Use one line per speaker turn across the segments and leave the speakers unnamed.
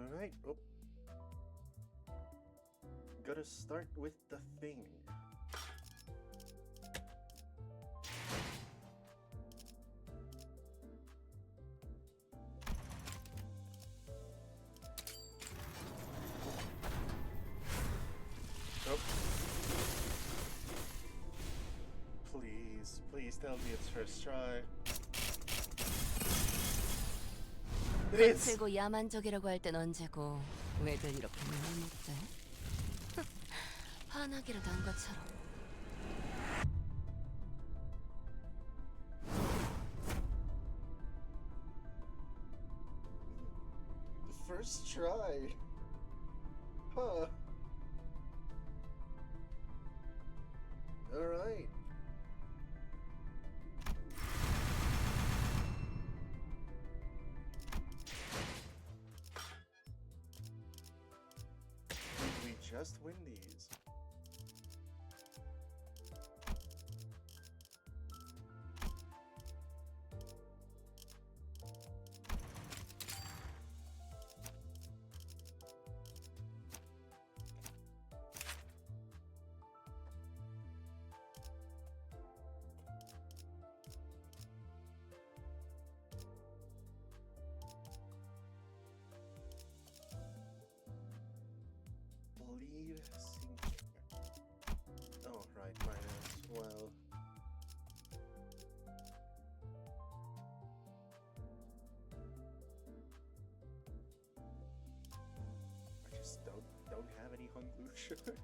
Alright, oh. Gotta start with the thing. Oh. Please tell me it's first try.
거칠고 야만적이라고 할 땐 언제고 왜들 이렇게 눈을 못 떼? 화나기라도 한 것처럼.
The first try. Huh. Alright. We just win these. Oh, right, minus. Well. I just don't have any Hunglu sugar.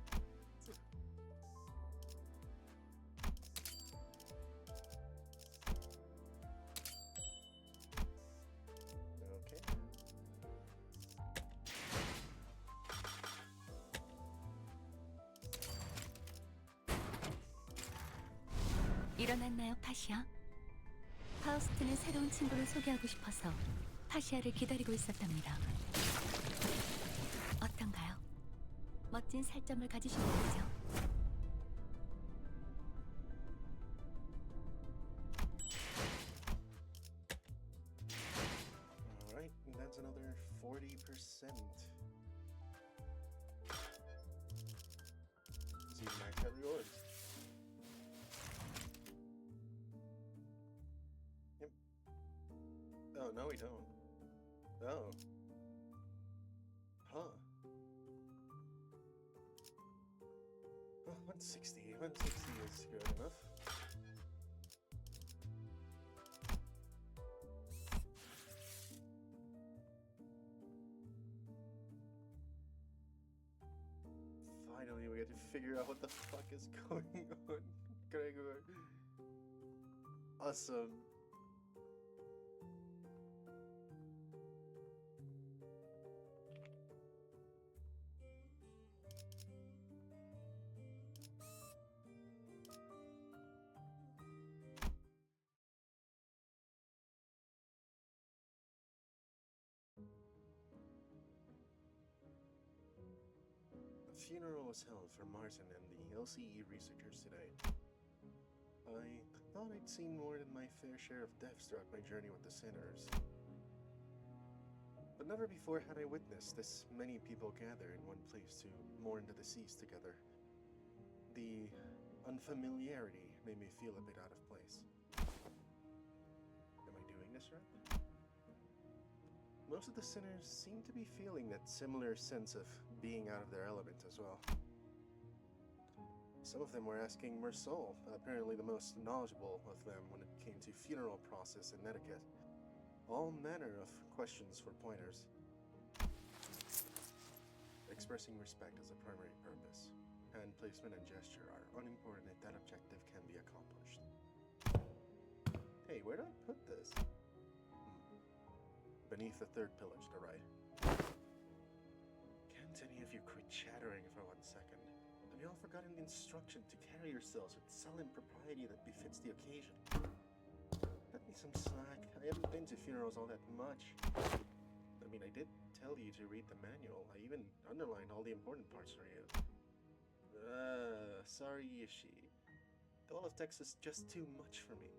Okay.
일어났나요, 파시아? 파우스트는 새로운 친구를 소개하고 싶어서 파시아를 기다리고 있었답니다. 어떤가요? 멋진 살점을 가지신 분이죠?
Alright, that's another 40%. See you max out rewards. Yep. Oh, no we don't. Oh. Huh. Well, 160 is good enough. Finally, we get to figure out what the fuck is going on, Gregor. Awesome. A funeral was held for Martin and the LCE researchers today. I thought I'd seen more than my fair share of deaths throughout my journey with the Sinners. But never before had I witnessed this many people gather in one place to mourn the deceased together. The unfamiliarity made me feel a bit out of place. Am I doing this right? Most of the Sinners seem to be feeling that similar sense of being out of their element as well. Some of them were asking Mersol, apparently the most knowledgeable of them when it came to funeral process and etiquette. All manner of questions for pointers. Expressing respect is a primary purpose. Hand placement and gesture are unimportant if that objective can be accomplished. Hey, where did I put this? Beneath the third pillar to the right. Can't any of you quit chattering for 1 second? Have you all forgotten the instruction to carry yourselves with solemn propriety that befits the occasion? Cut me some slack. I haven't been to funerals all that much. I mean, I did tell you to read the manual. I even underlined all the important parts for you. Sorry, Yishi. The wall of text is just too much for me.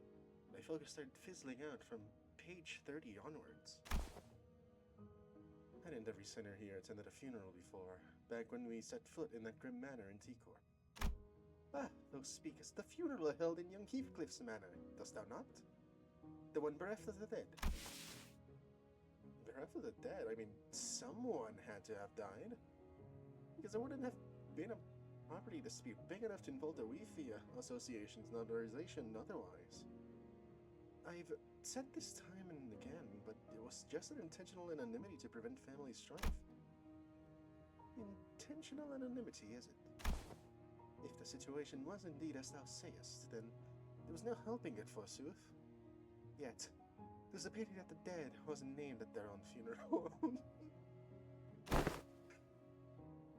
My focus started fizzling out from page 30 onwards. and every sinner here attended a funeral before, back when we set foot in that grim manor in Ticor. Ah, thou speakest, the funeral held in young Heathcliff's manor, dost thou not? The one bereft of the dead. Bereft of the dead? I mean, someone had to have died. Because there wouldn't have been a property dispute big enough to involve the Wi-Fi Association's notarization otherwise. I've said this time and again, but it was just an intentional anonymity to prevent family strife. Intentional anonymity, is it? If the situation was indeed as thou sayest, then there was no helping it, forsooth. Yet, 'tis a pity that the dead wasn't named at their own funeral.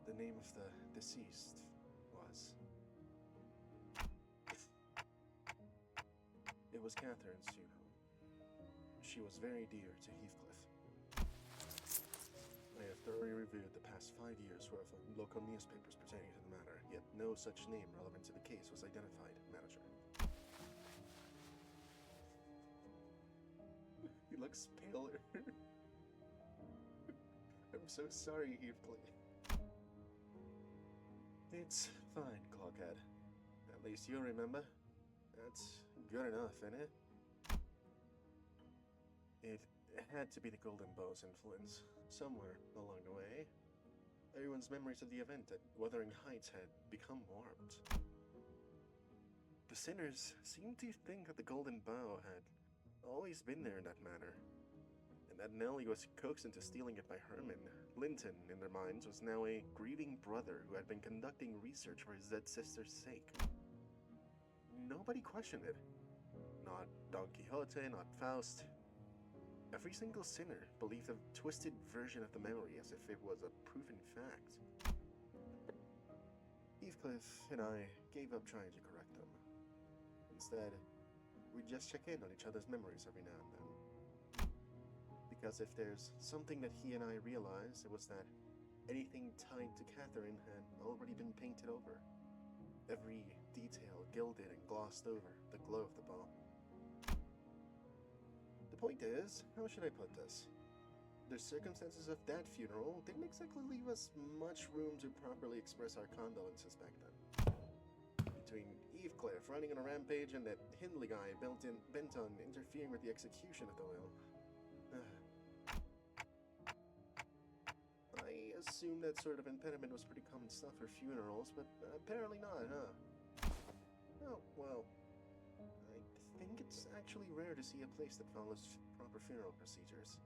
The name of the deceased was... It was Catherine's funeral. She was very dear to Heathcliff. I have thoroughly reviewed the past 5 years' worth of local newspapers pertaining to the matter, yet no such name relevant to the case was identified, Manager. He looks paler. I'm so sorry, Heathcliff. It's fine, Clockhead. At least you remember. That's good enough, isn't it? It had to be the Golden Bow's influence, somewhere along the way. Everyone's memories of the event at Wuthering Heights had become warped. The sinners seemed to think that the Golden Bow had always been there in that manner, and that Nellie was coaxed into stealing it by Herman. Linton, in their minds, was now a grieving brother who had been conducting research for his dead sister's sake. Nobody questioned it. Not Don Quixote, not Faust. Every single sinner believed a twisted version of the memory as if it was a proven fact. Heathcliff and I gave up trying to correct them. Instead, we just check in on each other's memories every now and then. Because if there's something that he and I realized, it was that anything tied to Catherine had already been painted over. Every detail gilded and glossed over the glow of the bow. The point is, how should I put this? The circumstances of that funeral didn't exactly leave us much room to properly express our condolences back then. Between Heathcliff running on a rampage and that Hindley guy bent on interfering with the execution of the will. I assumed that sort of impediment was pretty common stuff for funerals, but apparently not, huh? Oh, well, I think it's actually rare to see a place that follows proper funeral procedures.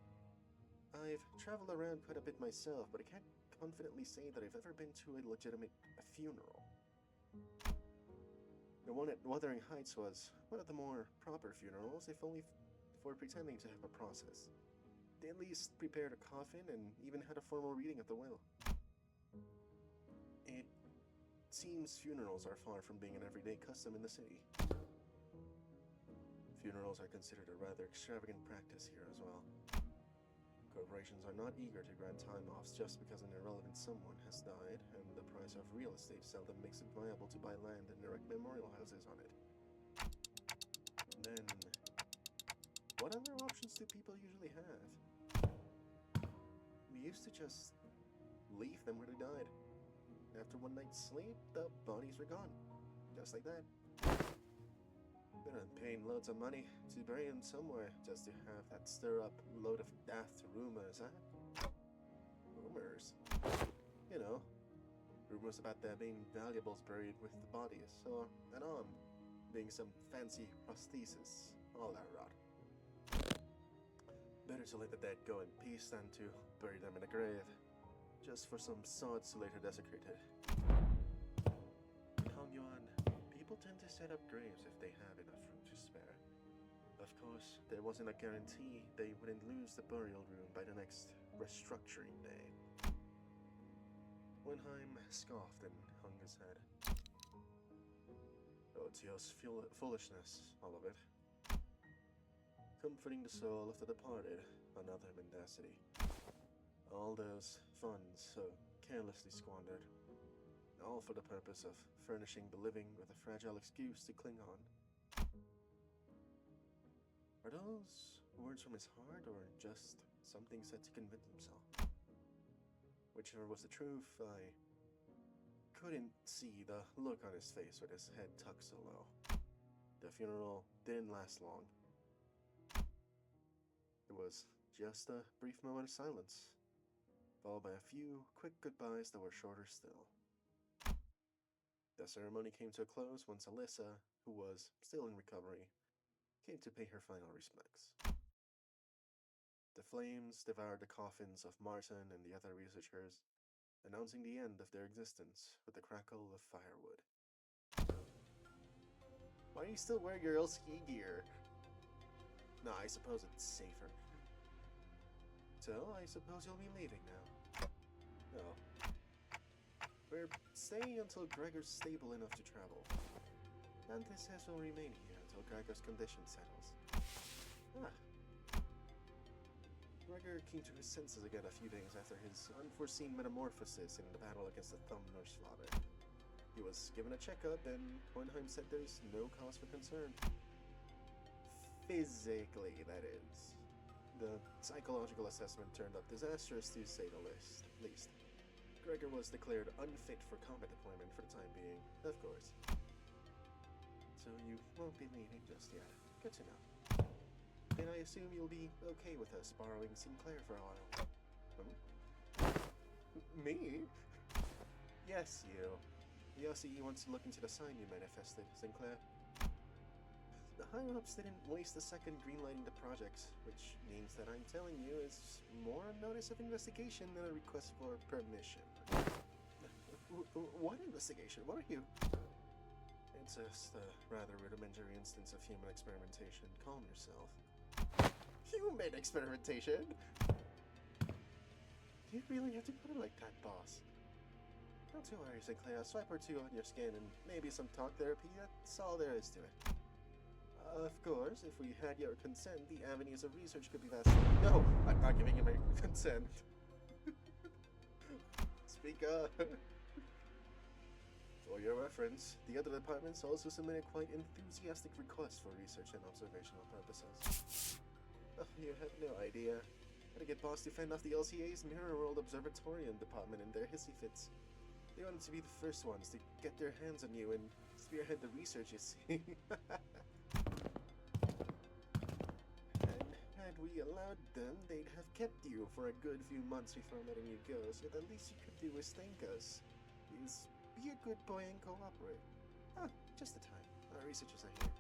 I've traveled around quite a bit myself, but I can't confidently say that I've ever been to a legitimate funeral. The one at Wuthering Heights was one of the more proper funerals, if only for pretending to have a process. They at least prepared a coffin and even had a formal reading of the will. It seems funerals are far from being an everyday custom in the city. Funerals are considered a rather extravagant practice here as well. Corporations are not eager to grant time-offs just because an irrelevant someone has died, and the price of real estate seldom makes it viable to buy land and erect memorial houses on it. Then, what other options do people usually have? We used to just leave them where they died. After one night's sleep, the bodies were gone. Just like that. Better than paying loads of money to bury them somewhere just to have that stir up load of daft rumors, huh? Rumors? You know, rumors about there being valuables buried with the bodies, or an arm being some fancy prosthesis, all that rot. Better to let the dead go in peace than to bury them in a grave, just for some sods to later desecrate it. In Hongyuan, people tend to set up graves if they have enough room to spare. Of course, there wasn't a guarantee they wouldn't lose the burial room by the next restructuring day. Wenheim scoffed and hung his head. Otios foolishness, all of it. Comforting the soul of the departed, another mendacity. All those funds so carelessly squandered, all for the purpose of furnishing the living with a fragile excuse to cling on. Are those words from his heart, or just something said to convince himself? Whichever was the truth, I couldn't see the look on his face with his head tucked so low. The funeral didn't last long. It was just a brief moment of silence, followed by a few quick goodbyes that were shorter still. The ceremony came to a close once Alyssa, who was still in recovery, came to pay her final respects. The flames devoured the coffins of Martin and the other researchers, announcing the end of their existence with the crackle of firewood. Why do you still wear your LCE gear? No, I suppose it's safer. So, I suppose you'll be leaving now. No. We're staying until Gregor's stable enough to travel. Dante says we'll remain here until Gregor's condition settles. Ah. Gregor came to his senses again a few days after his unforeseen metamorphosis in the battle against the Thumb Nursefather. He was given a checkup, and Hohenheim said there's no cause for concern. Physically, that is. The psychological assessment turned up disastrous, to say the least. Gregor was declared unfit for combat deployment for the time being, of course. So you won't be leaving just yet. Good to know. Then I assume you'll be okay with us borrowing Sinclair for a while. Me? Yes, you. The LCE wants to look into the sign you manifested, Sinclair. The higher-ups didn't waste a second greenlighting the project, which means that I'm telling you is more a notice of investigation than a request for permission. What investigation? What are you? It's just a rather rudimentary instance of human experimentation. Calm yourself. Human experimentation? Do you really have to put it like that, boss? Not too worry, Sinclair. A swipe or two on your skin and maybe some talk therapy, that's all there is to it. Of course, if we had your consent, the avenues of research could be vast. No, I'm not giving you my consent. Speak up. For your reference, the other departments also submitted quite enthusiastic requests for research and observational purposes. Oh, you have no idea. Gotta get boss to fend off the LCA's Mirror World Observatorium department and their hissy fits. They wanted to be the first ones to get their hands on you and spearhead the research, you see. And had we allowed them, they'd have kept you for a good few months before letting you go, so the least you could do is thank us. Is be a good boy and cooperate. Ah, just the time. Our researchers are here.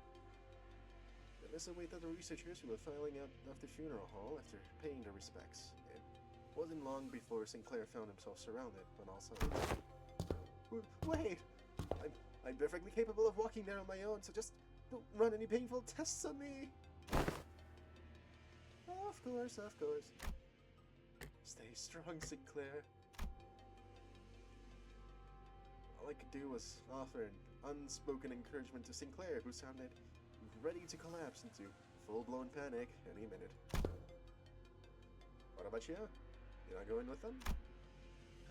Let's await other researchers who were filing out of the funeral hall after paying their respects. It wasn't long before Sinclair found himself surrounded on all sides. Wait! I'm perfectly capable of walking there on my own, so just don't run any painful tests on me! Oh, of course. Stay strong, Sinclair. All I could do was offer an unspoken encouragement to Sinclair, who sounded ready to collapse into full-blown panic any minute. What about you? You not going with them?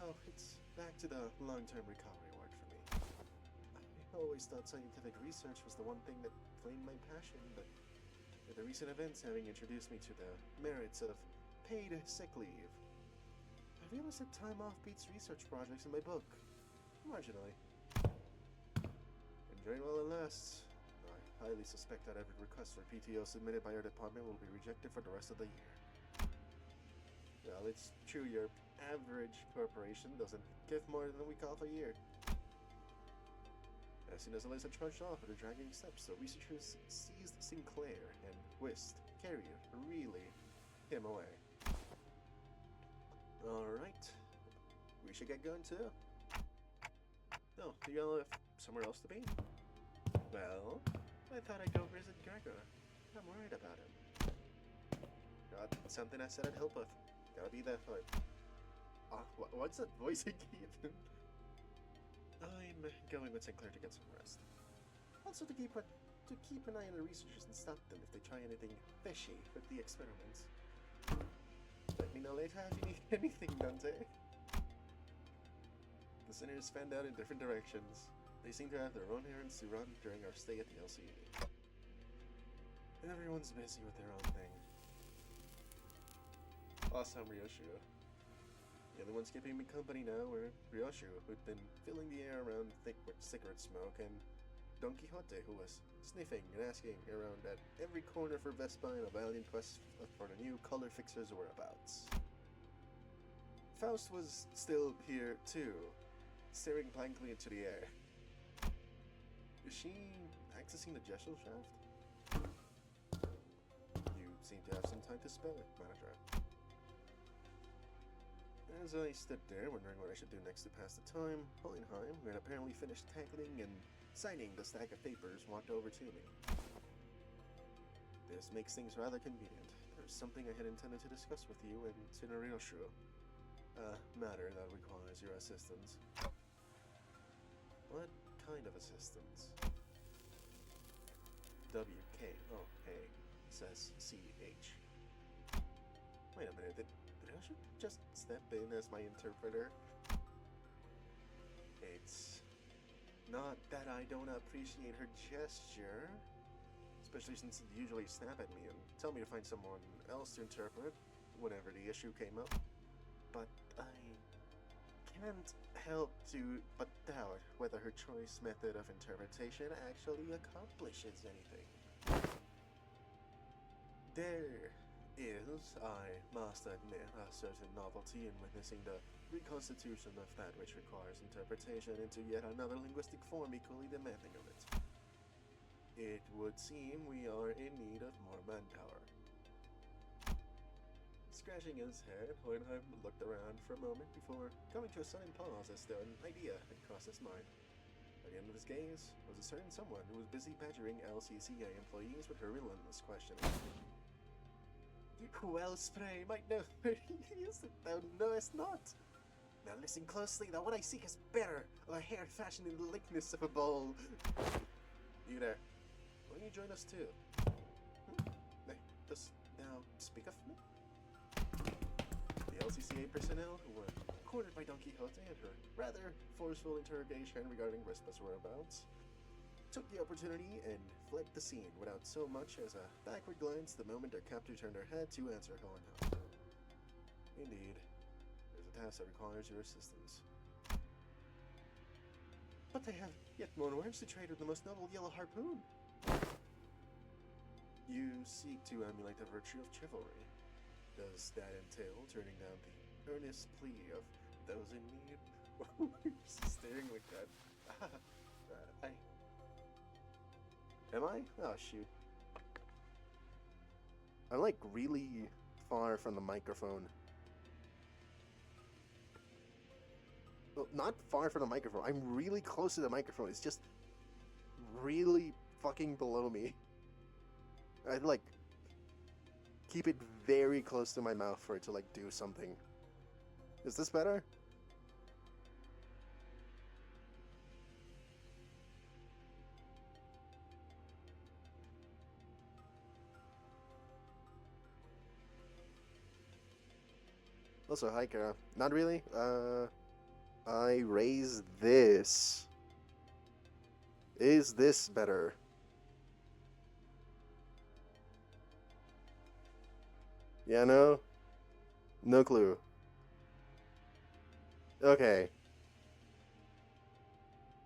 Oh, it's back to the long-term recovery work for me. I always thought scientific research was the one thing that claimed my passion, but with the recent events having introduced me to the merits of paid sick leave, I realized that time off beats research projects in my book. Marginally. Enjoy while it lasts. I highly suspect that every request for PTO submitted by your department will be rejected for the rest of the year. Well, it's true your average corporation doesn't give more than a week off a year. As soon as Eliza trudged off with her dragging steps, the researchers seized Sinclair and whisked, carried, really him away. Alright. We should get going too. No, do y'all have somewhere else to be? Well, I thought I'd go visit Gregor. I'm worried about him. Got something I said I'd help with. Gotta be there for it. What's that voice again? I'm going with Sinclair to get some rest. Also to keep an eye on the researchers and stop them if they try anything fishy with the experiments. Let me know later if you need anything, Dante. The sinners fanned out in different directions. They seem to have their own errands to run during our stay at the LCE. Everyone's busy with their own thing. Awesome, Ryoshiro. The only ones keeping me company now were Ryoshu, who'd been filling the air around thick with cigarette smoke, and Don Quixote, who was sniffing and asking around at every corner for Vespa in a valiant quest for the new color fixer's whereabouts. Faust was still here too, staring blankly into the air. Is she accessing the gesture shaft? You seem to have some time to spare, manager. As I stood there, wondering what I should do next to pass the time, Hohenheim, who had apparently finished tackling and signing the stack of papers, walked over to me. This makes things rather convenient. There's something I had intended to discuss with you and Tsunoryoshu. A matter that requires your assistance. What kind of assistance? WKOA, says CH. Wait a minute, did I should just step in as my interpreter? It's not that I don't appreciate her gesture, especially since it usually snap at me and tell me to find someone else to interpret whenever the issue came up. But I can't help to but doubt whether her choice method of interpretation actually accomplishes anything. There is, I must admit, a certain novelty in witnessing the reconstitution of that which requires interpretation into yet another linguistic form equally demanding of it. It would seem we are in need of more manpower. Scratching his head, Hohenheim looked around for a moment before coming to a sudden pause as though an idea had crossed his mind. At the end of his gaze was a certain someone who was busy badgering LCCA employees with her relentless questioning. Well, Spray might know where he is, thou knowest not. Now listen closely, that what I seek is better, of a hair fashioned in the likeness of a bowl. You there, why don't you join us too? Dost thou speak of me? The LCCA personnel, who were cornered by Don Quixote and her rather forceful interrogation regarding Vespa's whereabouts, took the opportunity and fled the scene without so much as a backward glance the moment their captor turned her head to answer Hohenheim. Indeed, there's a task that requires your assistance. But I have yet more words to trade with the most noble yellow harpoon. You seek to emulate the virtue of chivalry. Does that entail turning down the earnest plea of those in need? Why are you staring like that? Am I? Oh, shoot. I'm like really far from the microphone. Well, not far from the microphone. I'm really close to the microphone. It's just really fucking below me. I'd like keep it very close to my mouth for it to like do something. Is this better? Also, hi, Kara. Not really. I raise this. Is this better? Yeah, no? No clue. Okay.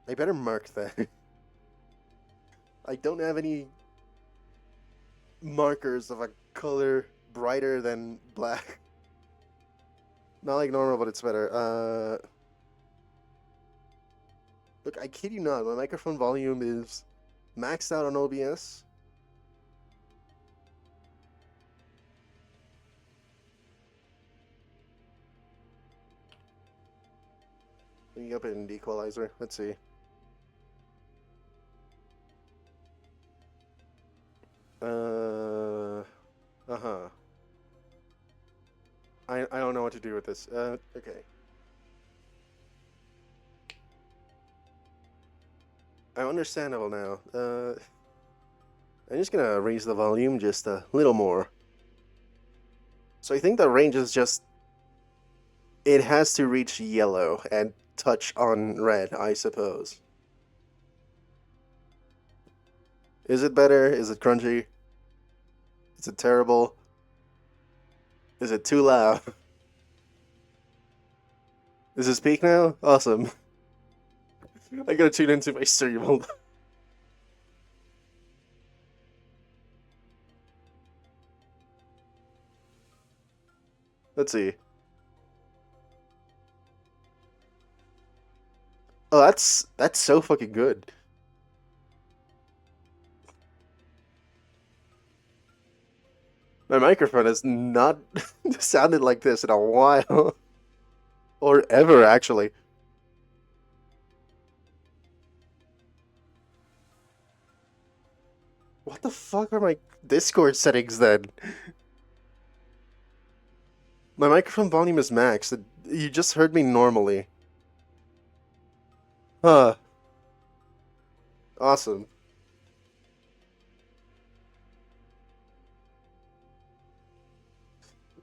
I better mark that. I don't have any markers of a color brighter than black. Not like normal, but it's better. Look, I kid you not, my microphone volume is maxed out on OBS. Let me up it in the equalizer. Let's see. Uh-huh. I don't know what to do with this. Okay. I'm understandable now. I'm just gonna raise the volume just a little more. So I think the range is just... It has to reach yellow and touch on red, I suppose. Is it better? Is it crunchy? Is it terrible? Is it too loud? Is this peak now? Awesome. I gotta tune into my stream. Hold on. Let's see. Oh, that's so fucking good. My microphone has not sounded like this in a while. Or ever, actually. What the fuck are my Discord settings then? My microphone volume is max. You just heard me normally. Huh. Awesome.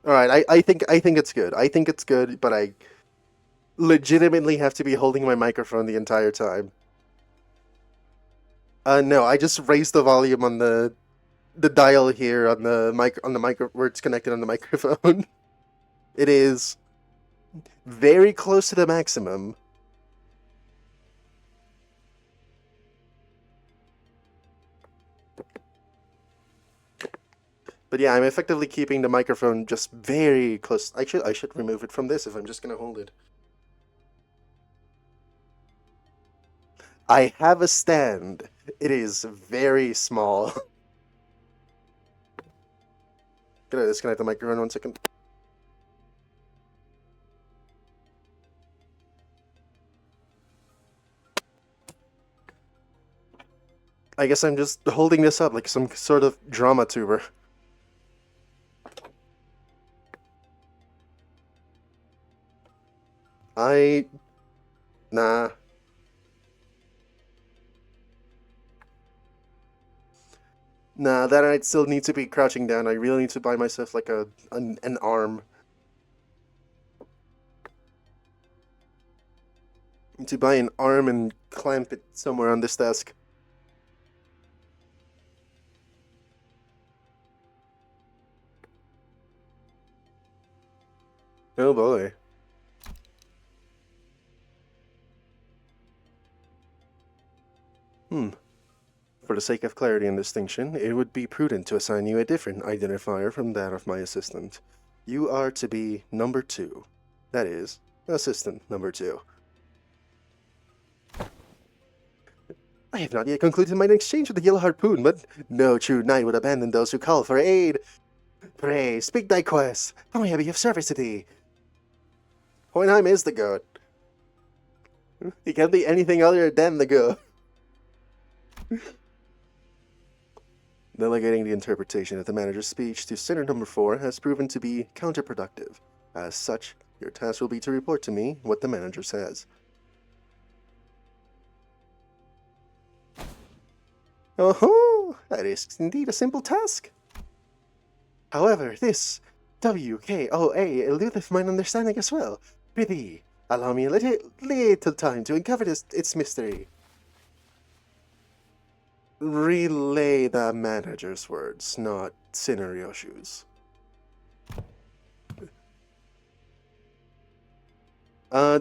Alright, I think it's good. I think it's good, but I legitimately have to be holding my microphone the entire time. No, I just raised the volume on the dial here on the mic where it's connected on the microphone. It is very close to the maximum. But yeah, I'm effectively keeping the microphone just very close. Actually, I should remove it from this if I'm just gonna hold it. I have a stand. It is very small. Gonna disconnect the microphone 1 second. I guess I'm just holding this up like some sort of drama tuber. Nah. Nah, that I'd still need to be crouching down. I really need to buy myself like an arm. Need to buy an arm and clamp it somewhere on this desk. Oh boy. For the sake of clarity and distinction, it would be prudent to assign you a different identifier from that of my assistant. You are to be number 2. That is, assistant number 2. I have not yet concluded my exchange with the Yellow Harpoon, but no true knight would abandon those who call for aid. Pray, speak thy quest. How may I be of service to thee? Hohenheim is the goat. He can't be anything other than the goat. Delegating the interpretation of the manager's speech to Center Number 4 has proven to be counterproductive. As such, your task will be to report to me what the manager says. Oh, that is indeed a simple task. However, this WKOA eludeth mine understanding as well. Prithee, allow me a little time to uncover its mystery. Relay the manager's words, not Sinneryoshu's.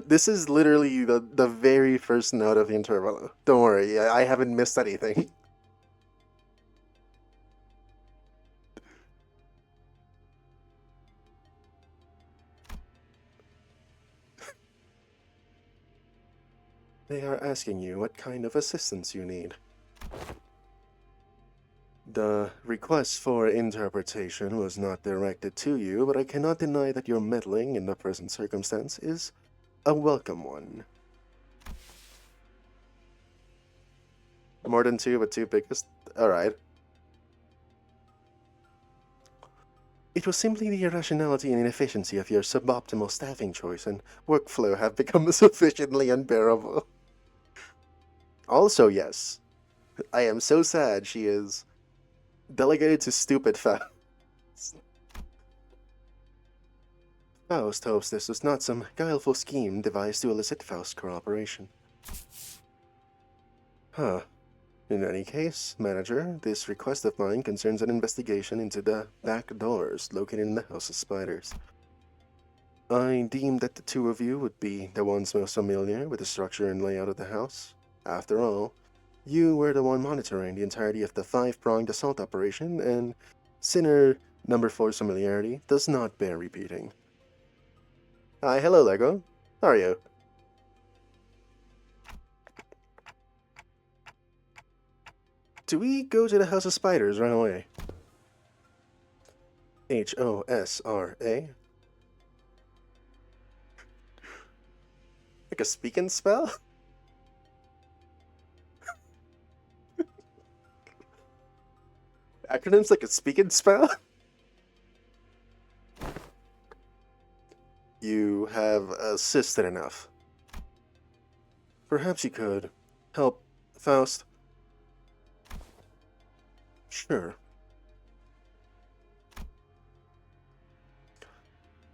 This is literally the very first note of the interval. Don't worry, I haven't missed anything. They are asking you what kind of assistance you need. The request for interpretation was not directed to you, but I cannot deny that your meddling in the present circumstance is a welcome one. More than 2, but 2 biggest? Alright. It was simply the irrationality and inefficiency of your suboptimal staffing choice and workflow have become sufficiently unbearable. Also, yes, I am so sad she is delegated to stupid Faust. Faust hopes this was not some guileful scheme devised to elicit Faust's cooperation. Huh. In any case, manager, this request of mine concerns an investigation into the back doors located in the House of Spiders. I deemed that the two of you would be the ones most familiar with the structure and layout of the house. After all, you were the one monitoring the entirety of the five-pronged assault operation, and Sinner number 4's familiarity does not bear repeating. Hi, hello, Lego. How are you? Do we go to the House of Spiders right away? H-O-S-R-A? Like a speaking spell? Acronyms like a speaking spell? You have assisted enough. Perhaps you could help Faust. Sure.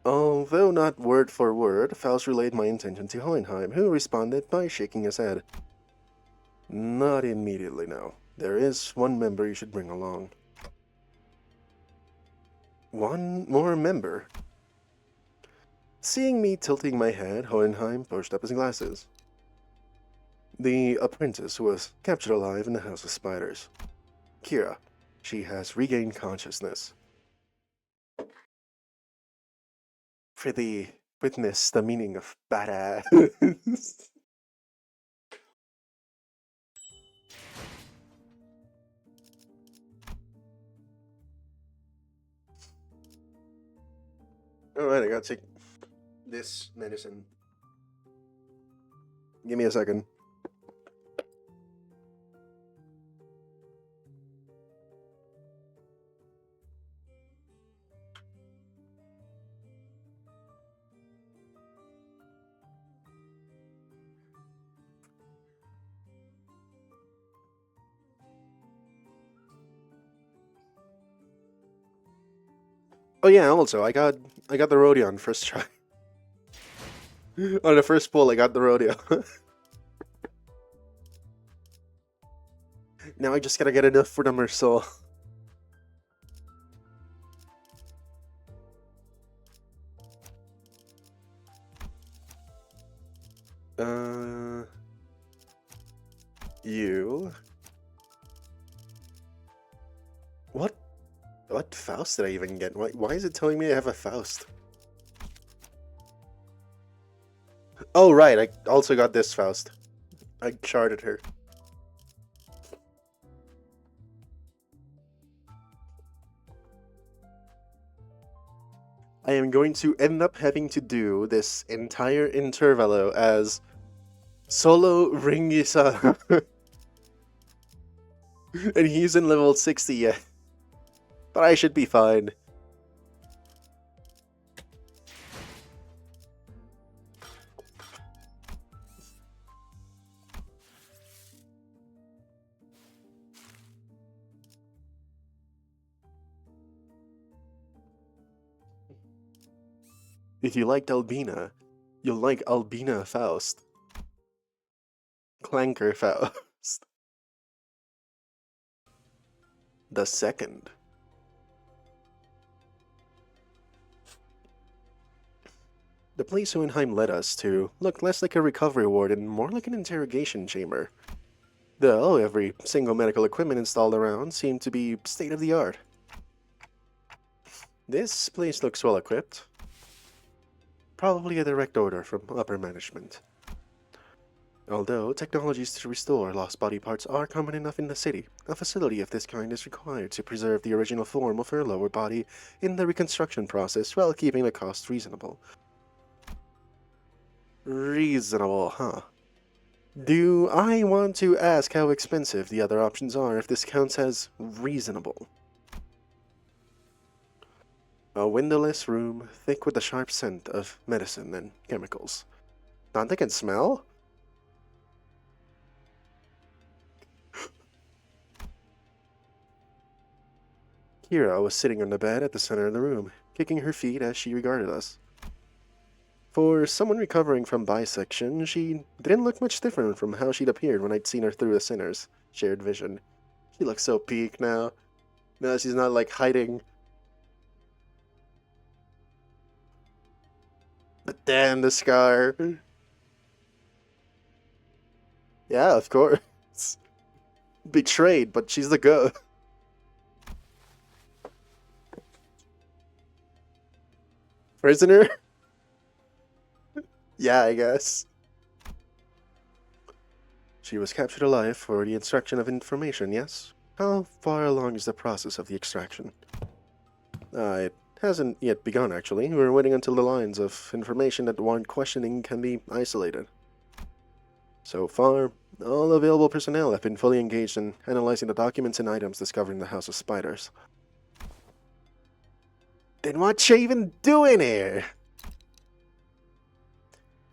Although not word for word, Faust relayed my intention to Hohenheim, who responded by shaking his head. Not immediately, no. There is one member you should bring along. One more member? Seeing me tilting my head, Hohenheim pushed up his glasses. The apprentice who was captured alive in the House of Spiders. Kira. She has regained consciousness. For the witness the meaning of badass. Alright, I gotta take this medicine. Give me a second. Oh yeah, also I got the rodeo on first try. On the first pull I got the rodeo. Now I just gotta get enough for the Merceau. You. What Faust did I even get? Why is it telling me I have a Faust? Oh right, I also got this Faust. I charted her. I am going to end up having to do this entire intervallo as solo Ringisa. And he's in level 60 yet. But I should be fine. If you liked Albina, you'll like Albina Faust. Clanker Faust. The second. The place Hohenheim led us to looked less like a recovery ward and more like an interrogation chamber. Though every single medical equipment installed around seemed to be state-of-the-art. This place looks well equipped. Probably a direct order from upper management. Although technologies to restore lost body parts are common enough in the city, a facility of this kind is required to preserve the original form of her lower body in the reconstruction process while keeping the cost reasonable. Reasonable, huh? Do I want to ask how expensive the other options are if this counts as reasonable? A windowless room, thick with the sharp scent of medicine and chemicals. Not they can smell? Kira was sitting on the bed at the center of the room, kicking her feet as she regarded us. For someone recovering from bisection, she didn't look much different from how she'd appeared when I'd seen her through the Sinner's shared vision. She looks so peak now. Now she's not like hiding. Damn the scar. Yeah, of course. Betrayed, but she's the girl. Prisoner? Yeah, I guess. She was captured alive for the extraction of information, yes? How far along is the process of the extraction? It hasn't yet begun, actually. We're waiting until the lines of information that warrant questioning can be isolated. So far, all available personnel have been fully engaged in analyzing the documents and items discovered in the House of Spiders. Then what's you even doing here?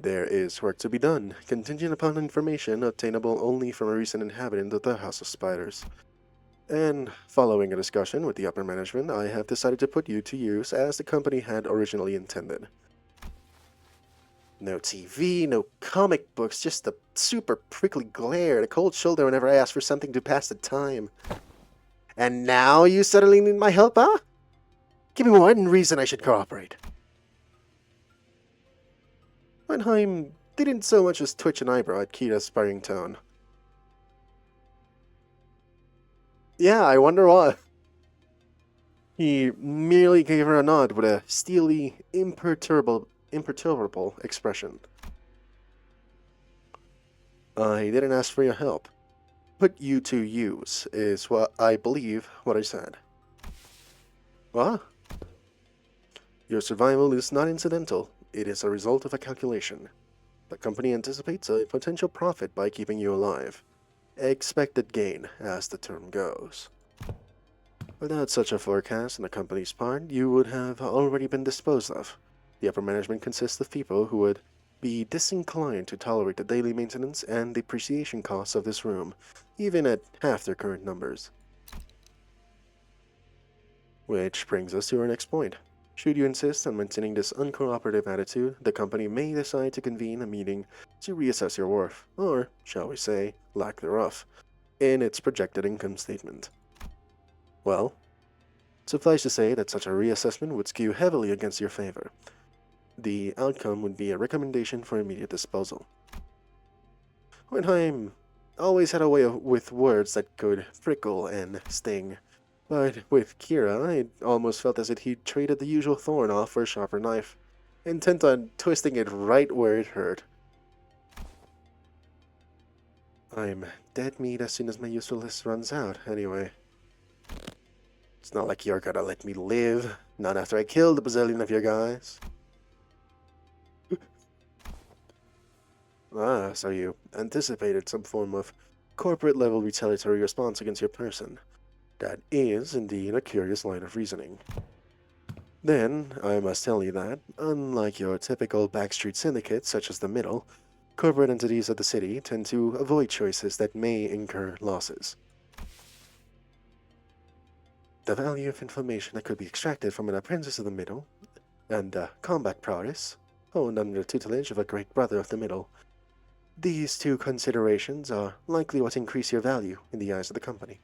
There is work to be done, contingent upon information obtainable only from a recent inhabitant of the House of Spiders. And following a discussion with the upper management, I have decided to put you to use as the company had originally intended. No TV, no comic books, just the super prickly glare, the cold shoulder whenever I ask for something to pass the time. And now you suddenly need my help, huh? Give me one reason I should cooperate. Wenheim didn't so much as twitch an eyebrow at Kira's sparring tone. Yeah, I wonder why. He merely gave her a nod with a steely, imperturbable expression. I didn't ask for your help. Put you to use is what I believe what I said. What? Your survival is not incidental. It is a result of a calculation. The company anticipates a potential profit by keeping you alive. Expected gain, as the term goes. Without such a forecast on the company's part, you would have already been disposed of. The upper management consists of people who would be disinclined to tolerate the daily maintenance and depreciation costs of this room, even at half their current numbers. Which brings us to our next point. Should you insist on maintaining this uncooperative attitude, the company may decide to convene a meeting to reassess your worth, or, shall we say, lack thereof, in its projected income statement. Well, suffice to say that such a reassessment would skew heavily against your favor. The outcome would be a recommendation for immediate disposal. Wenheim always had a way with words that could prickle and sting. But with Kira, it almost felt as if he traded the usual thorn off for a sharper knife, intent on twisting it right where it hurt. I'm dead meat as soon as my usefulness runs out, anyway. It's not like you're gonna let me live, not after I killed a bazillion of your guys. Ah, so you anticipated some form of corporate-level retaliatory response against your person. That is, indeed, a curious line of reasoning. Then, I must tell you that, unlike your typical backstreet syndicates such as the Middle, corporate entities of the city tend to avoid choices that may incur losses. The value of information that could be extracted from an apprentice of the Middle, and combat prowess, honed under the tutelage of a great brother of the Middle, these two considerations are likely what increase your value in the eyes of the company.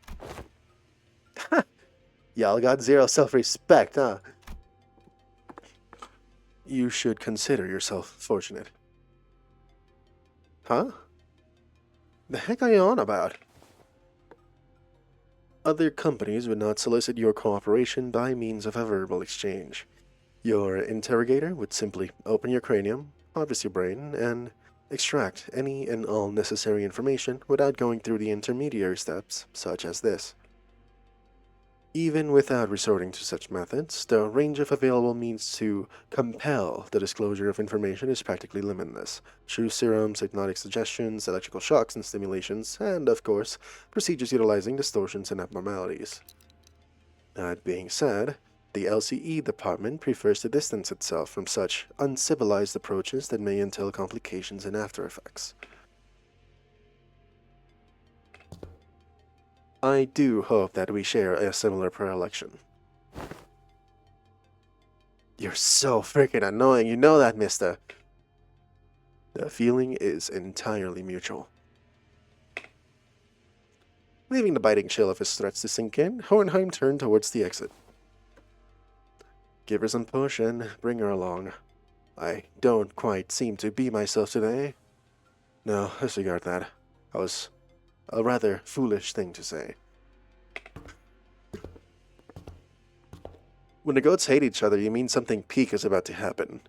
Y'all got zero self-respect, huh? You should consider yourself fortunate. Huh? The heck are you on about? Other companies would not solicit your cooperation by means of a verbal exchange. Your interrogator would simply open your cranium, harvest your brain, and extract any and all necessary information without going through the intermediary steps, such as this. Even without resorting to such methods, the range of available means to compel the disclosure of information is practically limitless. True serums, hypnotic suggestions, electrical shocks and stimulations, and, of course, procedures utilizing distortions and abnormalities. That being said, the LCE department prefers to distance itself from such uncivilized approaches that may entail complications and after effects. I do hope that we share a similar predilection. You're so freaking annoying, you know that, mister. The feeling is entirely mutual. Leaving the biting chill of his threats to sink in, Hohenheim turned towards the exit. Give her some push and bring her along. I don't quite seem to be myself today. No, disregard that. That was a rather foolish thing to say. When the goats hate each other, you mean something peak is about to happen.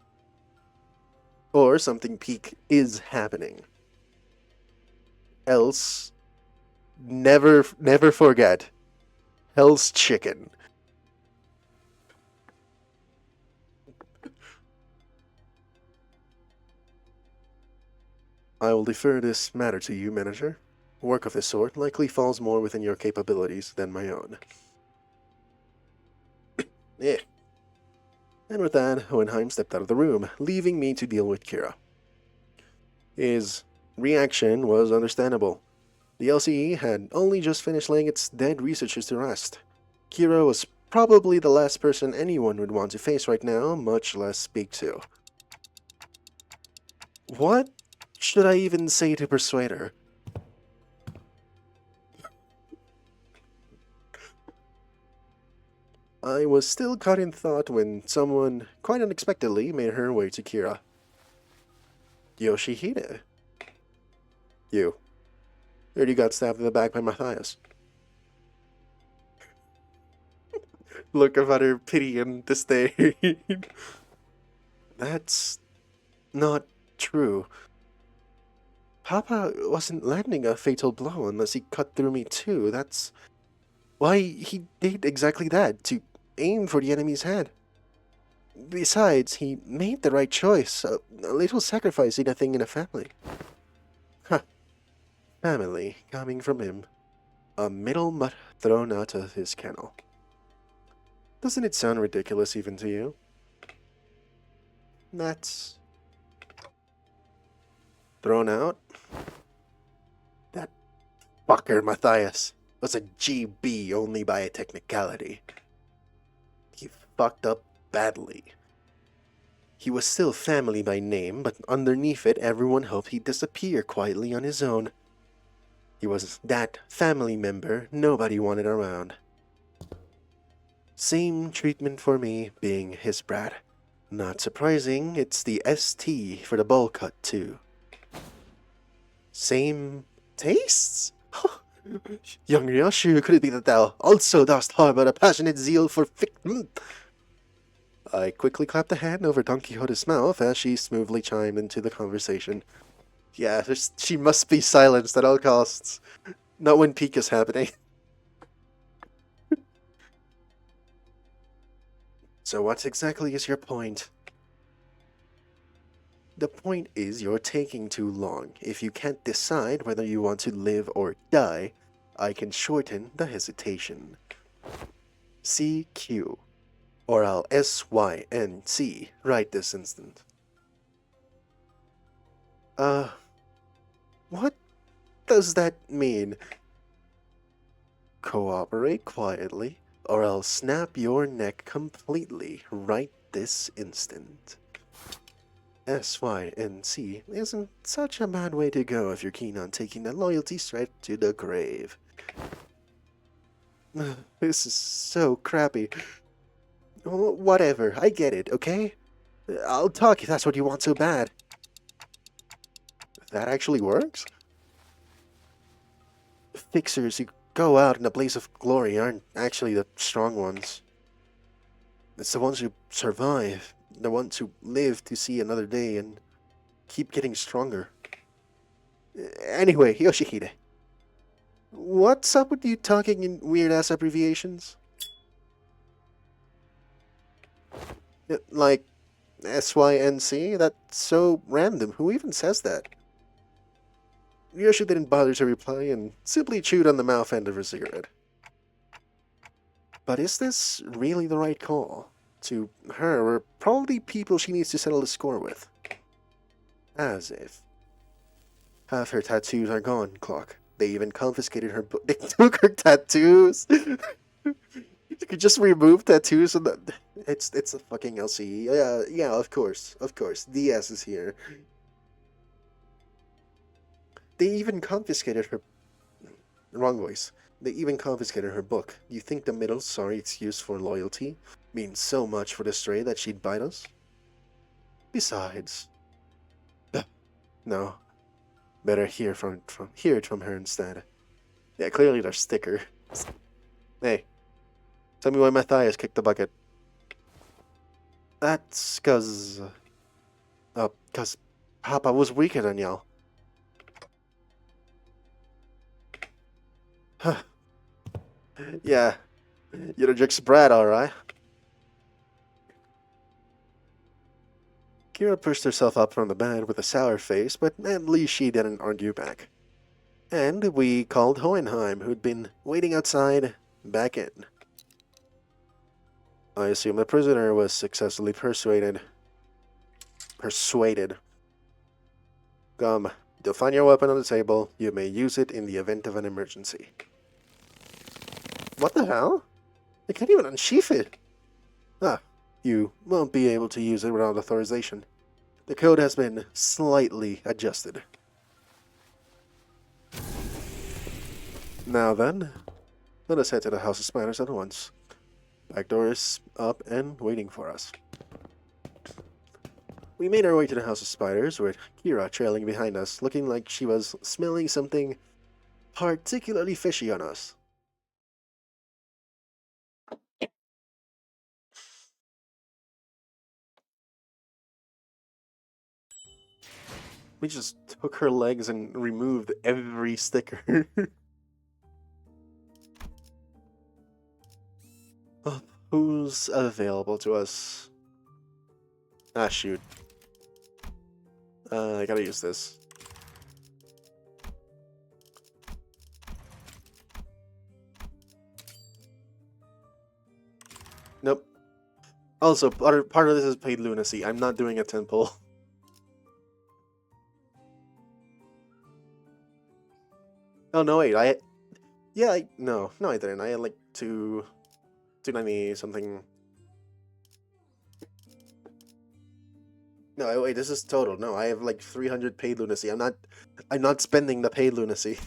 Or something peak is happening. Else, never forget, Hell's Chicken. I will defer this matter to you, manager. Work of this sort likely falls more within your capabilities than my own. Yeah. And with that, Hohenheim stepped out of the room, leaving me to deal with Kira. His reaction was understandable. The LCE had only just finished laying its dead researchers to rest. Kira was probably the last person anyone would want to face right now, much less speak to. What should I even say to persuade her? I was still caught in thought when someone, quite unexpectedly, made her way to Kira. Yoshihide. You. Heard you got stabbed in the back by Matthias. Look of utter pity and disdain. That's not true. Papa wasn't landing a fatal blow unless he cut through me too. That's why he did exactly that, to aim for the enemy's head. Besides, he made the right choice. A little sacrifice ain't a thing in a family. Huh. Family, coming from him. A middle mutt thrown out of his kennel. Doesn't it sound ridiculous even to you? That's... thrown out? That fucker Matthias was a GB only by a technicality. He fucked up badly. He was still family by name, but underneath it everyone hoped he'd disappear quietly on his own. He was that family member nobody wanted around. Same treatment for me being his brat. Not surprising, it's the ST for the bowl cut too. Same tastes? Young Ryoshu, could it be that thou also dost harbor a passionate zeal for I quickly clapped a hand over Don Quixote's mouth as she smoothly chimed into the conversation. Yeah, she must be silenced at all costs. Not when peak is happening. So what exactly is your point? The point is you're taking too long. If you can't decide whether you want to live or die, I can shorten the hesitation. CQ. Or I'll SYNC right this instant. What does that mean? Cooperate quietly, or I'll snap your neck completely right this instant. SYNC isn't such a bad way to go if you're keen on taking the loyalty straight to the grave. This is so crappy. Whatever, I get it, okay? I'll talk if that's what you want so bad. That actually works? Fixers who go out in a blaze of glory aren't actually the strong ones. It's the ones who survive, the ones who live to see another day and keep getting stronger. Anyway, Yoshihide. What's up with you talking in weird-ass abbreviations? Like SYNC? That's so random. Who even says that? Yoshi didn't bother to reply and simply chewed on the mouth end of her cigarette. But is this really the right call? To her, we're probably people she needs to settle the score with. As if. Half her tattoos are gone, Clock. They even confiscated her book. They took her tattoos! You could just remove tattoos and it's a fucking LCE. Yeah, of course. DS is here. They even confiscated her... Wrong voice. They even confiscated her book. You think the middle sorry excuse for loyalty means so much for the stray that she'd bite us? Besides, no, better hear it from her instead. Yeah, clearly they're sticker. Hey, tell me why Matthias kicked the bucket. That's cause Papa was weaker than y'all. Yeah, you're a Jake's brat, alright. Kira pushed herself up from the bed with a sour face, but at least she didn't argue back. And we called Hohenheim, who'd been waiting outside, back in. I assume the prisoner was successfully persuaded. Come, you'll find your weapon on the table. You may use it in the event of an emergency. What the hell? I can't even unsheath it. Ah, you won't be able to use it without authorization. The code has been slightly adjusted. Now then, let us head to the House of Spiders at once. Back door is up and waiting for us. We made our way to the House of Spiders, with Kira trailing behind us, looking like she was smelling something particularly fishy on us. We just took her legs and removed every sticker. Oh, who's available to us? Ah, shoot. I gotta use this. Nope. Also, part of this is paid lunacy. I'm not doing a temple. Oh, no, wait. No, I didn't. I had like 290 something. No, wait, this is total. No, I have like 300 paid lunacy. I'm not spending the paid lunacy.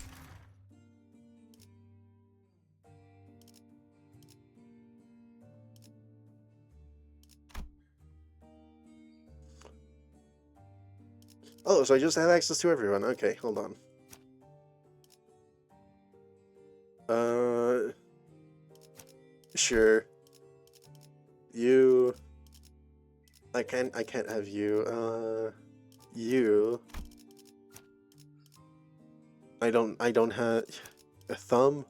Oh, so I just have access to everyone. Okay, hold on. Sure. You. I can't have you. You. I don't have a thumb.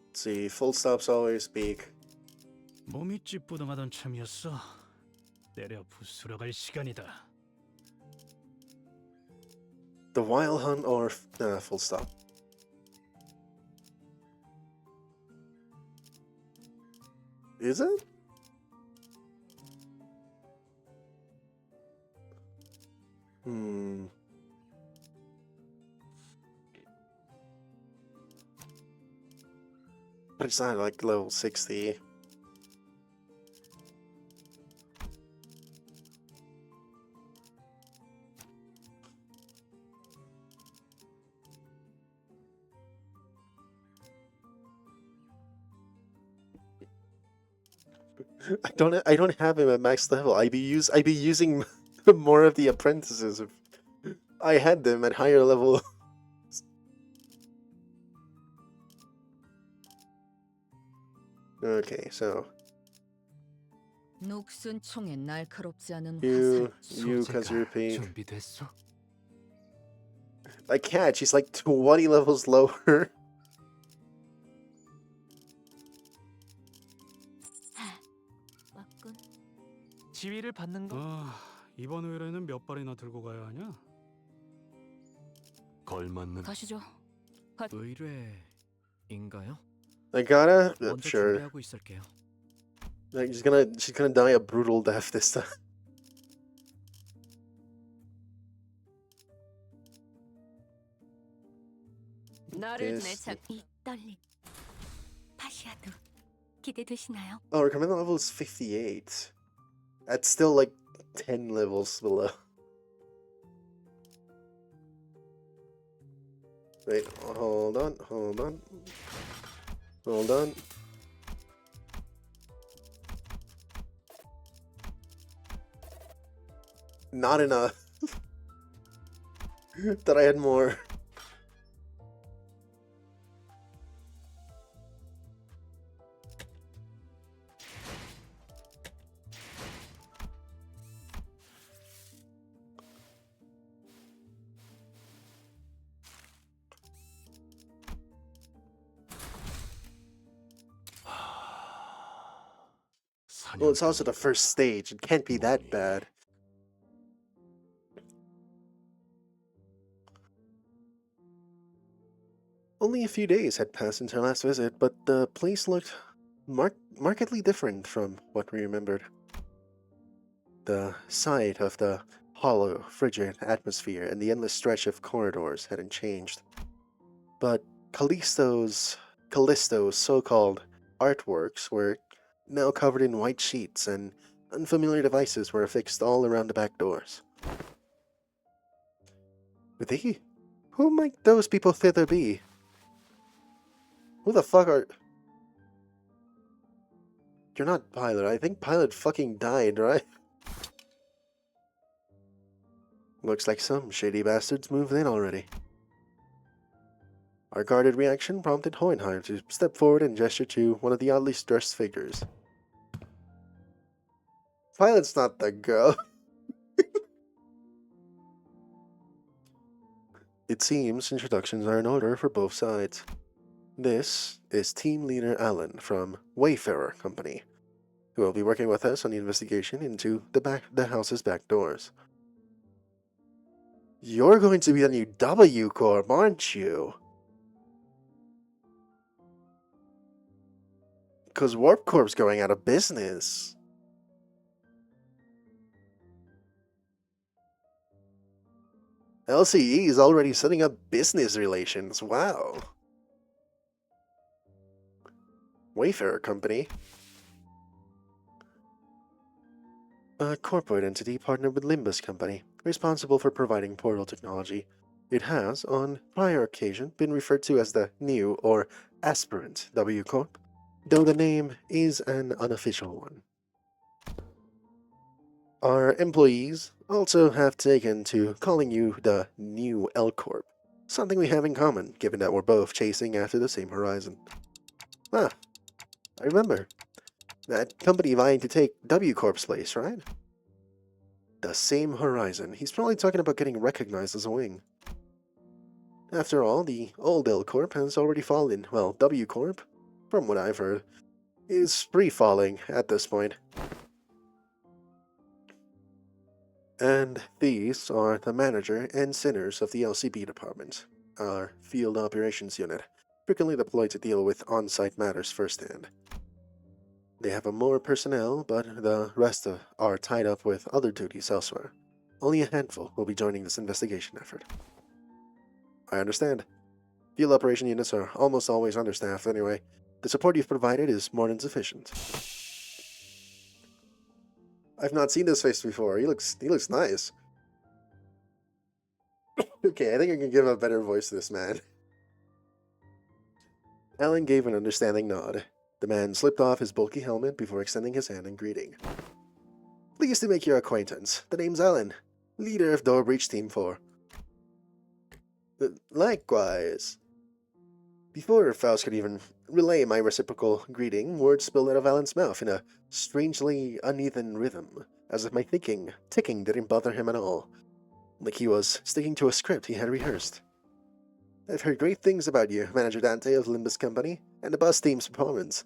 Let's see, full stops always speak.
몸이 찌뿌둥하던 참이었어. 때려 부수러 갈 시간이다.
The Wild Hunt or full stop. Is it? But it's not like level 60. I don't have him at max level. I'd be using more of the apprentices if I had them at higher level. Okay, so
녹슨 총의 날카롭지 않은
you
화살.
cause you're pink.
준비됐어?
I can't. She's like 20 levels lower.
왔군.
지휘를 받는 거. 이번 의뢰는 몇 발이나 들고 가야 하냐? 걸맞는
가시죠.
의뢰인가요?
I gotta
먼저
sure.
준비하고 있을게요.
Like she's gonna die a brutal death this time.
나를
Yes.
내차
이 떨림. 파시아도 기대되시나요?
Oh, our command level is 58. That's still like 10 levels below. Wait, hold on. not enough. Thought I had more. Well, it's also the first stage. It can't be that bad. Only a few days had passed since our last visit, but the place looked markedly different from what we remembered. The sight of the hollow, frigid atmosphere and the endless stretch of corridors hadn't changed. But Callisto's so-called artworks were now covered in white sheets, and unfamiliar devices were affixed all around the back doors. Who might those people thither be? Who the fuck are... You're not Pilot. I think Pilot fucking died, right? Looks like some shady bastards moved in already. Our guarded reaction prompted Hohenheim to step forward and gesture to one of the oddly dressed figures. Pilot's not the girl. It seems introductions are in order for both sides. This is Team Leader Alan from Wayfarer Company, who will be working with us on the investigation into the house's back doors. You're going to be the new W Corp, aren't you? Because Warp Corp's going out of business. LCE is already setting up business relations. Wow. Wayfarer Company. A corporate entity partnered with Limbus Company, responsible for providing portal technology. It has, on prior occasion, been referred to as the new or aspirant W Corp, though the name is an unofficial one. Our employees also have taken to calling you the new L Corp, something we have in common, given that we're both chasing after the same horizon. Ah, I remember. That company vying to take W Corp's place, right? The same horizon. He's probably talking about getting recognized as a wing. After all, the old L Corp has already fallen. Well, W Corp, from what I've heard, is free-falling at this point. And these are the manager and sinners of the LCB department, our field operations unit, frequently deployed to deal with on-site matters firsthand. They have more personnel, but the rest are tied up with other duties elsewhere. Only a handful will be joining this investigation effort. I understand. Field operation units are almost always understaffed anyway. The support you've provided is more than sufficient. I've not seen this face before. He looks nice. Okay, I think I can give a better voice to this man. Alan gave an understanding nod. The man slipped off his bulky helmet before extending his hand in greeting. Pleased to make your acquaintance. The name's Alan, leader of Door Breach Team 4. Likewise. Before Faust could even relay my reciprocal greeting, words spilled out of Alan's mouth in a strangely uneven rhythm, as if my ticking didn't bother him at all, like he was sticking to a script he had rehearsed. I've heard great things about you, Manager Dante of Limbus Company, and the bus team's performance.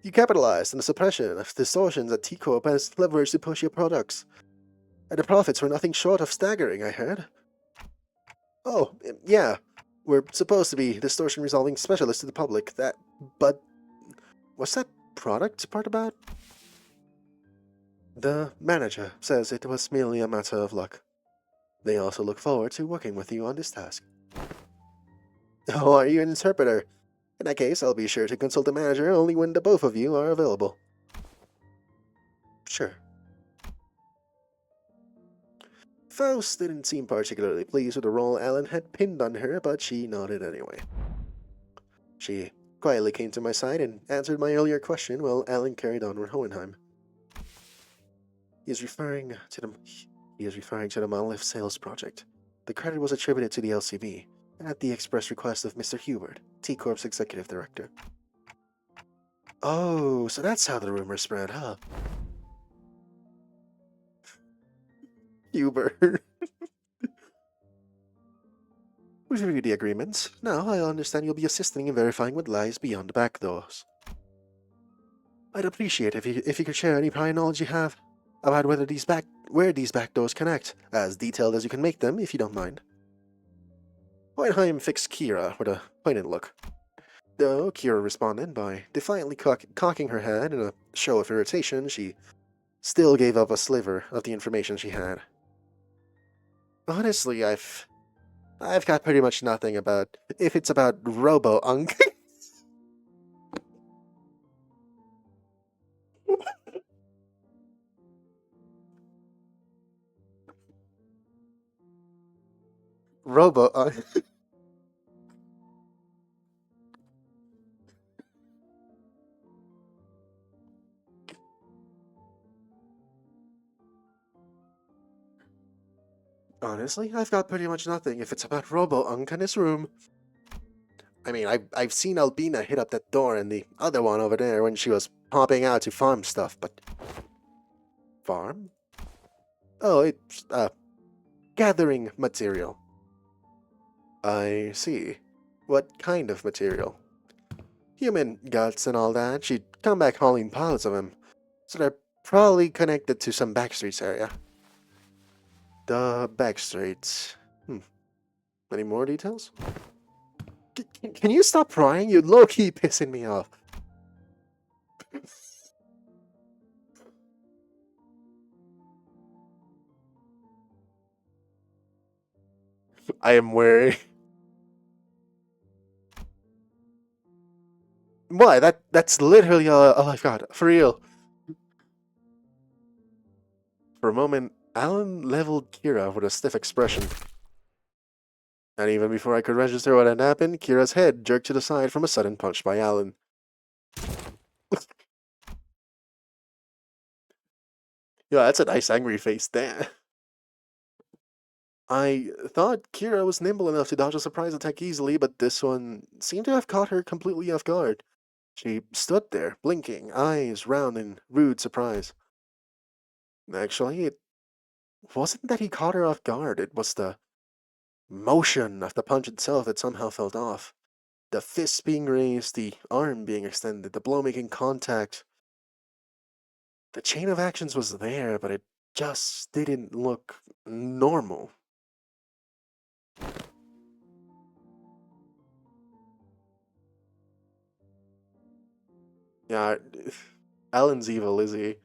You capitalized on the suppression of distortions that T-Corp has leveraged to push your products. And the profits were nothing short of staggering, I heard. Oh, yeah. We're supposed to be distortion resolving specialists to the public, but what's that product part about? The manager says it was merely a matter of luck. They also look forward to working with you on this task. Oh, are you an interpreter? In that case, I'll be sure to consult the manager only when the both of you are available. Sure. Faust didn't seem particularly pleased with the role Alan had pinned on her, but she nodded anyway. She quietly came to my side and answered my earlier question while Alan carried on with Hohenheim. He He is referring to the monolith sales project. The credit was attributed to the LCB, at the express request of Mr. Hubert, T-Corp's executive director. Oh, so that's how the rumor spread, huh? Hubert. We've reviewed the agreements. Now I understand you'll be assisting in verifying what lies beyond the back doors. I'd appreciate if you could share any prior knowledge you have about where these back doors connect, as detailed as you can make them, if you don't mind. Weinheim fixed Kira with a pointed look. Though Kira responded by defiantly cocking her head in a show of irritation, she still gave up a sliver of the information she had. Honestly, I've got pretty much nothing about if it's about Robo-Unk. Robo-Unk. Honestly, I've got pretty much nothing if it's about Robo-Unk in his room. I mean, I've seen Albina hit up that door and the other one over there when she was popping out to farm stuff, but... Farm? Oh, it's, gathering material. I see. What kind of material? Human guts and all that. She'd come back hauling piles of them. So they're probably connected to some backstreets area. The backstreets. Any more details? Can you stop prying? You're low-key pissing me off. I am wary. Why? That's literally all I've got. For real. For a moment, Alan leveled Kira with a stiff expression. And even before I could register what had happened, Kira's head jerked to the side from a sudden punch by Alan. Yeah, that's a nice angry face there. I thought Kira was nimble enough to dodge a surprise attack easily, but this one seemed to have caught her completely off guard. She stood there, blinking, eyes round in rude surprise. Actually, it wasn't that he caught her off guard, it was the motion of the punch itself that somehow felt off. The fist being raised, the arm being extended, the blow making contact. The chain of actions was there, but it just didn't look normal. Yeah, Alan's evil, is he?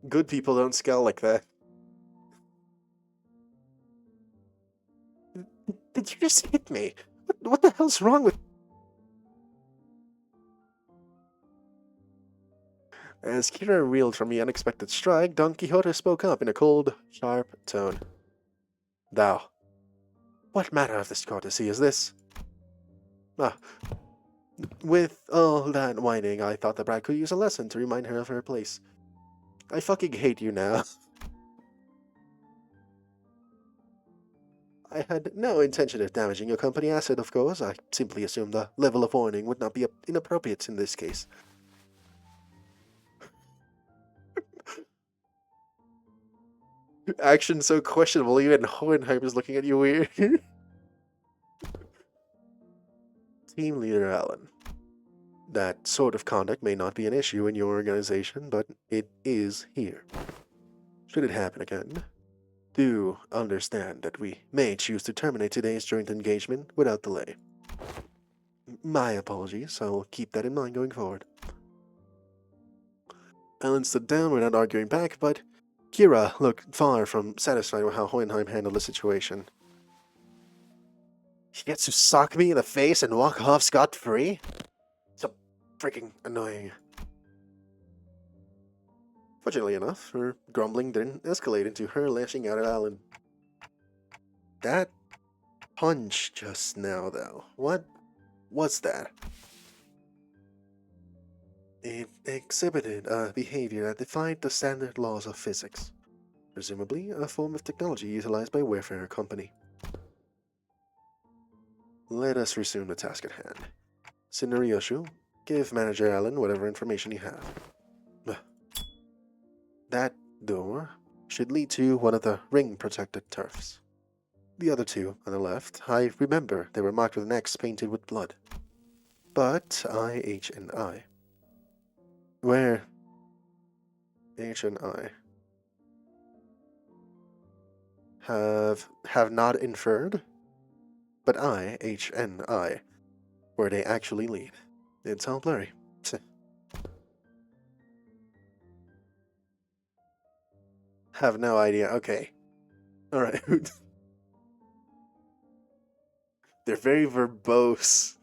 Good people don't scale like that. Did you just hit me? What the hell's wrong with... As Kira reeled from the unexpected strike, Don Quixote spoke up in a cold, sharp tone. Thou, what manner of discourtesy is this? Ah, with all that whining, I thought the brat could use a lesson to remind her of her place. I fucking hate you now. I had no intention of damaging your company asset, of course. I simply assumed the level of warning would not be inappropriate in this case. Action so questionable, even Hohenheim is looking at you weird. Team Leader Allen. That sort of conduct may not be an issue in your organization, but it is here. Should it happen again, do understand that we may choose to terminate today's joint engagement without delay. My apologies, I'll keep that in mind going forward. Alan stood down without arguing back, but Kira looked far from satisfied with how Hohenheim handled the situation. He gets to sock me in the face and walk off scot-free? So freaking annoying. Fortunately enough, her grumbling didn't escalate into her lashing out at Alan. That punch just now, though. What was that? It exhibited a behavior that defied the standard laws of physics. Presumably a form of technology utilized by Wayfarer Company. Let us resume the task at hand. Tsunariyoshu, give Manager Allen whatever information you have. That door should lead to one of the ring-protected turfs. The other two on the left, I remember they were marked with an X painted with blood. But I, H, and I. Where? H and I have not inferred, but I, H, and I, where they actually lead. It's all blurry. Have no idea. Okay. Alright. They're very verbose.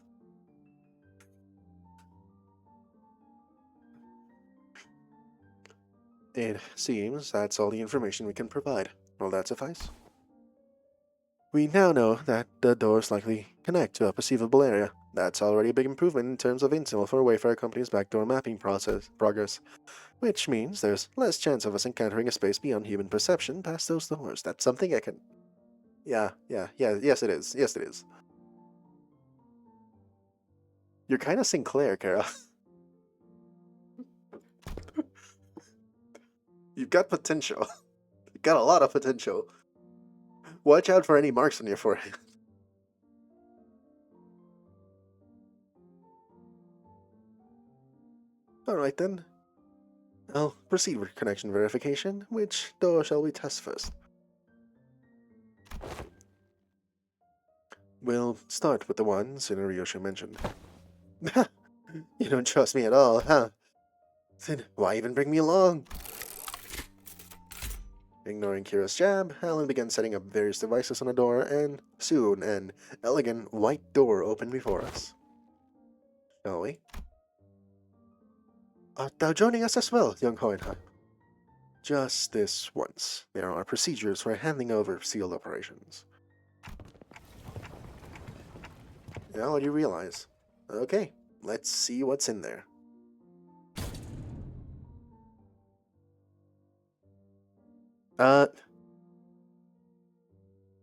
It seems that's all the information we can provide. Will that suffice? We now know that the doors likely connect to a perceivable area. That's already a big improvement in terms of intel for Wayfarer Company's backdoor mapping progress, which means there's less chance of us encountering a space beyond human perception past those doors. That's something I can... Yeah, yes it is. Yes it is. You're kind of Sinclair, Kara. You've got potential. You've got a lot of potential. Watch out for any marks on your forehead. Alright then. I'll proceed with connection verification. Which door shall we test first? We'll start with the one Tsunariyoshu mentioned. You don't trust me at all, huh? Then why even bring me along? Ignoring Kira's jab, Alan began setting up various devices on the door, and soon an elegant white door opened before us. Shall we? Art thou joining us as well, young Hohenheim? Just this once. There are procedures for handing over sealed operations. Now what do you realize? Okay, let's see what's in there.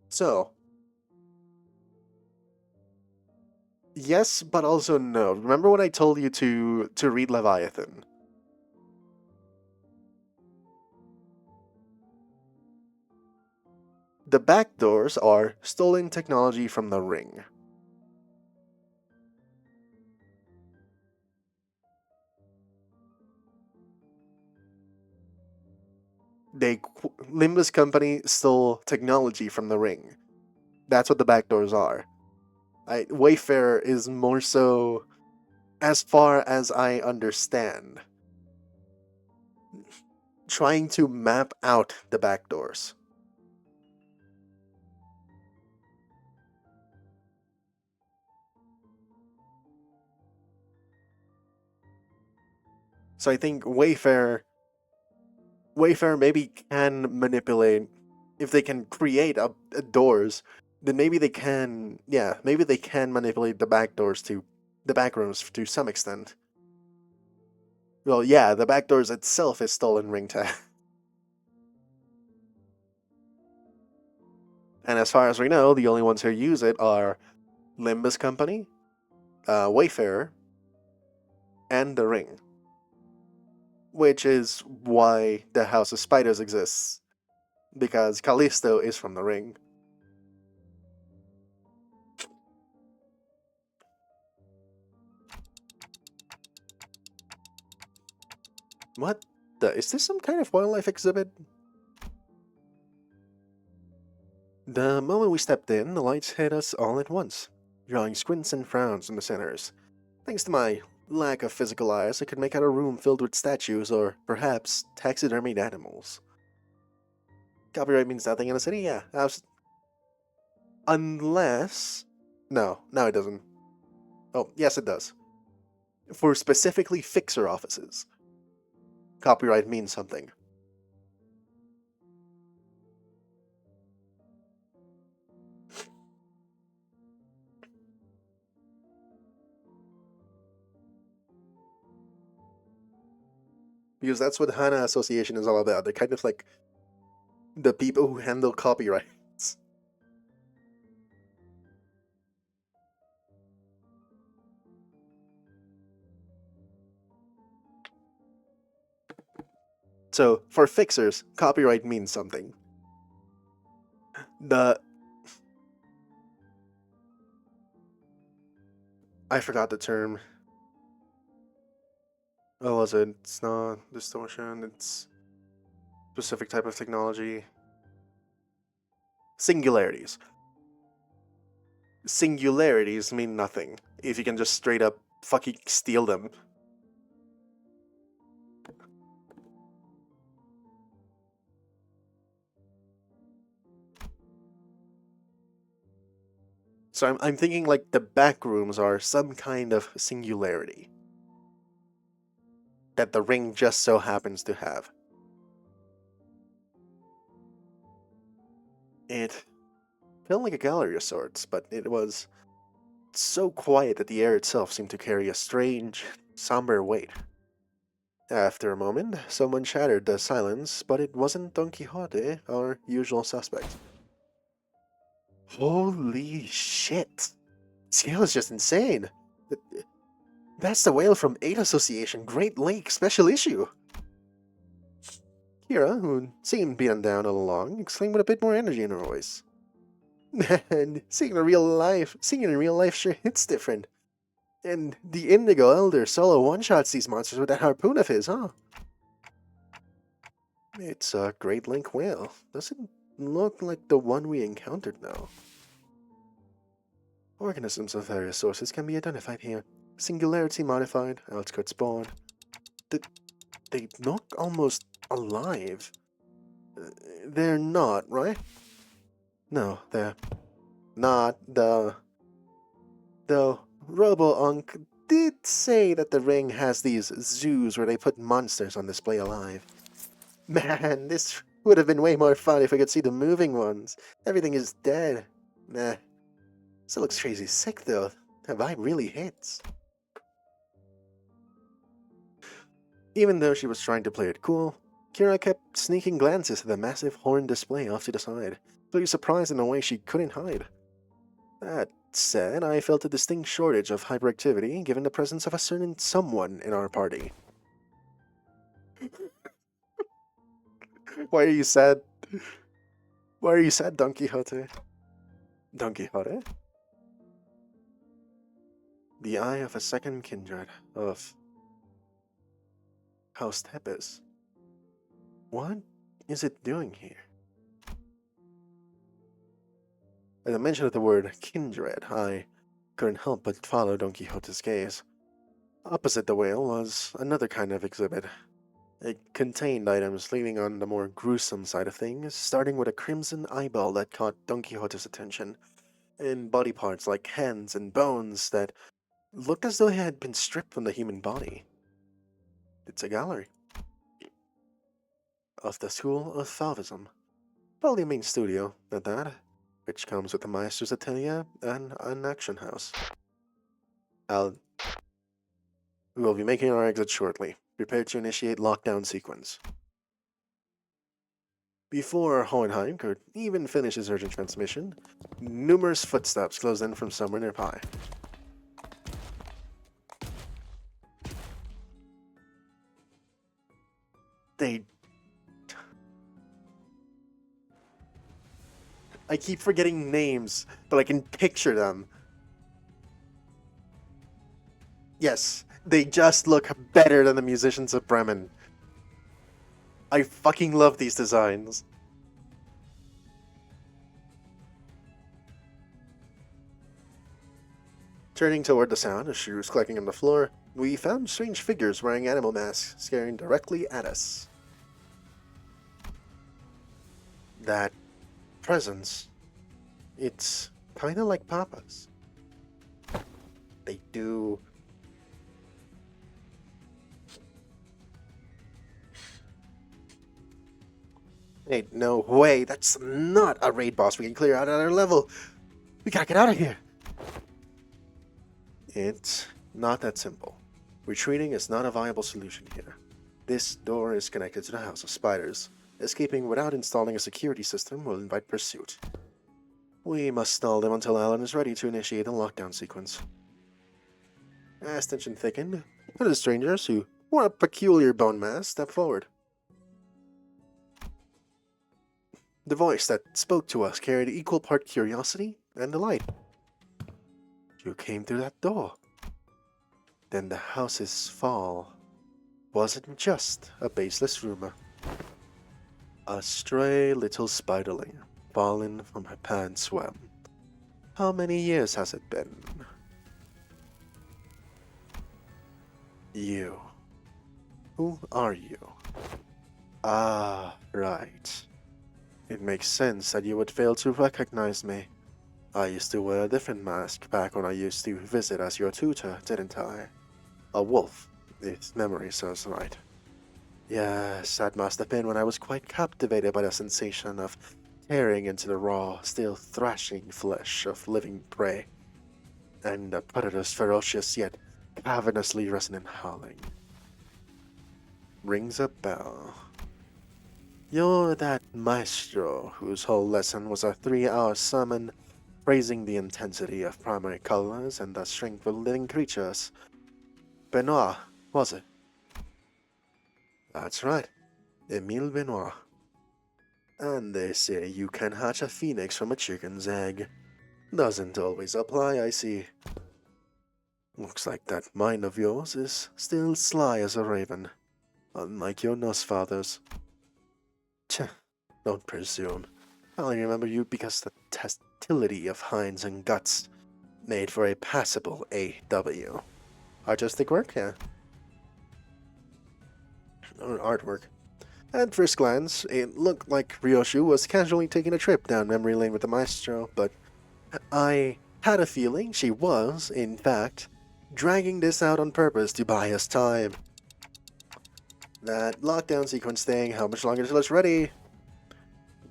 So. Yes, but also no. Remember when I told you to read Leviathan? The back doors are stolen technology from the ring. Limbus Company stole technology from the ring. That's what the back doors are. Wayfarer is more so, as far as I understand, trying to map out the back doors. So I think Wayfarer maybe can manipulate, if they can create doors, then maybe they can, maybe they can manipulate the back doors to, the back rooms to some extent. Well, yeah, the back doors itself is stolen ring tech. And as far as we know, the only ones who use it are Limbus Company, Wayfarer, and the ring. Which is why the House of Spiders exists. Because Callisto is from the ring. What the? Is this some kind of wildlife exhibit? The moment we stepped in, the lights hit us all at once, drawing squints and frowns from the sinners. Thanks to my lack of physical eyes, I could make out a room filled with statues or, perhaps, taxidermied animals. Copyright means nothing in the city? Yeah. Unless... No, it doesn't. Oh, yes it does. For specifically fixer offices, copyright means something. Because that's what HANA Association is all about. They're kind of like The people who handle copyrights. So, for fixers, copyright means something. I forgot the term. What was it? It's not distortion, it's specific type of technology. Singularities. Singularities mean nothing if you can just straight up fucking steal them. So I'm thinking like the back rooms are some kind of singularity that the ring just so happens to have. It felt like a gallery of sorts, but it was so quiet that the air itself seemed to carry a strange, somber weight. After a moment, someone shattered the silence, but it wasn't Don Quixote, our usual suspect. Holy shit! Scale is just insane! That's the whale from 8 Association Great Lake Special Issue! Kira, who seemed beaten down all along, exclaimed with a bit more energy in her voice. Man, seeing in real life sure hits different. And the Indigo Elder solo one-shots these monsters with that harpoon of his, huh? It's a Great Lake whale. Doesn't look like the one we encountered, though. Organisms of various sources can be identified here. Singularity modified, outskirt spawned. They look almost alive. They're not, right? No, they're not. Though Robo-Unk did say that the ring has these zoos where they put monsters on display alive. Man, this would have been way more fun if I could see the moving ones. Everything is dead. Nah. Still looks crazy sick though. That vibe really hits. Even though she was trying to play it cool, Kira kept sneaking glances at the massive horn display off to the side, clearly surprised in a way she couldn't hide. That said, I felt a distinct shortage of hyperactivity given the presence of a certain someone in our party. Why are you sad? Why are you sad, Don Quixote? Don Quixote? The eye of a second kindred of House Tepes. What is it doing here? At the mention of the word kindred, I couldn't help but follow Don Quixote's gaze. Opposite the whale was another kind of exhibit. It contained items leaning on the more gruesome side of things, starting with a crimson eyeball that caught Don Quixote's attention, and body parts like hands and bones that looked as though they had been stripped from the human body. It's a gallery of the School of Fauvism. Probably a main studio, at that, which comes with a Maester's Atelier and an action house. We will be making our exit shortly. Prepare to initiate lockdown sequence. Before Hohenheim could even finish his urgent transmission, numerous footsteps closed in from somewhere nearby. I keep forgetting names, but I can picture them. Yes, they just look better than the musicians of Bremen. I fucking love these designs. Turning toward the sound of shoes clicking on the floor, we found strange figures wearing animal masks staring directly at us. That presence, it's kinda like Papa's. They do... Hey, no way, that's not a raid boss we can clear out at our level. We gotta get out of here. It's not that simple. Retreating is not a viable solution here. This door is connected to the House of Spiders, Escaping without installing a security system will invite pursuit. We must stall them until Alan is ready to initiate a lockdown sequence. As tension thickened, the strangers, who wore a peculiar bone mass, stepped forward. The voice that spoke to us carried equal part curiosity and delight. You came through that door. Then the house's fall wasn't just a baseless rumor. A stray little spiderling fallen from her pants web. How many years has it been? You. Who are you? Ah, right. It makes sense that you would fail to recognize me. I used to wear a different mask back when I used to visit as your tutor, didn't I? A wolf, if memory serves right. Yes, that must have been when I was quite captivated by the sensation of tearing into the raw, still thrashing flesh of living prey, and the predator's ferocious yet ravenously resonant howling. Rings a bell. You're that maestro whose whole lesson was a 3-hour sermon praising the intensity of primary colors and the strength of living creatures. Benoit, was it? That's right, Emile Benoit. And they say you can hatch a phoenix from a chicken's egg. Doesn't always apply, I see. Looks like that mind of yours is still sly as a raven, unlike your Nosfathers. Tch, don't presume. I only remember you because the testility of hinds and guts made for a passable AW. Artistic work, yeah. Or artwork. At first glance, it looked like Ryoshu was casually taking a trip down memory lane with the maestro, but I had a feeling she was, in fact, dragging this out on purpose to buy us time. That lockdown sequence thing, how much longer till it's ready?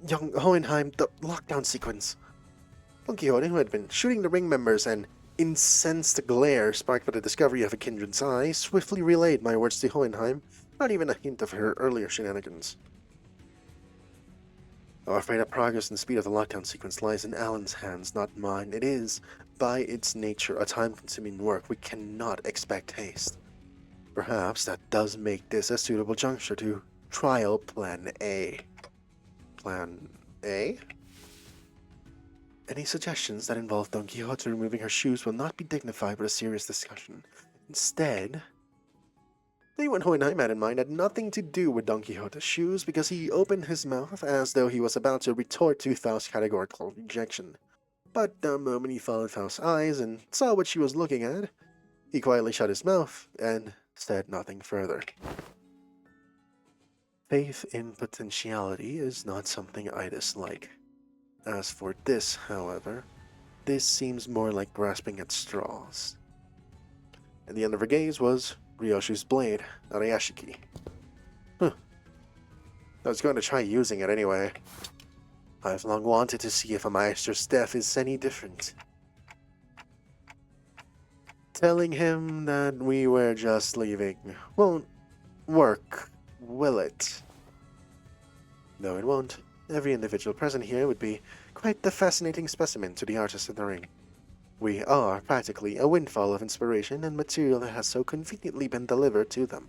Young Hohenheim, the lockdown sequence. Don Quixote, who had been shooting the ring members and incensed glare sparked by the discovery of a kindred's eye, swiftly relayed my words to Hohenheim, not even a hint of her earlier shenanigans. I'm afraid the progress and speed of the lockdown sequence lies in Alan's hands, not mine. It is, by its nature, a time-consuming work. We cannot expect haste. Perhaps that does make this a suitable juncture to trial Plan A. Plan A? Any suggestions that involve Don Quixote removing her shoes will not be dignified with a serious discussion. Instead, the one Hohenheim had in mind had nothing to do with Don Quixote's shoes because he opened his mouth as though he was about to retort to Faust's categorical rejection. But the moment he followed Faust's eyes and saw what she was looking at, he quietly shut his mouth and said nothing further. Faith in potentiality is not something I dislike. As for this, however, this seems more like grasping at straws. At the end of her gaze was Ryoshu's blade, Arayashiki. I was going to try using it anyway. I've long wanted to see if a maestro's death is any different. Telling him that we were just leaving won't work, will it? No, it won't. Every individual present here would be quite the fascinating specimen to the artist in the ring. We are practically a windfall of inspiration and material that has so conveniently been delivered to them.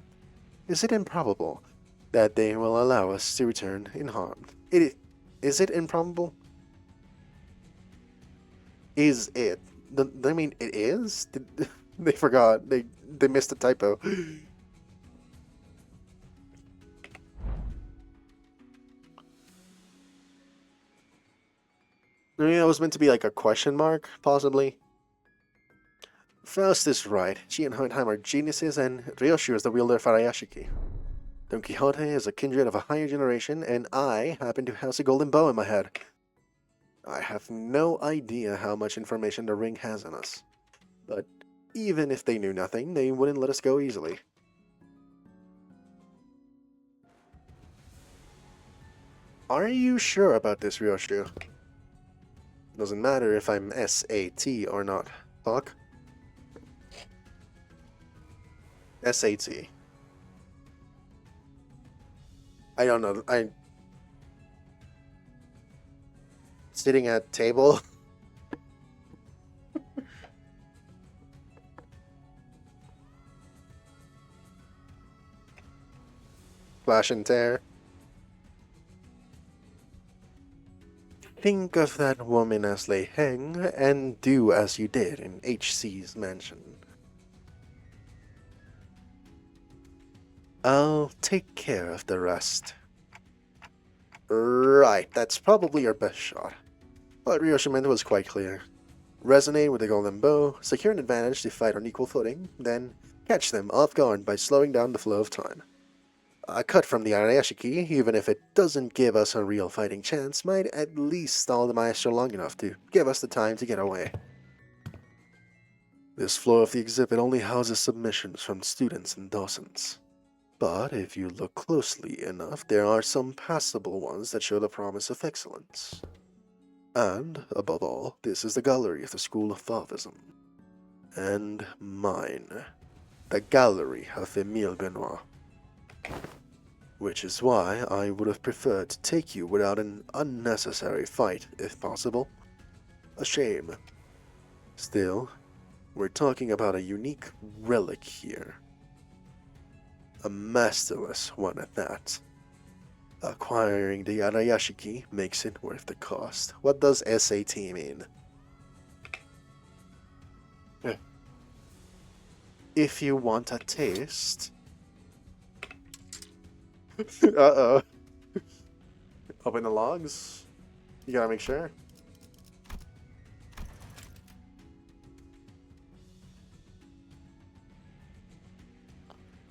Is it improbable that they will allow us to return unharmed? Is it improbable? Is it? I mean, it is? They forgot. They missed a typo. I mean, it was meant to be like a question mark, possibly. Faust is right. She and Hohenheim are geniuses, and Ryoshu is the wielder of Arayashiki. Don Quixote is a kindred of a higher generation, and I happen to house a golden bow in my head. I have no idea how much information the ring has on us. But even if they knew nothing, they wouldn't let us go easily. Are you sure about this, Ryoshu? Doesn't matter if I'm SAT or not. Talk? SAT. I don't know. sitting at table. Flash and tear. Think of that woman as Lei Heng and do as you did in HC's mansion. I'll take care of the rest. Right, that's probably your best shot. But Ryoshimon was quite clear. Resonate with the golden bow, secure an advantage to fight on equal footing, then catch them off guard by slowing down the flow of time. A cut from the Arayashiki, even if it doesn't give us a real fighting chance, might at least stall the Maestro long enough to give us the time to get away. This floor of the exhibit only houses submissions from students and docents. But if you look closely enough, there are some passable ones that show the promise of excellence. And, above all, this is the gallery of the School of Fauvism. And mine. The gallery of Emile Benoit. Which is why I would have preferred to take you without an unnecessary fight, if possible. A shame. Still, we're talking about a unique relic here. A masterless one at that. Acquiring the Arayashiki makes it worth the cost. What does SAT mean? If you want a taste... Uh-oh. Open the logs. You gotta make sure.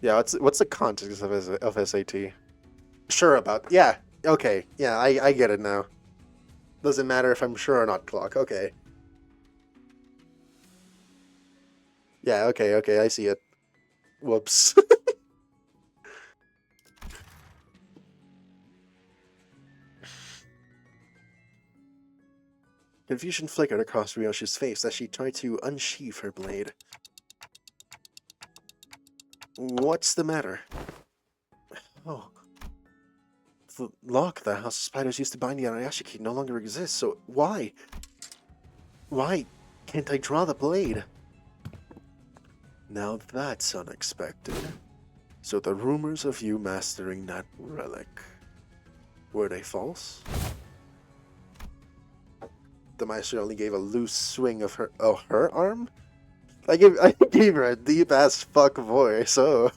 Yeah, what's the context of SAT? Sure about... Yeah, okay. Yeah, I get it now. Doesn't matter if I'm sure or not, clock. Okay. Yeah, okay, I see it. Whoops. Confusion flickered across Ryoshi's face as she tried to unsheath her blade. What's the matter? Oh. The lock the House of Spiders used to bind the Arayashiki no longer exists, so why? Why can't I draw the blade? Now that's unexpected. So the rumors of you mastering that relic, were they false? The Maestro only gave a loose swing of her... Oh, her arm? I gave her a deep-ass fuck voice, so...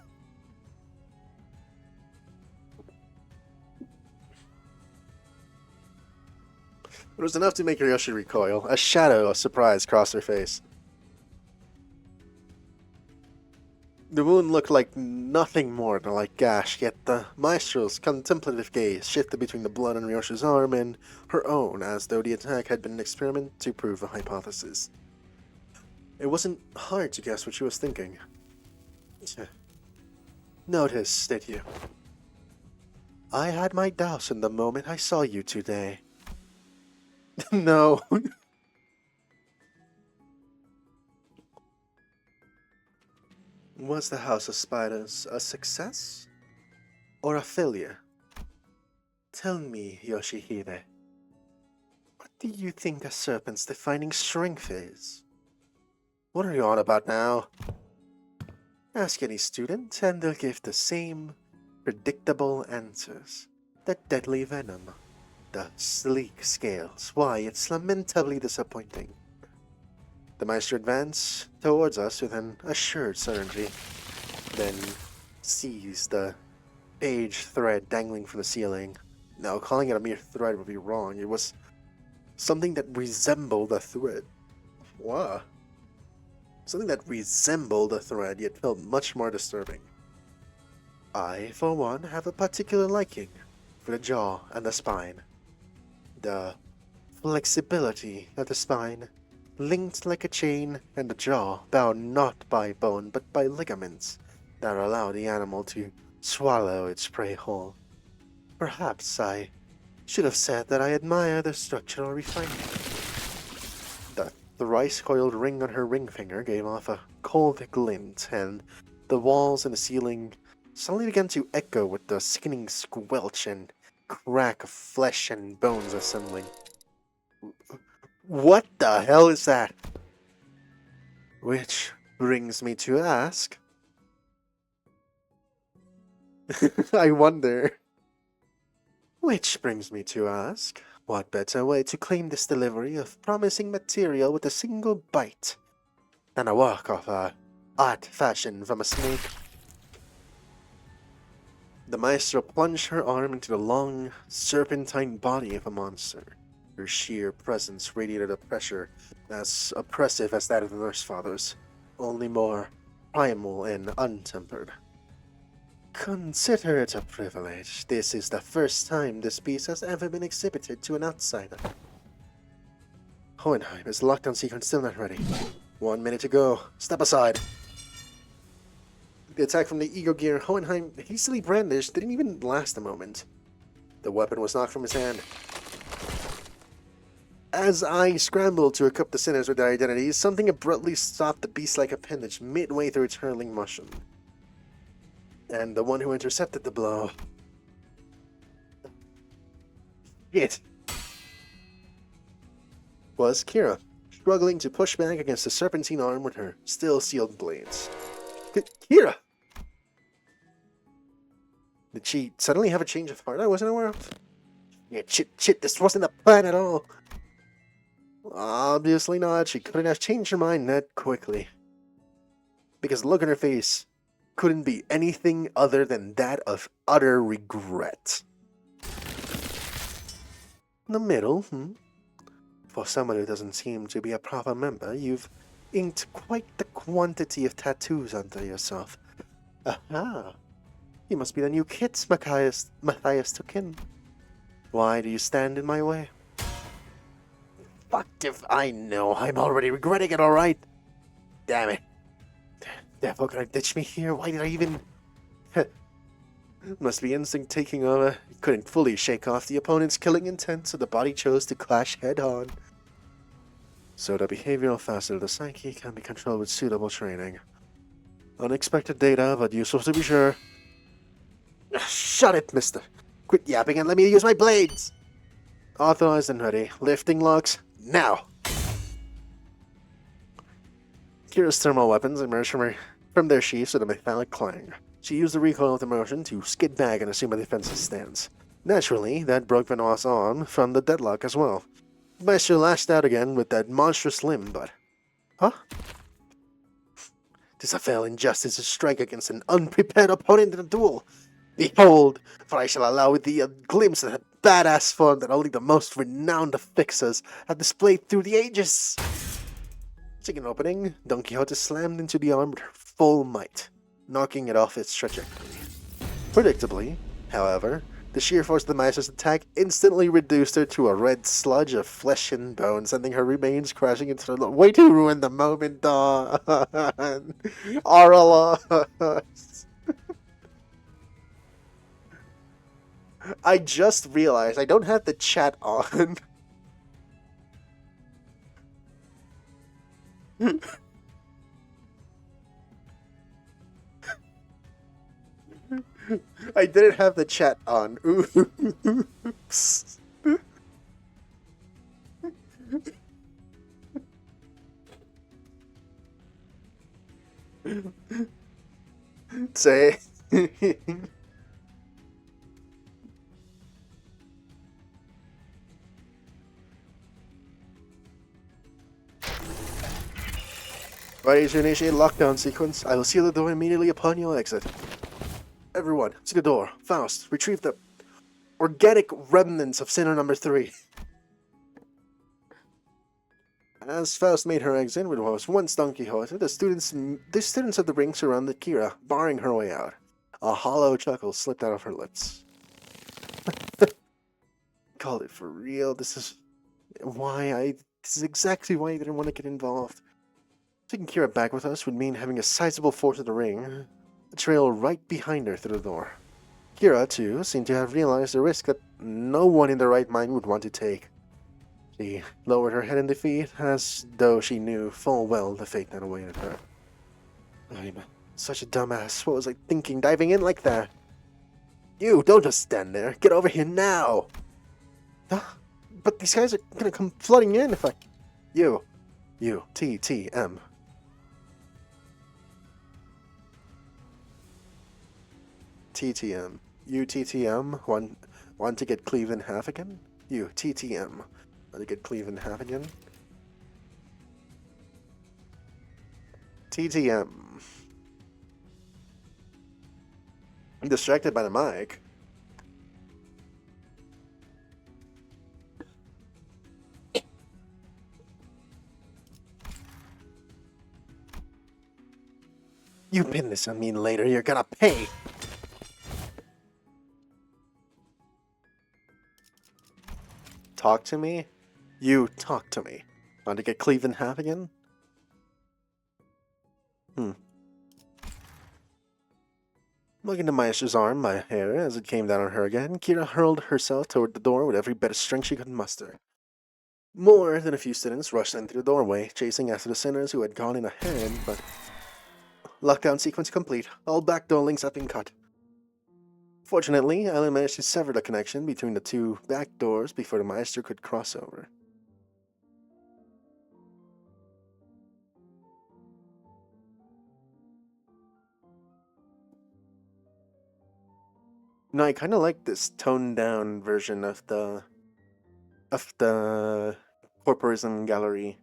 It was enough to make Ryoshi recoil. A shadow of surprise crossed her face. The wound looked like nothing more than a light gash, yet the Maestro's contemplative gaze shifted between the blood on Ryoshi's arm and her own, as though the attack had been an experiment to prove a hypothesis. It wasn't hard to guess what she was thinking. Notice, did you? I had my doubts in the moment I saw you today. No. Was the House of Spiders a success? Or a failure? Tell me, Yoshihide. What do you think a serpent's defining strength is? What are you on about now? Ask any student and they'll give the same predictable answers. The deadly venom. The sleek scales. Why, it's lamentably disappointing. The Maestro advanced towards us with an assured certainty, then seized the beige thread dangling from the ceiling. Now, calling it a mere thread would be wrong. It was something that resembled a thread. Wow. Something that resembled a thread, yet felt much more disturbing. I, for one, have a particular liking for the jaw and the spine. The flexibility of the spine, linked like a chain, and the jaw bound not by bone but by ligaments that allow the animal to swallow its prey whole. Perhaps I should have said that I admire the structural refinement. The thrice-coiled ring on her ring finger gave off a cold glint, and the walls and the ceiling suddenly began to echo with the sickening squelch and crack of flesh and bones assembling. What the hell is that? Which brings me to ask... I wonder... Which brings me to ask, what better way to claim this delivery of promising material with a single bite than a walk of art fashion from a snake? The maestro plunged her arm into the long, serpentine body of a monster. Her sheer presence radiated a pressure as oppressive as that of the Nurse Fathers, only more primal and untempered. Consider it a privilege. This is the first time this piece has ever been exhibited to an outsider. Hohenheim is locked on secret, still not ready. 1 minute to go. Step aside. The attack from the ego gear Hohenheim hastily brandished didn't even last a moment. The weapon was knocked from his hand. As I scrambled to equip the sinners with their identities, something abruptly stopped the beast-like appendage midway through its hurling motion. And the one who intercepted the blow... It was Kira, struggling to push back against the serpentine arm with her still-sealed blades. Kira! Did she suddenly have a change of heart I wasn't aware of? Yeah, shit, this wasn't the plan at all. Obviously not. She couldn't have changed her mind that quickly. Because the look on her face couldn't be anything other than that of utter regret. In the middle, For someone who doesn't seem to be a proper member, you've inked quite the quantity of tattoos onto yourself. Aha! You must be the new kid Matthias took in. Why do you stand in my way? Fucked if I know. I'm already regretting it, alright? Damn it. Devil gonna ditch me here? Why did I even... Must be instinct taking over. Couldn't fully shake off the opponent's killing intent, so the body chose to clash head-on. So the behavioral facet of the psyche can be controlled with suitable training. Unexpected data, but useful to be sure. Shut it, mister. Quit yapping and let me use my blades! Authorized and ready. Lifting locks, now! Kira's thermal weapons emerged from their sheaths with a metallic clang. She used the recoil of the motion to skid back and assume a defensive stance. Naturally, that broke Benoit's arm from the deadlock as well. Maestro lashed out again with that monstrous limb, but... Huh? 'Tis a fell injustice to strike against an unprepared opponent in a duel. Behold, for I shall allow thee a glimpse of that badass form that only the most renowned of fixers have displayed through the ages. Seeing an opening, Don Quixote slammed into the arm with her full might, knocking it off its trajectory. Predictably, however, the sheer force of the master's attack instantly reduced her to a red sludge of flesh and bone, sending her remains crashing into the way to ruin the moment, Dawn. Arla. I just realized I don't have the chat on. I didn't have the chat on. Oops. Say. Ready to initiate lockdown sequence. I will seal the door immediately upon your exit. Everyone, to the door. Faust, retrieve the organic remnants of Sinner number 3. As Faust made her exit with what was once Don Quixote, the students of the ring surrounded Kira, barring her way out. A hollow chuckle slipped out of her lips. Called it for real. This is exactly why I didn't want to get involved. Taking Kira back with us would mean having a sizable force of the ring, a trail right behind her through the door. Kira, too, seemed to have realized the risk that no one in their right mind would want to take. She lowered her head in defeat, as though she knew full well the fate that awaited her. I'm such a dumbass. What was I thinking, diving in like that? You, don't just stand there. Get over here now! But these guys are gonna come flooding in if I... TTM. TTM. TTM. Want to get cleaved in half again? TTM. Want to get cleaved in half again? TTM. I'm distracted by the mic. You pin this on me later, you're gonna pay! Talk to me? You talk to me. Want to get cleaved in half again? Looking to Maestra's arm, my hair, as it came down on her again, Kira hurled herself toward the door with every bit of strength she could muster. More than a few students rushed into the doorway, chasing after the sinners who had gone in ahead, but... Lockdown sequence complete. All backdoor links have been cut. Fortunately, Alan managed to sever the connection between the two back doors before the Maester could cross over. No, I kind of like this toned-down version of the corporism gallery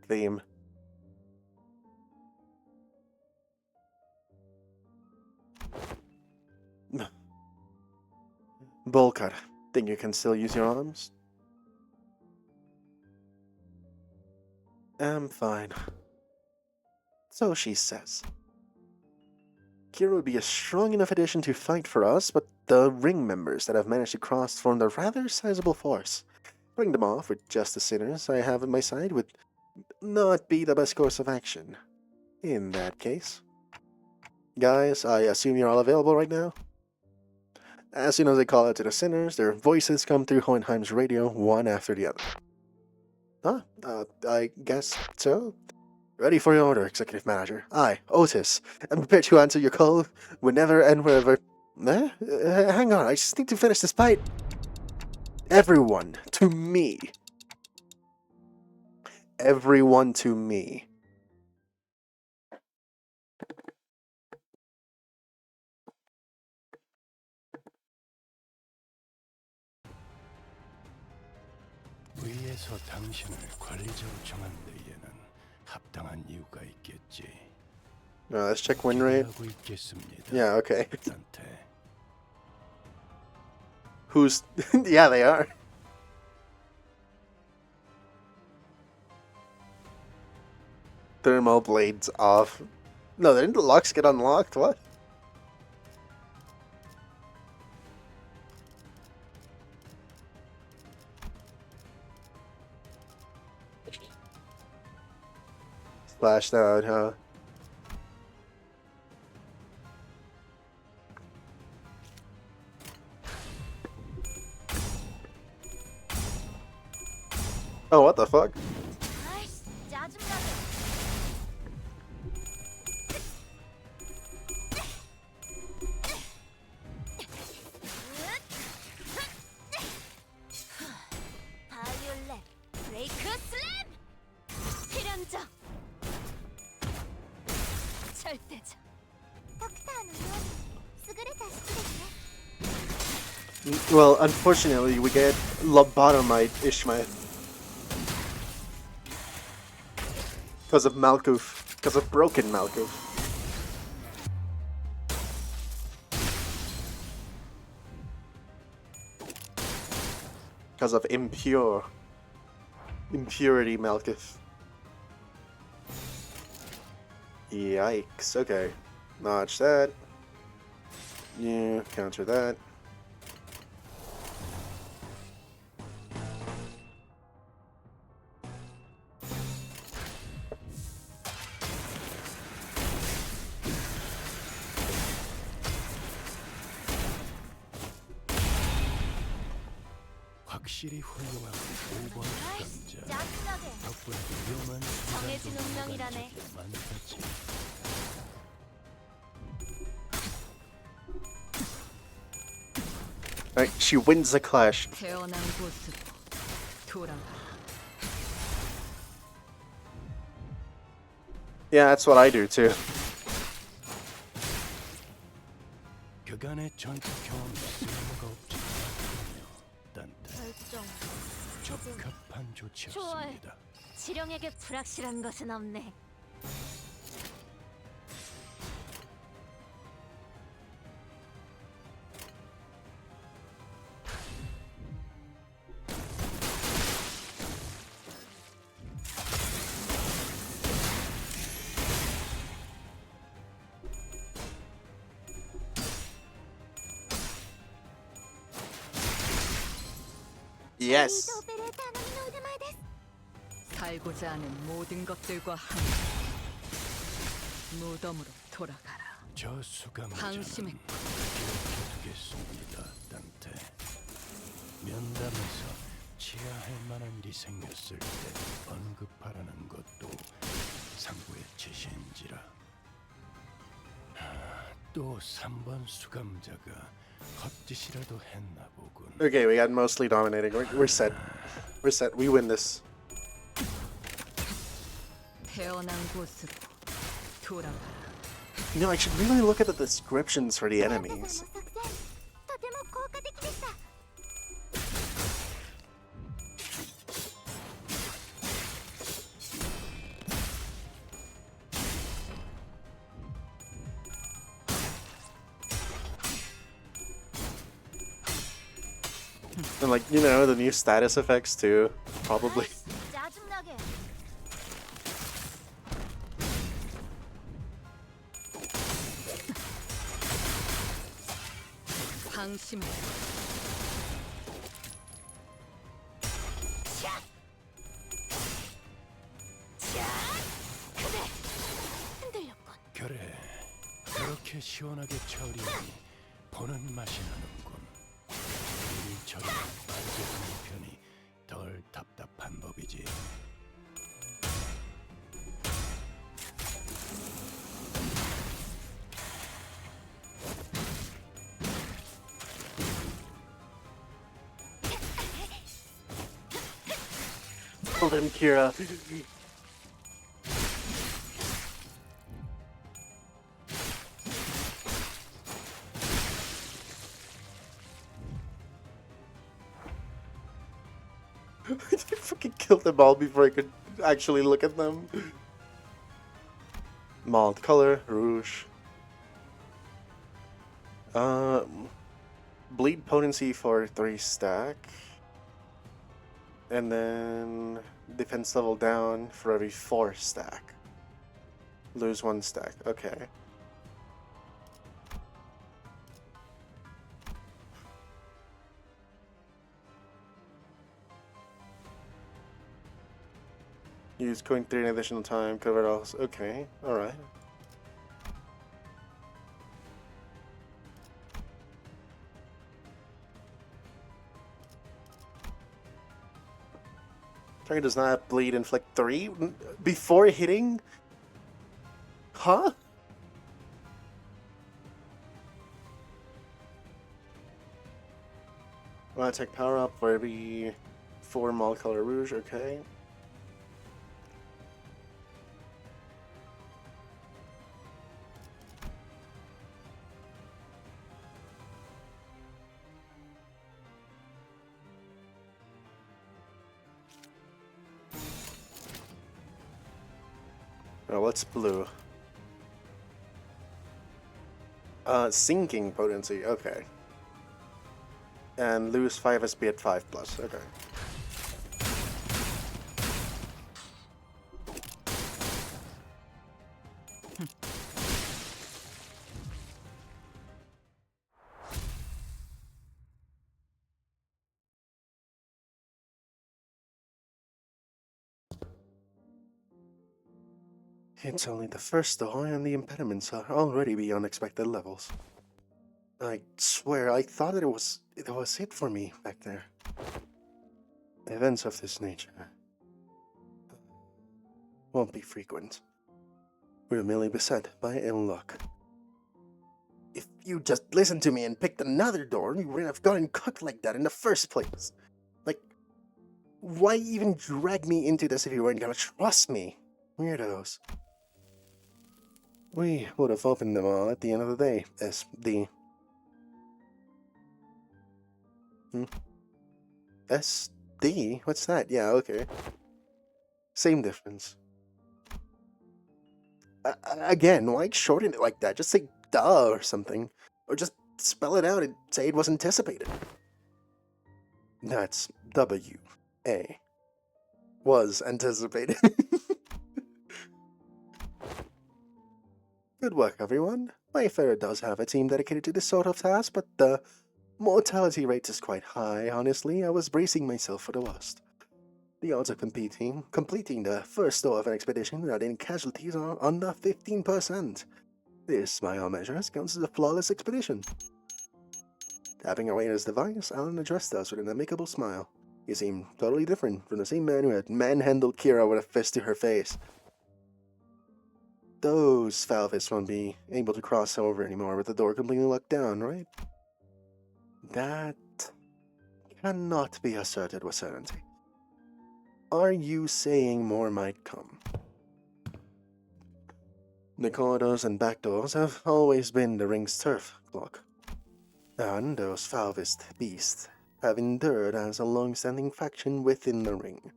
theme. Bullcut. Think you can still use your arms? I'm fine. So she says. Kira would be a strong enough addition to fight for us, but the ring members that have managed to cross formed a rather sizable force. Bring them off with just the sinners I have at my side would not be the best course of action. In that case. Guys, I assume you're all available right now? As soon as I call out to the sinners, their voices come through Hohenheim's radio, one after the other. I guess so. Ready for your order, Executive Manager. I, Otis, am prepared to answer your call whenever and wherever. Hang on, I just need to finish this fight. Everyone to me. Everyone to me.
위에서 당신을 관리자로 정한 데에는 합당한 이유가 있겠지.
Let's check win rate.
기대하고 있겠습니다.
Yeah, okay.
산태.
Who's... yeah, they are. Thermal blades off. No, didn't the locks get unlocked? What? Splashed out, huh? Oh, what the fuck? Well, unfortunately, we get lobotomite Ishmael. Because of Malkuth. Because of broken Malkuth. Because of impurity Malkuth. Yikes, okay. Notch that. Yeah, counter that.
확실히 훌륭한 5번 수감자. 덕분에 위험한
정해진 운명이라네.
많았지.
Alright, she wins the clash.
태어난 곳으로 돌아가.
Yeah, that's what I do too.
그간의 전투 경험이 쓸모가 없지 않군요. 딴딴
결정.
적합한 조치였습니다.
지령에게 불확실한 것은 없네.
Yes.
살고자 하는 모든 것들과 함께 무덤으로 돌아가라.
저 수감자는
방심했군.
기억해두겠습니다. 딴테 면담에서 치하할 만한 일이 생겼을 때 언급하라는 것도 상부의 지시인지라. 또 3번 수감자가 헛짓이라도 했나 보군.
Okay, we got mostly dominating. We're set. We're set. We win this.
태어난 곳으로 돌아가라.
You know, I should really look at the descriptions for the enemies. And like, you know, the new status effects too, probably.
짜증나게.
방심해.
흔들렸군.
그래, 그렇게 시원하게 처리하니 보는 맛이 나는군. 일처럼 빨리 하는 편이 덜 답답한 법이지.
Well then, Kira. I fucking killed them all before I could actually look at them. Malt color, rouge. Bleed potency for 3 stack. And then defense level down for every 4 stack. Lose 1 stack. Okay. Use coin 3 an additional time, cover it all. Okay, alright. Target does not bleed inflict 3 before hitting? Huh? Well, attack power up for every 4 malt color rouge, okay. Oh, what's blue? Sinking potency, okay. And lose 5 SP at 5 plus, okay. It's only the first door, and the impediments are already beyond expected levels. I swear, I thought it was it for me back there. Events of this nature won't be frequent. We're merely beset by ill luck. If you just listened to me and picked another door, you wouldn't have gotten cooked like that in the first place. Like, why even drag me into this if you weren't gonna trust me? Weirdos. We would have opened them all at the end of the day, SD. SD? What's that? Yeah, okay. Same difference. Again, why shorten it like that? Just say duh or something. Or just spell it out and say it was anticipated. That's W-A. Was anticipated. Good work, everyone. Wayfarer does have a team dedicated to this sort of task, but the mortality rate is quite high, honestly. I was bracing myself for the worst. The odds of completing the first store of an expedition without any casualties are under 15%. This, by all measures, counts as a flawless expedition. Tapping away at his device, Alan addressed us with an amicable smile. He seemed totally different from the same man who had manhandled Kira with a fist to her face. Those Falvis won't be able to cross over anymore with the door completely locked down, right? That cannot be asserted with certainty. Are you saying more might come? The corridors and back doors have always been the ring's turf, Clock. And those Falvist beasts have endured as a long-standing faction within the ring.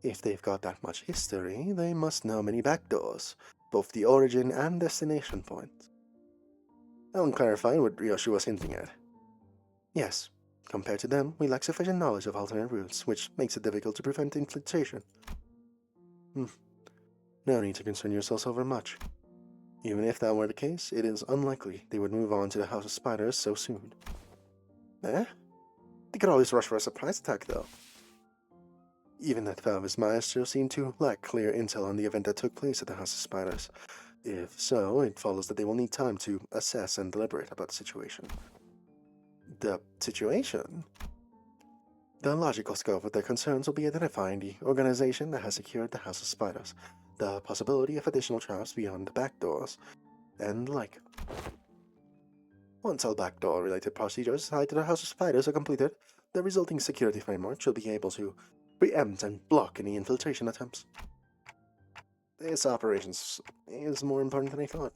If they've got that much history, they must know many back doors, both the origin and destination points. Alan clarified what Ryoshi was hinting at. Yes, compared to them, we lack sufficient knowledge of alternate routes, which makes it difficult to prevent infiltration. No need to concern yourselves over much. Even if that were the case, it is unlikely they would move on to the House of Spiders so soon. Eh? They could always rush for a surprise attack, though. Even that Falvis Maestro seemed to lack clear intel on the event that took place at the House of Spiders. If so, it follows that they will need time to assess and deliberate about the situation. The situation? The logical scope of their concerns will be identifying the organization that has secured the House of Spiders, the possibility of additional traps beyond the back doors, and the like. Once all backdoor-related procedures tied to the House of Spiders are completed, the resulting security framework should be able to preempt and block any infiltration attempts. This operation is more important than I thought.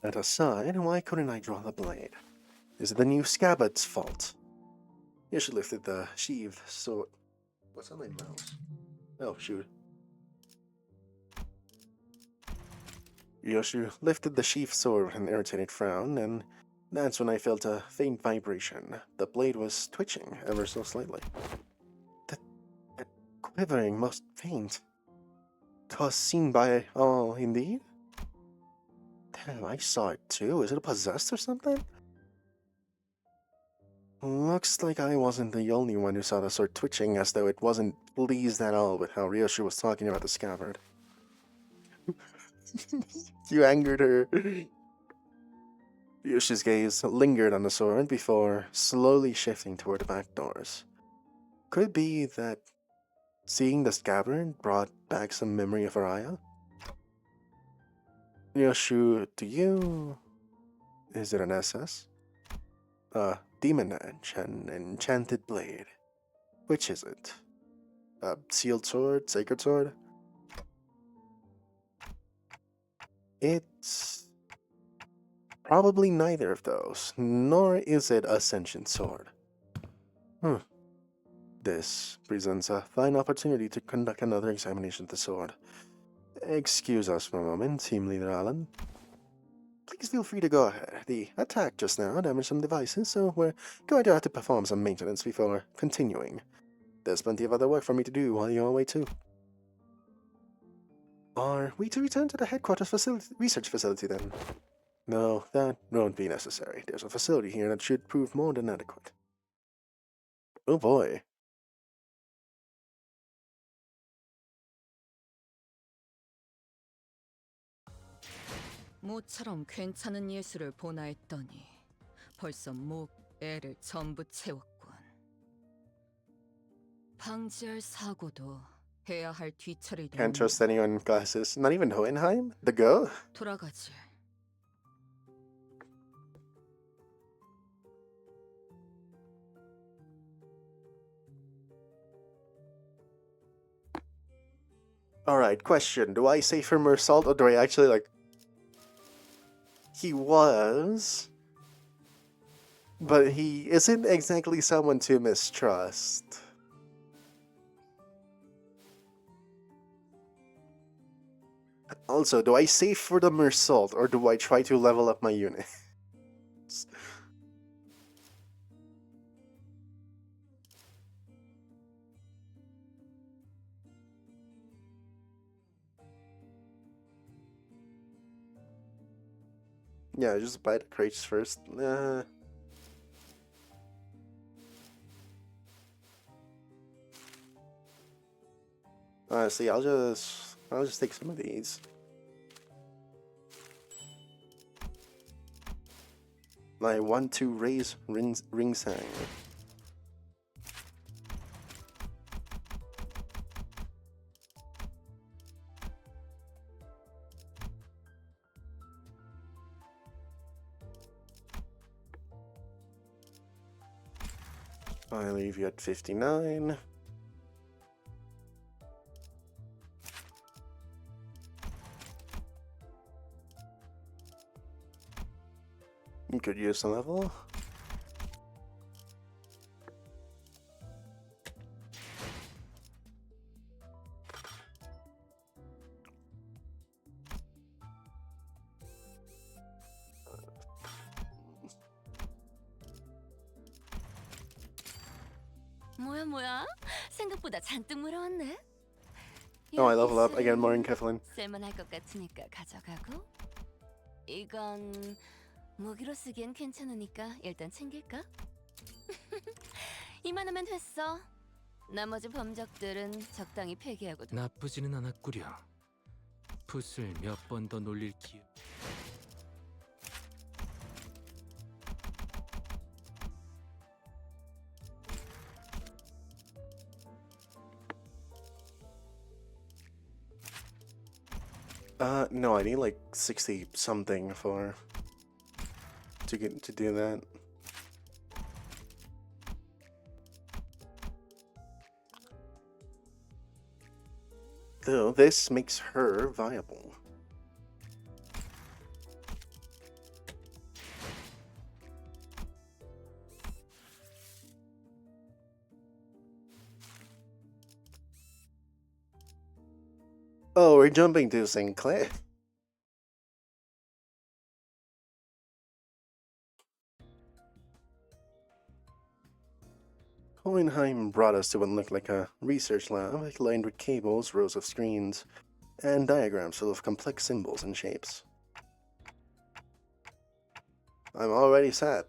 That aside, why couldn't I draw the blade? Is it the new scabbard's fault? You should lifted the sheath sword. What's on my mouse? Oh, shoot. Yoshu lifted the sheath sword with an irritated frown, and that's when I felt a faint vibration. The blade was twitching ever so slightly. That quivering, most faint. 'Twas seen by all, indeed? Damn, I saw it too. Is it possessed or something? Looks like I wasn't the only one who saw the sword twitching, as though it wasn't pleased at all with how Ryoshi was talking about the scabbard. You angered her. Ryoshi's gaze lingered on the sword before slowly shifting toward the back doors. Could be that seeing the scabbard brought back some memory of Araya? Ryoshu, to you... is it an SS? A demon edge, an enchanted blade. Which is it? A sealed sword? Sacred sword? It's probably neither of those, nor is it a sentient sword. This presents a fine opportunity to conduct another examination of the sword. Excuse us for a moment, Team Leader Allen. Please feel free to go ahead. The attack just now damaged some devices, so we're going to have to perform some maintenance before continuing. There's plenty of other work for me to do while you're away too. Are we to return to the headquarters research facility then? No, that won't be necessary. There's a facility here that should prove more than adequate. Oh boy.
모처럼 괜찮은 예술을 보나 했더니 벌써 목, 애를 전부 채웠군. 방지할 사고도 해야 할 뒤처리도
Can't trust anyone in classes. Not even Hohenheim? The girl?
돌아가지.
Alright, question. Do I say for Mersault or do I actually, like... He was... But he isn't exactly someone to mistrust. Also, do I save for the Mersault or do I try to level up my unit? Yeah, just buy the crates first. Honestly, I'll just take some of these. I want to raise Ringsang. I leave you at 59. You could use a level.
뭐야? 생각보다 잔뜩 물어왔네.
Oh, I level up. I get more in Keflin.
쓸만할 것 같으니까 가져가고. 이건 무기로 쓰기엔 괜찮으니까 일단 챙길까? 이만하면 됐어. 나머지 범적들은 적당히 폐기하고.
나쁘지는 않았구려. 붓을 몇 번 더 놀릴 기회.
No, I need like 60 something to do that. Though this makes her viable. Oh, we're jumping to Sinclair. Hohenheim brought us to what looked like a research lab, lined with cables, rows of screens, and diagrams full of complex symbols and shapes. I'm already set.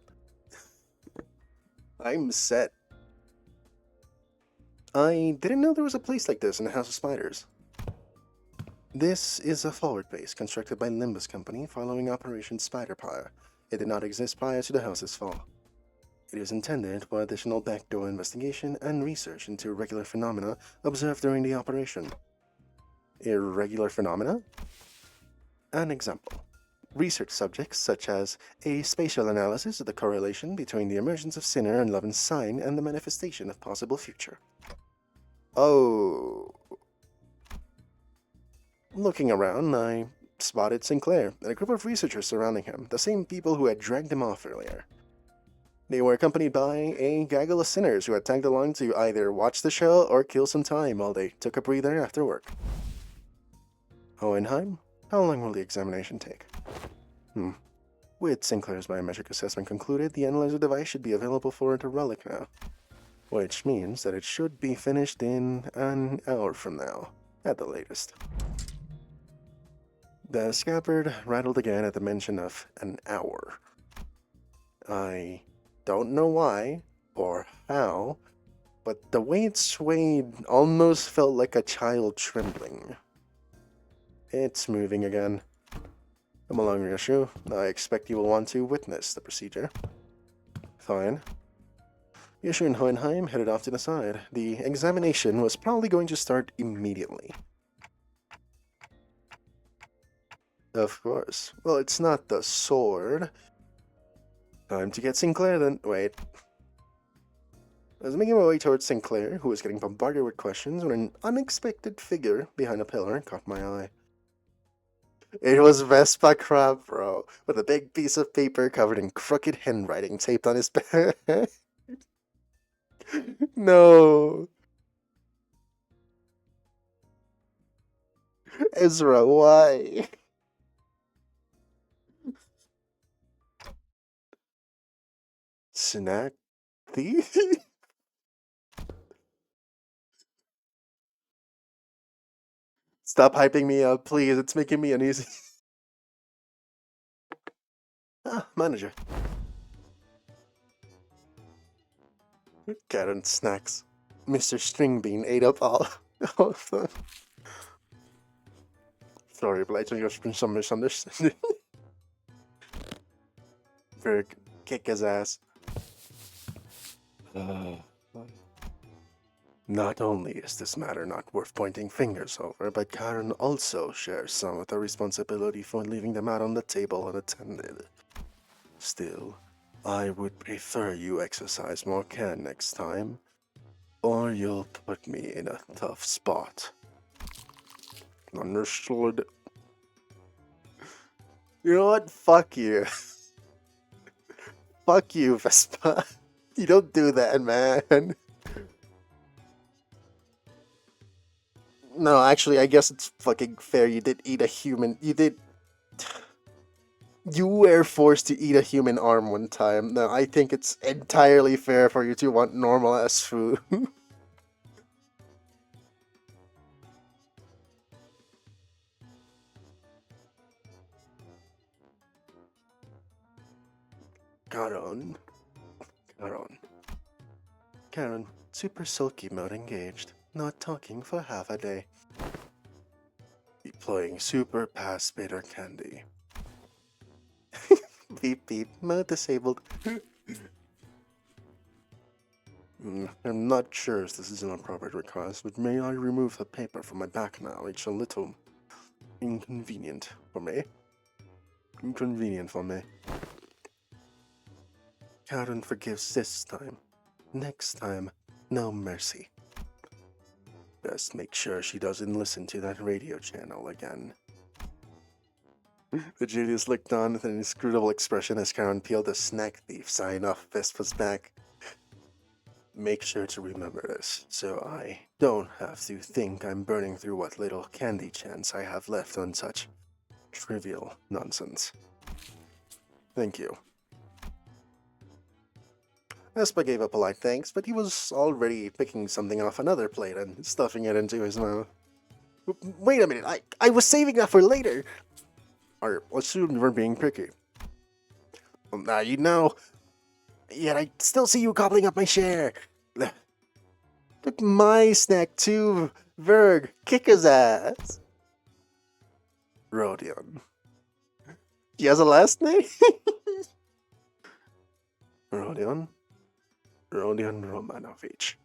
I'm set. I didn't know there was a place like this in the House of Spiders. This is a forward base constructed by Limbus Company following Operation Spiderpire. It did not exist prior to the house's fall. It is intended for additional backdoor investigation and research into irregular phenomena observed during the operation. Irregular phenomena? An example. Research subjects such as a spatial analysis of the correlation between the emergence of Sinner and Lovin's sign and the manifestation of possible future. Oh. Looking around, I spotted Sinclair and a group of researchers surrounding him, the same people who had dragged him off earlier. They were accompanied by a gaggle of sinners who had tagged along to either watch the show or kill some time while they took a breather after work. Hohenheim, how long will the examination take? With Sinclair's biometric assessment concluded, the analyzer device should be available for a relic now, which means that it should be finished in an hour from now, at the latest. The scabbard rattled again at the mention of an hour. I don't know why or how, but the way it swayed almost felt like a child trembling. It's moving again. Come along, Ryoshu. I expect you will want to witness the procedure. Fine. Ryoshu and Hohenheim headed off to the side. The examination was probably going to start immediately. Of course. Well, it's not the sword. Time to get Sinclair then. Wait. I was making my way towards Sinclair, who was getting bombarded with questions, when an unexpected figure behind a pillar caught my eye. It was Vespa Crab, bro, with a big piece of paper covered in crooked handwriting taped on his back. No. Ezra, why? Snack thief? Stop hyping me up, please. It's making me uneasy. Manager. Karen snacks. Mr. Stringbean ate up all of them. Sorry, but I think there's been some misunderstanding. Berg, kick his ass. Not only is this matter not worth pointing fingers over, but Karen also shares some of the responsibility for leaving them out on the table unattended. Still, I would prefer you exercise more care next time, or you'll put me in a tough spot. Understood. You know what? Fuck you. Fuck you, Vespa. You don't do that, man. No, actually, I guess it's fucking fair. You did eat a human. You were forced to eat a human arm one time. No, I think it's entirely fair for you to want normal ass food. Karen. Karen, super sulky mode engaged. Not talking for half a day. Deploying super pass bitter candy. Beep beep, mode disabled. I'm not sure if this is an appropriate request, but may I remove the paper from my back now? It's a little inconvenient for me. Karen forgives this time. Next time, no mercy. Best make sure she doesn't listen to that radio channel again. The Julius looked on with an inscrutable expression as Karen peeled the snack thief sign off Vespa's back. Make sure to remember this, so I don't have to think I'm burning through what little candy chance I have left on such trivial nonsense. Thank you. Vespa gave a polite thanks, but he was already picking something off another plate and stuffing it into his mouth. Wait a minute, I was saving that for later! Or assumed you were being picky. Well, now you know. Yet I still see you gobbling up my share. Took my snack too, Verg. Kick his ass. Rodion. He has a last name? Rodion Romanovich.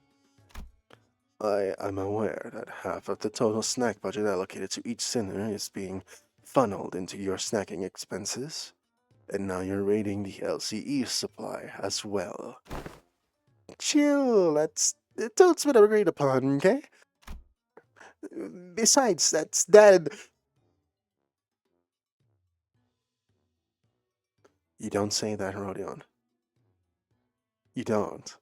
I am aware that half of the total snack budget allocated to each sinner is being funneled into your snacking expenses, and now you're raiding the LCE supply as well. Chill, that's been agreed upon, okay? Besides, that's dead. You don't say that, Rodion. You don't.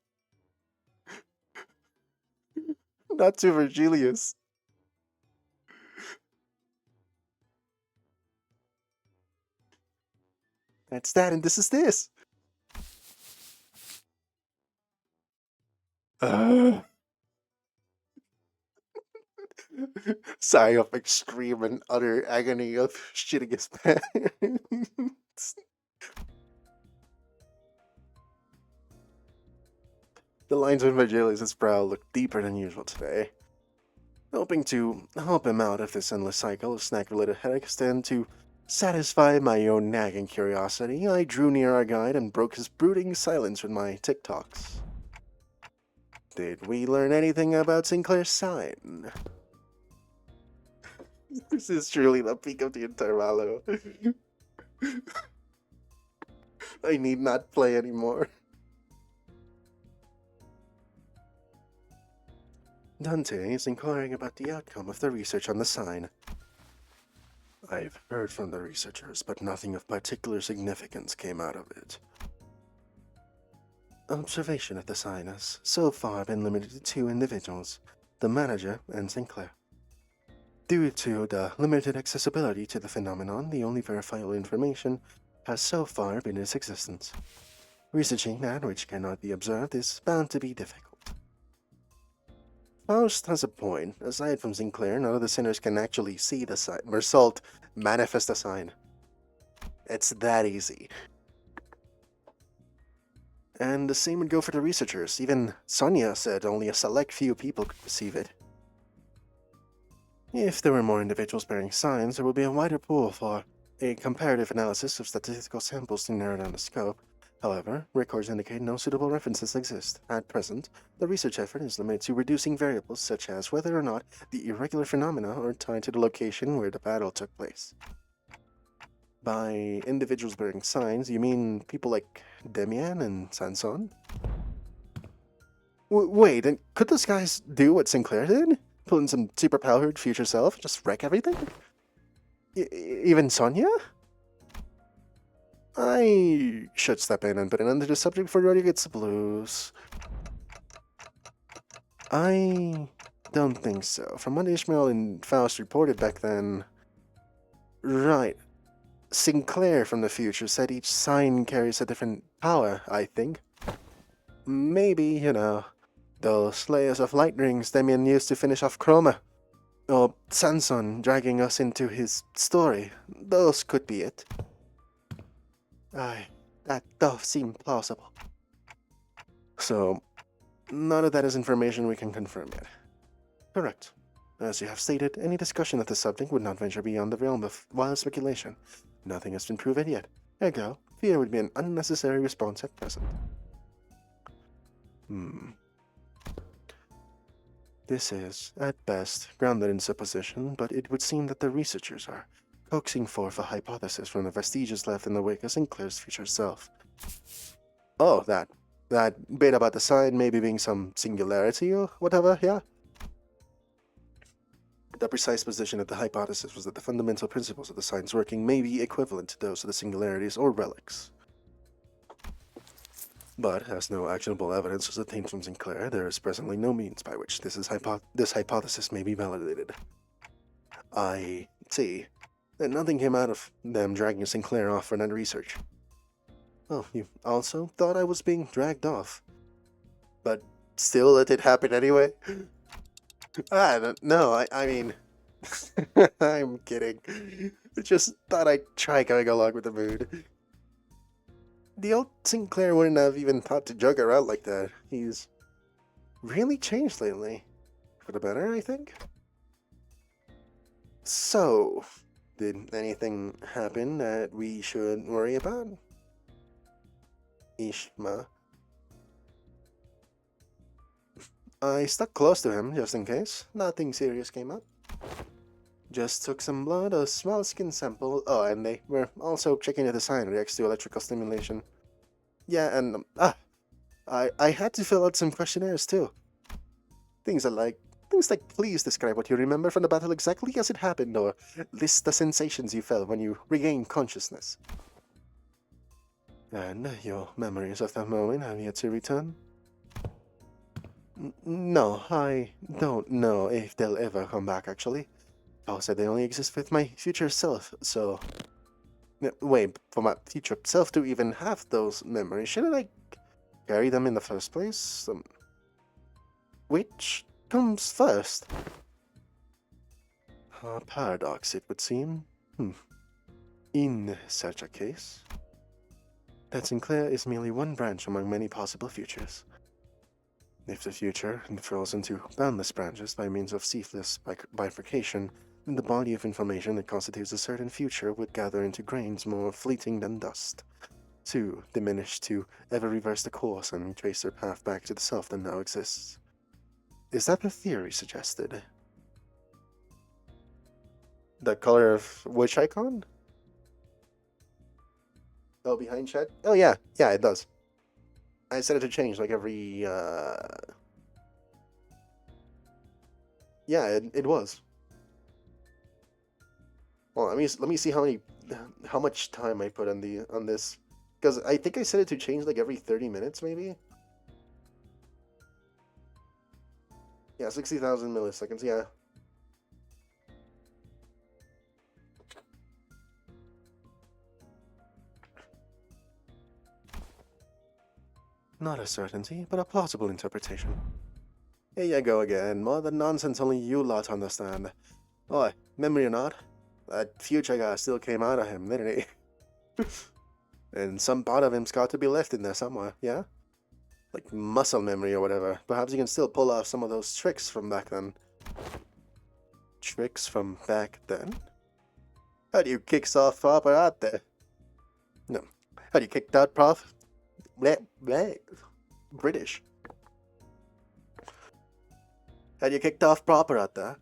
Not to Virgilius. That's that, and this is this. Sigh of extreme and utter agony of shitting his pants. The lines on Virgilius' brow looked deeper than usual today. Hoping to help him out of this endless cycle of snack-related headaches, then to satisfy my own nagging curiosity, I drew near our guide and broke his brooding silence with my TikToks. Did we learn anything about Sinclair's sign? This is truly the peak of the intervalo. I need not play anymore. Dante is inquiring about the outcome of the research on the sign. I've heard from the researchers, but nothing of particular significance came out of it. Observation of the sign has so far been limited to 2 individuals, the manager and Sinclair. Due to the limited accessibility to the phenomenon, the only verifiable information has so far been its existence. Researching that which cannot be observed is bound to be difficult. Faust has a point. Aside from Sinclair, none of the sinners can actually see the sign. Result, manifest the sign. It's that easy. And the same would go for the researchers. Even Sonia said only a select few people could perceive it. If there were more individuals bearing signs, there would be a wider pool for a comparative analysis of statistical samples to narrow down the scope. However, records indicate no suitable references exist. At present, the research effort is limited to reducing variables such as whether or not the irregular phenomena are tied to the location where the battle took place. By individuals bearing signs, you mean people like Demian and Sanson? Wait, and could those guys do what Sinclair did? Pull in some superpowered future self, just wreck everything? Even Sonia? I should step in and put an end to the subject before Roddy gets the blues. I don't think so. From what Ishmael and Faust reported back then... Right. Sinclair from the future said each sign carries a different power, I think. Maybe, you know, those layers of light rings Damien used to finish off Chroma. Or Sanson dragging us into his story. Those could be it. Aye, that does seem plausible. So, none of that is information we can confirm yet. Correct. As you have stated, any discussion of the subject would not venture beyond the realm of wild speculation. Nothing has been proven yet. Ergo, fear would be an unnecessary response at present. This is, at best, grounded in supposition, but it would seem that the researchers are coaxing forth a hypothesis from the vestiges left in the wake of Sinclair's future self. Oh, that bit about the sign maybe being some singularity or whatever, yeah? The precise position of the hypothesis was that the fundamental principles of the sign's working may be equivalent to those of the singularities or relics. But, as no actionable evidence was obtained from Sinclair, there is presently no means by which this hypothesis may be validated. I see that nothing came out of them dragging Sinclair off for that research. Oh, you also thought I was being dragged off, but still let it happen anyway? No, I mean, I'm kidding. Just thought I'd try going along with the mood. The old Sinclair wouldn't have even thought to joke around like that. He's really changed lately. For the better, I think. So, did anything happen that we should worry about? Ishma. I stuck close to him, just in case. Nothing serious came up. Just took some blood, a small skin sample. Oh, and they were also checking if the sign reacts to electrical stimulation. Yeah, and, I had to fill out some questionnaires, too. Things like, please describe what you remember from the battle exactly as it happened, or list the sensations you felt when you regained consciousness. And your memories of that moment have yet to return? No, I don't know if they'll ever come back, actually. Paul said they only exist with my future self, so... Wait, for my future self to even have those memories, shouldn't I carry them in the first place? Which comes first? A paradox, it would seem. In such a case, that Sinclair is merely one branch among many possible futures. If the future unfurls into boundless branches by means of ceaseless bifurcation, then the body of information that constitutes a certain future would gather into grains more fleeting than dust, to diminish to ever reverse the course and trace their path back to the self that now exists. Is that the theory suggested? The color of which icon? Oh, behind chat? Oh yeah, it does. I set it to change like every, Yeah, it was. Well, let me see how much time I put on this, because I think I set it to change like every 30 minutes, maybe. Yeah, 60,000 milliseconds. Yeah. Not a certainty, but a plausible interpretation. Here you go again, more the nonsense only you lot understand. Oh, memory or not, that future guy still came out of him, didn't he? And some part of him's got to be left in there somewhere, yeah? Like muscle memory or whatever. Perhaps you can still pull off some of those tricks from back then. Tricks from back then? How do you kick soft proper out there? No. How do you kick that prof? Bleh, bleh. British. Had you kicked off proper out there?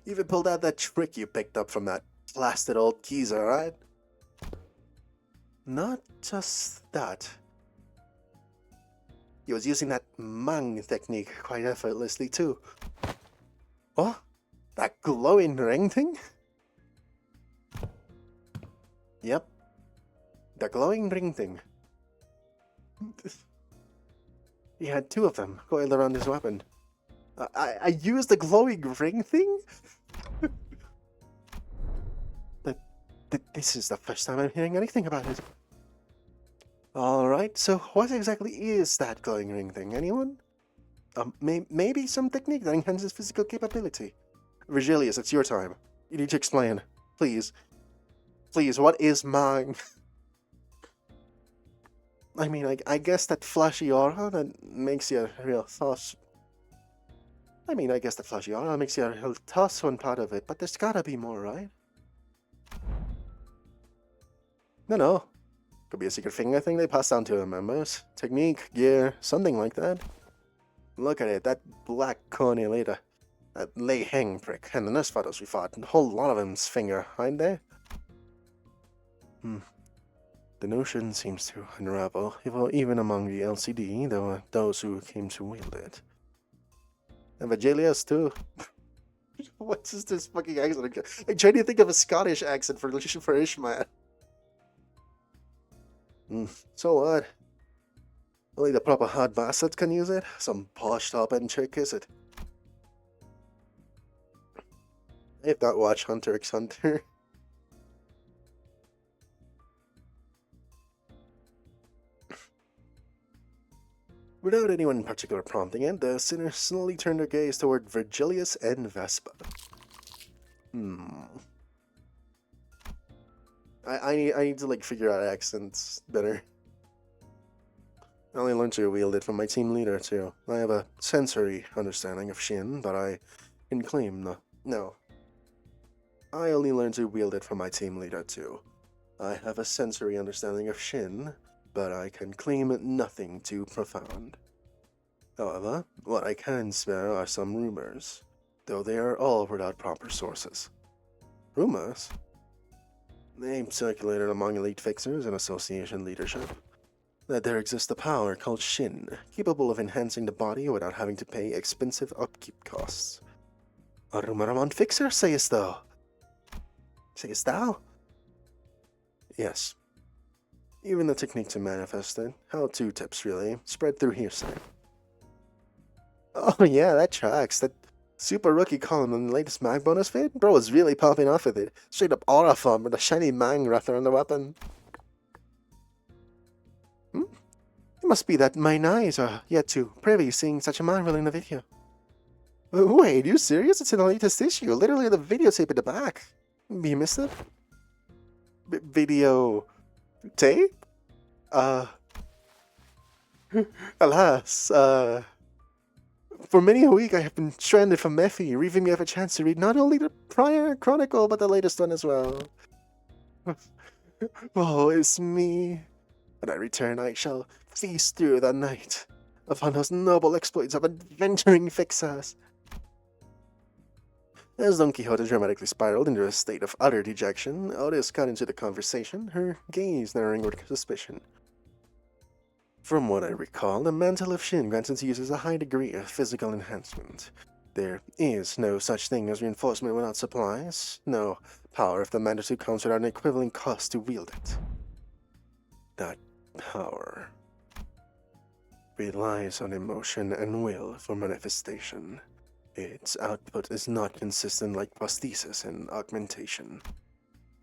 Even pulled out that trick you picked up from that blasted old geezer, right? Not just that. He was using that Mang technique quite effortlessly too. What? That glowing ring thing? Yep. The glowing ring thing. He had two of them coiled around his weapon. I used the glowing ring thing? But this is the first time I'm hearing anything about it. Alright, so what exactly is that glowing ring thing? Anyone? Maybe some technique that enhances physical capability. Virgilius, it's your time. You need to explain. Please. Please, what is Mang? I mean, I guess that flashy aura that makes you a real toss. I mean, I guess the flashy aura makes you a real toss one part of it, but there's gotta be more, right? No. Could be a secret finger thing they pass down to the members. Technique, gear, something like that. Look at it, that black coney later. That Lei Heng prick, and the nurse photos we fought, a whole lot of him's finger, ain't there? The notion seems to unravel, even among the LCD, there were those who came to wield it. And Virgilius, too. What is this fucking accent? I'm trying to think of a Scottish accent for Ishmael. So what? Only the proper hard bastards can use it? Some posh top-end trick, is it? I've not watched Hunter x Hunter. Without anyone in particular prompting it, the sinner slowly turned her gaze toward Virgilius and Vespa. I need to like figure out accents better. I only learned to wield it from my team leader too. I have a sensory understanding of Shin, but I can claim no. I only learned to wield it from my team leader too. I have a sensory understanding of Shin, but I can claim nothing too profound. However, what I can spare are some rumors, though they are all without proper sources. Rumors? They circulated among elite fixers and association leadership that there exists a power called Shin, capable of enhancing the body without having to pay expensive upkeep costs. A rumor among fixers, sayest thou? Sayest thou? Yes. Even the technique to manifest it, how-to tips really, spread through hearsay. Oh yeah, that tracks. That super rookie column in the latest mag bonus vid? Bro was really popping off with it. Straight up aura form with a shiny Mang Rather on the weapon. It must be that mine eyes are yet to privy seeing such a marvel in the video. Wait, you serious? It's in the latest issue. Literally the videotape at the back. You missed it? Video... tape? Alas, for many a week I have been stranded from Mephi, leaving me have a chance to read not only the prior chronicle, but the latest one as well. Woe is me. When I return, I shall feast through the night upon those noble exploits of adventuring fixers. As Don Quixote dramatically spiraled into a state of utter dejection, Otis got into the conversation, her gaze narrowing with suspicion. From what I recall, the mantle of Shin grants its users a high degree of physical enhancement. There is no such thing as reinforcement without supplies, no power of the magnitude comes without an equivalent cost to wield it. That power relies on emotion and will for manifestation. Its output is not consistent like prosthesis and augmentation,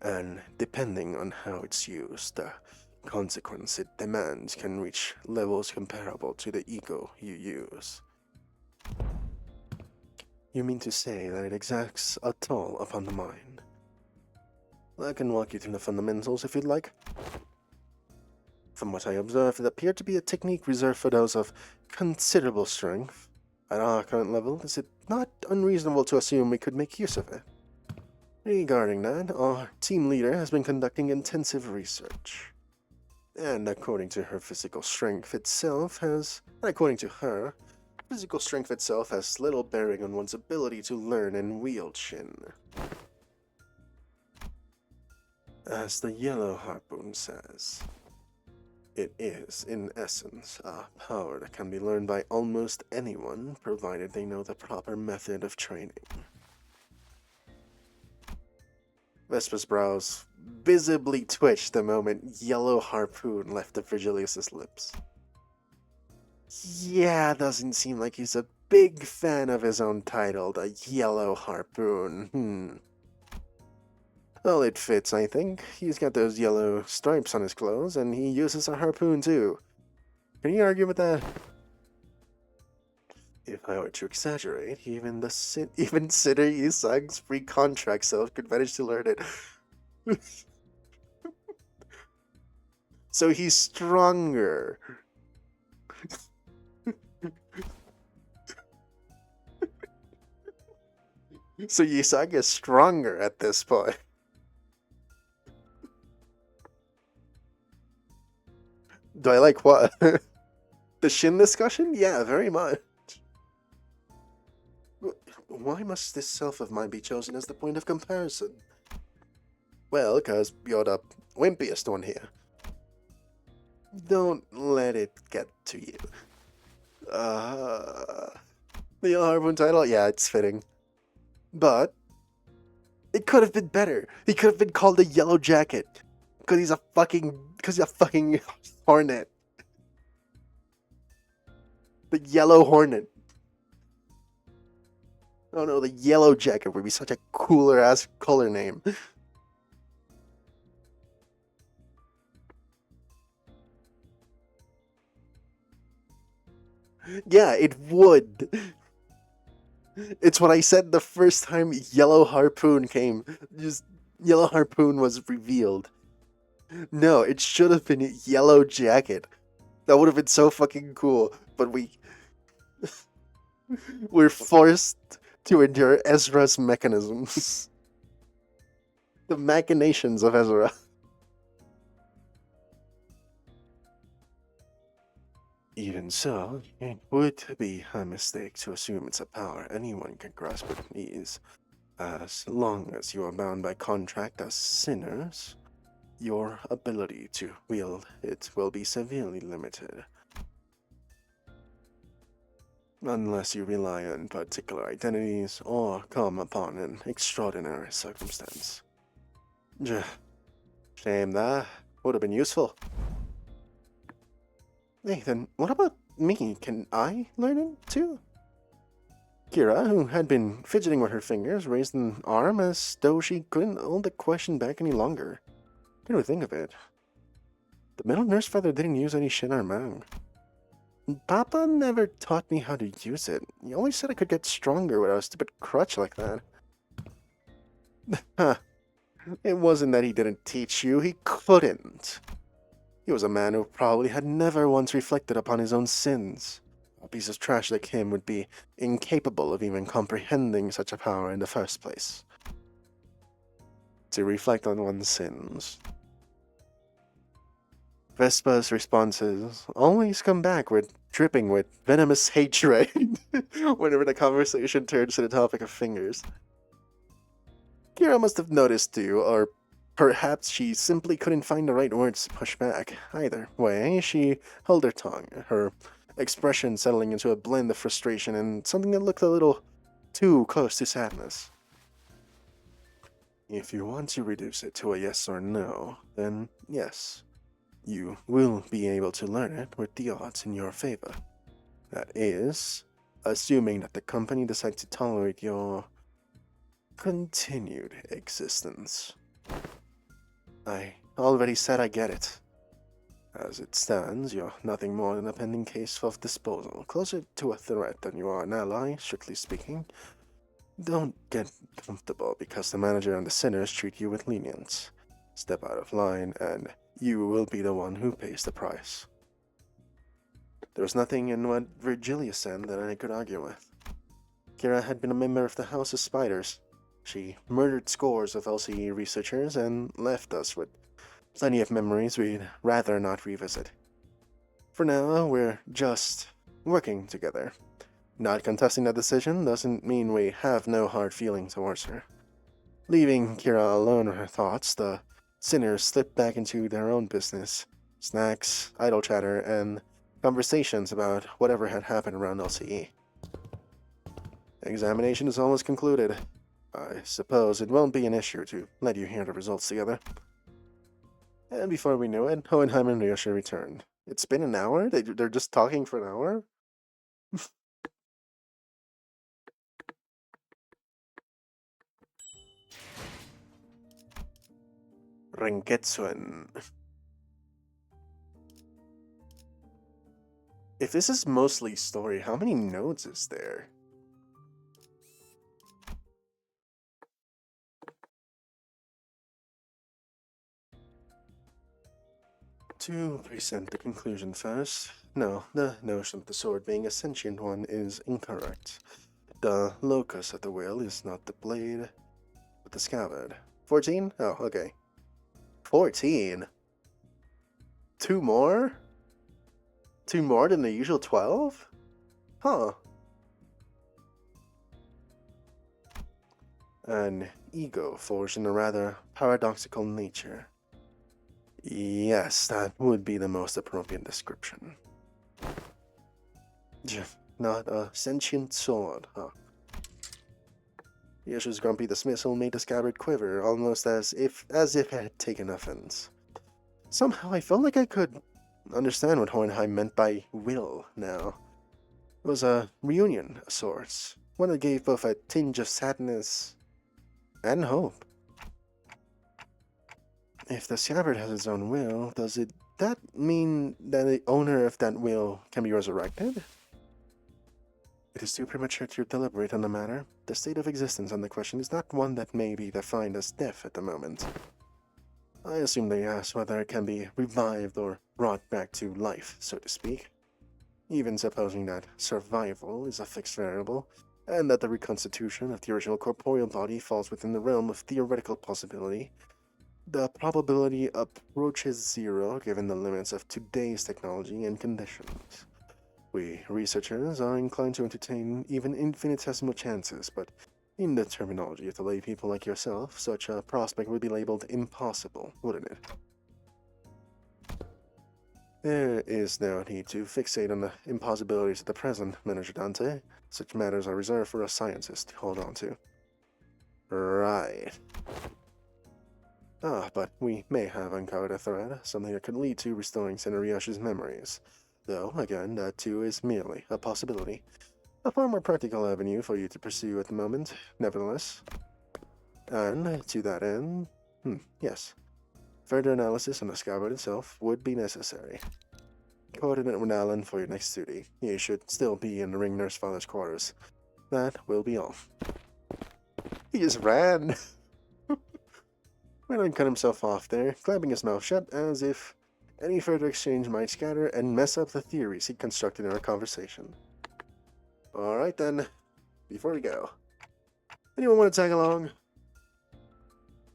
and depending on how it's used, the consequence it demands can reach levels comparable to the ego you use. You mean to say that it exacts a toll upon the mind? I can walk you through the fundamentals if you'd like. From what I observed, it appeared to be a technique reserved for those of considerable strength. At our current level, is it not unreasonable to assume we could make use of it? Regarding that, our team leader has been conducting intensive research. And according to her, physical strength itself has little bearing on one's ability to learn and wield Shin. As the Yellow Harpoon says, it is, in essence, a power that can be learned by almost anyone, provided they know the proper method of training. Vespa's brows visibly twitched the moment Yellow Harpoon left the Virgilius' lips. Yeah, doesn't seem like he's a big fan of his own title, the Yellow Harpoon. Well, it fits, I think. He's got those yellow stripes on his clothes, and he uses a harpoon too. Can you argue with that? If I were to exaggerate, even Sitter Yusag's free contract self could manage to learn it. So he's stronger. So Yusag is stronger at this point. Do I like what? The Shin discussion? Yeah, very much. Why must this self of mine be chosen as the point of comparison? Well, because you're the wimpiest one here. Don't let it get to you. The Yellow Harpoon title? Yeah, it's fitting. But it could have been better. He could have been called the Yellow Jacket. Because he's a fucking hornet. The Yellow Hornet. Oh no, the Yellow Jacket would be such a cooler ass color name. Yeah, it would. It's what I said the first time Yellow Harpoon came. Just Yellow Harpoon was revealed. No, it should have been Yellow Jacket. That would have been so fucking cool. But we're forced to endure Ezra's mechanisms. The machinations of Ezra. Even so, it would be a mistake to assume it's a power anyone can grasp with ease. As long as you are bound by contract as sinners, your ability to wield it will be severely limited. Unless you rely on particular identities or come upon an extraordinary circumstance. Shame that. Would have been useful. Hey, then what about me? Can I learn it too? Kira, who had been fidgeting with her fingers, raised an arm as though she couldn't hold the question back any longer. What do you think of it? The middle nurse father didn't use any Shin or Mang. Papa never taught me how to use it. He always said I could get stronger without a stupid crutch like that. Huh. It wasn't that he didn't teach you, he couldn't. He was a man who probably had never once reflected upon his own sins. A piece of trash like him would be incapable of even comprehending such a power in the first place. To reflect on one's sins. Vespa's responses always come back with dripping with venomous hatred whenever the conversation turns to the topic of fingers. Kira must have noticed too, or perhaps she simply couldn't find the right words to push back. Either way, she held her tongue, her expression settling into a blend of frustration and something that looked a little too close to sadness. If you want to reduce it to a yes or no, then yes, you will be able to learn it with the odds in your favor. That is, assuming that the company decides to tolerate your continued existence. I already said I get it. As it stands, you're nothing more than a pending case of disposal, closer to a threat than you are an ally, strictly speaking. Don't get comfortable because the manager and the sinners treat you with lenience. Step out of line, and you will be the one who pays the price. There was nothing in what Virgilia said that I could argue with. Kira had been a member of the House of Spiders. She murdered scores of LCE researchers and left us with plenty of memories we'd rather not revisit. For now, we're just working together. Not contesting that decision doesn't mean we have no hard feelings towards her. Leaving Kira alone with her thoughts, the sinners slipped back into their own business. Snacks, idle chatter, and conversations about whatever had happened around LCE. Examination is almost concluded. I suppose it won't be an issue to let you hear the results together. And before we knew it, Hohenheim and Ryosha returned. It's been an hour? They're just talking for an hour? Renketsuen. If this is mostly story, how many nodes is there? To present the conclusion first, no, the notion of the sword being a sentient one is incorrect. The locus of the will is not the blade, but the scabbard. 14? Oh, okay. 14? 2 more? 2 more than the usual 12? Huh. An ego forged in a rather paradoxical nature. Yes, that would be the most appropriate description. Not a sentient sword, huh? Yoshi's grumpy dismissal made the scabbard quiver, almost as if it had taken offense. Somehow I felt like I could understand what Hohenheim meant by will now. It was a reunion of sorts, one that gave both a tinge of sadness and hope. If the scabbard has its own will, does that mean that the owner of that will can be resurrected? It is too premature to deliberate on the matter. The state of existence on the question is not one that may be defined as death at the moment. I assume they ask whether it can be revived or brought back to life, so to speak. Even supposing that survival is a fixed variable, and that the reconstitution of the original corporeal body falls within the realm of theoretical possibility, the probability approaches zero given the limits of today's technology and conditions. We researchers are inclined to entertain even infinitesimal chances, but in the terminology of the lay people like yourself, such a prospect would be labeled impossible, wouldn't it? There is no need to fixate on the impossibilities of the present, Manager Dante. Such matters are reserved for us scientists to hold on to. Right. But we may have uncovered a thread, something that could lead to restoring Senorioshi's memories. Though, again, that too is merely a possibility. A far more practical avenue for you to pursue at the moment, nevertheless. And, to that end, yes, further analysis on the scabbard itself would be necessary. Coordinate with Alan for your next duty. You should still be in the ring nurse father's quarters. That will be all. He just ran! Went and cut himself off there, clamping his mouth shut as if any further exchange might scatter and mess up the theories he constructed in our conversation. Alright then, before we go, anyone want to tag along?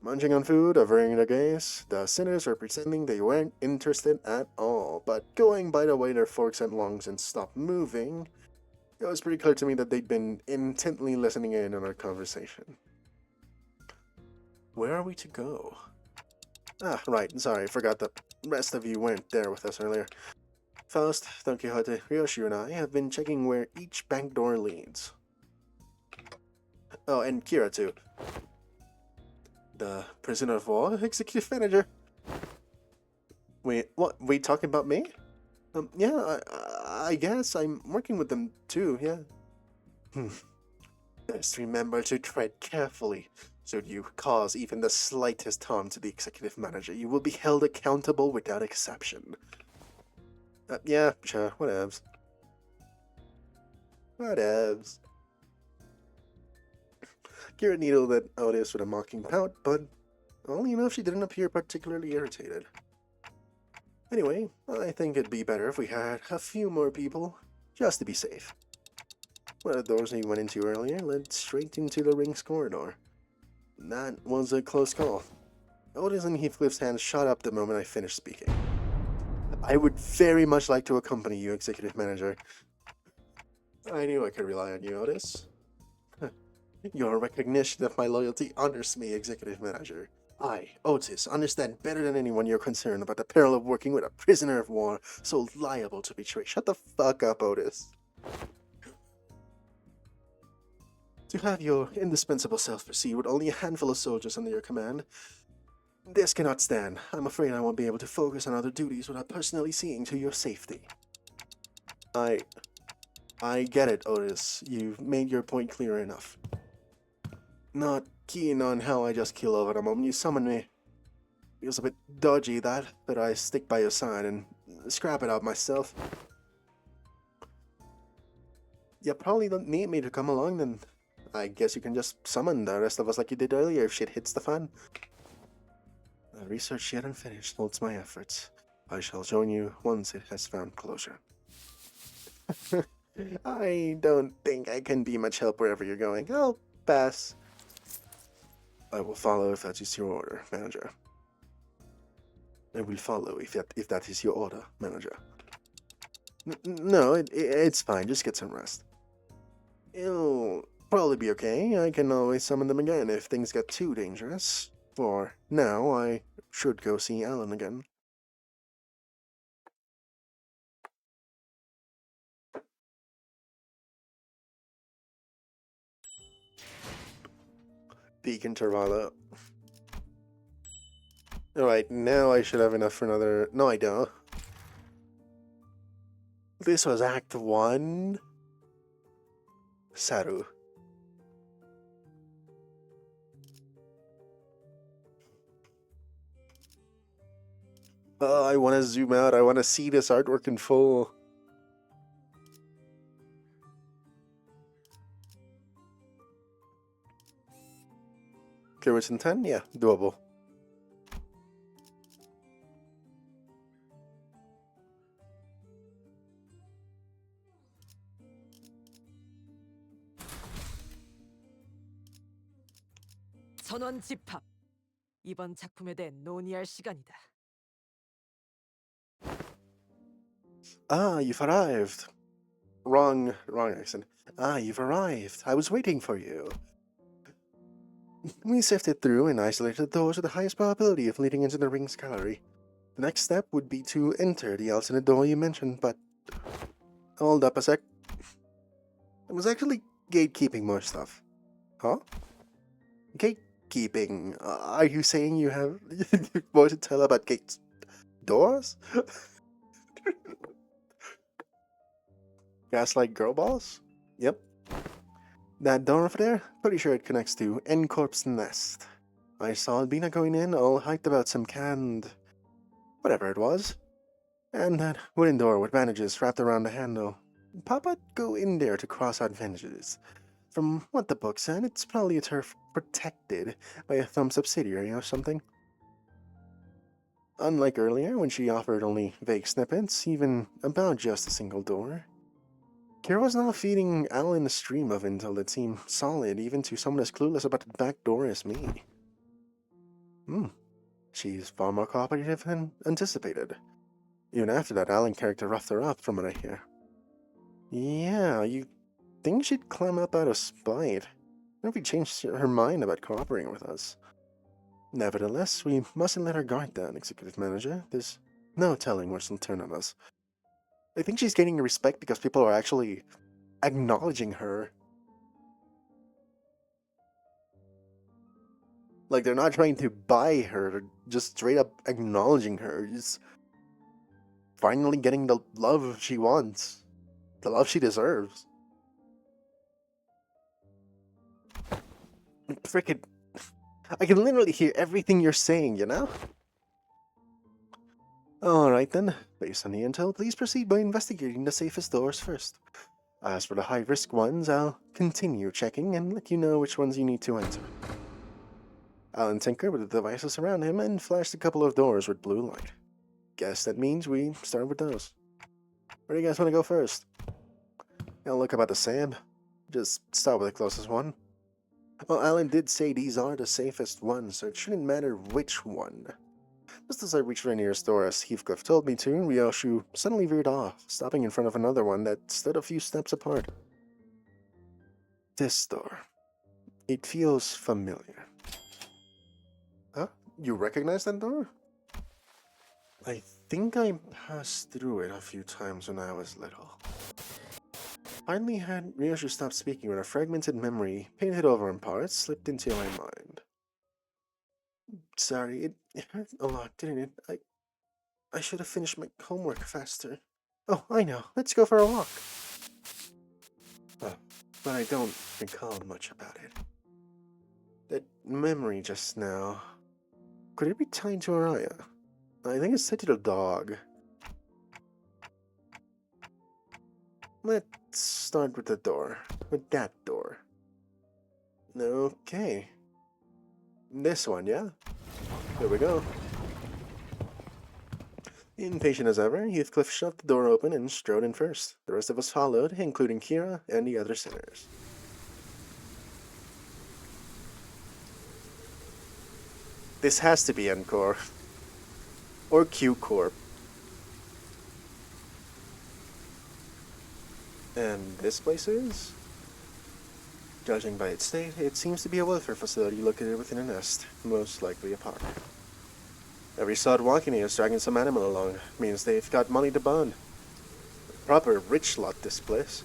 Munching on food, averting their gaze, the sinners were pretending they weren't interested at all, but going by the way their forks and lungs and stopped moving, it was pretty clear to me that they'd been intently listening in on our conversation. Where are we to go? Right, sorry, forgot the rest of you weren't there with us earlier. Faust, Don Quixote, Ryoshi, and I have been checking where each bank door leads. Oh, and Kira too. The prisoner of war executive manager. Wait, what? We talking about me? Yeah, I guess I'm working with them too, yeah. Just remember to tread carefully. Should you cause even the slightest harm to the executive manager, you will be held accountable without exception. Yeah, sure, whatevs. Whatevs. Kira needled at Otis with a mocking pout, but only enough she didn't appear particularly irritated. Anyway, I think it'd be better if we had a few more people, just to be safe. One of the doors we went into earlier led straight into the ring's corridor. That was a close call. Otis and Heathcliff's hands shot up the moment I finished speaking. I would very much like to accompany you, Executive Manager. I knew I could rely on you, Otis. Your recognition of my loyalty honors me, Executive Manager. I, Otis, understand better than anyone your concern about the peril of working with a prisoner of war so liable to betray. Shut the fuck up, Otis. To have your indispensable self proceed with only a handful of soldiers under your command, this cannot stand. I'm afraid I won't be able to focus on other duties without personally seeing to your safety. I get it, Otis. You've made your point clear enough. Not keen on how I just keel over the moment you summoned me. Feels a bit dodgy that, but I stick by your side and scrap it out myself. You probably don't need me to come along, then I guess you can just summon the rest of us like you did earlier if shit hits the fan. The research yet unfinished holds my efforts. I shall join you once it has found closure. I don't think I can be much help wherever you're going. I'll pass. I will follow if that is your order, Manager. I will follow if that is your order, Manager. No, it's fine. Just get some rest. It'll probably be okay. I can always summon them again if things get too dangerous. For now, I should go see Alan again. Beacon Tervala. Alright, now I should have enough for another... No, I don't. This was Act 1. Saru. Oh, I want to zoom out. I want to see this artwork in full. Clear within 10? Yeah, doable.
전원 집합. 이번 작품에 대해 논의할 시간이다.
Ah, you've arrived. Wrong accent. Ah, you've arrived. I was waiting for you. We sifted through and isolated the doors with the highest probability of leading into the ring's gallery. The next step would be to enter the alternate door you mentioned, but... Hold up a sec. It was actually gatekeeping more stuff. Huh? Gatekeeping? Are you saying you have more to tell about gates? Doors? Gaslight girl boss? Yep. That door over there? Pretty sure it connects to N-Corp's nest. I saw Albina going in, all hyped about some canned... whatever it was. And that wooden door with bandages wrapped around the handle. Papa go in there to cross out bandages. From what the book said, it's probably a turf protected by a thumb subsidiary or something. Unlike earlier, when she offered only vague snippets, even about just a single door. Kira was now feeding Alan a stream of intel that seemed solid even to someone as clueless about the back door as me. She's far more cooperative than anticipated. Even after that Alan character roughed her up from what I hear. Yeah, you think she'd climb up out of spite. What if we changed her mind about cooperating with us? Nevertheless, we mustn't let her guard down, Executive Manager. There's no telling where she'll turn on us. I think she's gaining respect because people are actually acknowledging her. Like, they're not trying to buy her, they're just straight up acknowledging her. Just finally getting the love she wants, the love she deserves. Frickin', I can literally hear everything you're saying, you know? Alright then, based on the intel, please proceed by investigating the safest doors first. As for the high-risk ones, I'll continue checking and let you know which ones you need to enter. Alan tinkered with the devices around him and flashed a couple of doors with blue light. Guess that means we start with those. Where do you guys want to go first? I'll look about the same. Just start with the closest one. Well, Alan did say these are the safest ones, so it shouldn't matter which one. Just as I reached the nearest door as Heathcliff told me to, Ryoshu suddenly veered off, stopping in front of another one that stood a few steps apart. This door. It feels familiar. Huh? You recognize that door? I think I passed through it a few times when I was little. Finally had Ryoshu stop speaking when a fragmented memory, painted over in parts, slipped into my mind. Sorry, it hurt a lot, didn't it? I should have finished my homework faster. Oh, I know. Let's go for a walk. Oh, but I don't recall much about it. That memory just now. Could it be tied to Araya? I think it's tied to the dog. Let's start with the door. With that door. Okay. This one, yeah? Here we go. Impatient as ever, Heathcliff shoved the door open and strode in first. The rest of us followed, including Kira and the other sinners. This has to be Encore. Or Q Corp. And this place is? Judging by its state, it seems to be a welfare facility located within a nest, most likely a park. Every sod walking here is dragging some animal along, means they've got money to burn. Proper rich lot, this place.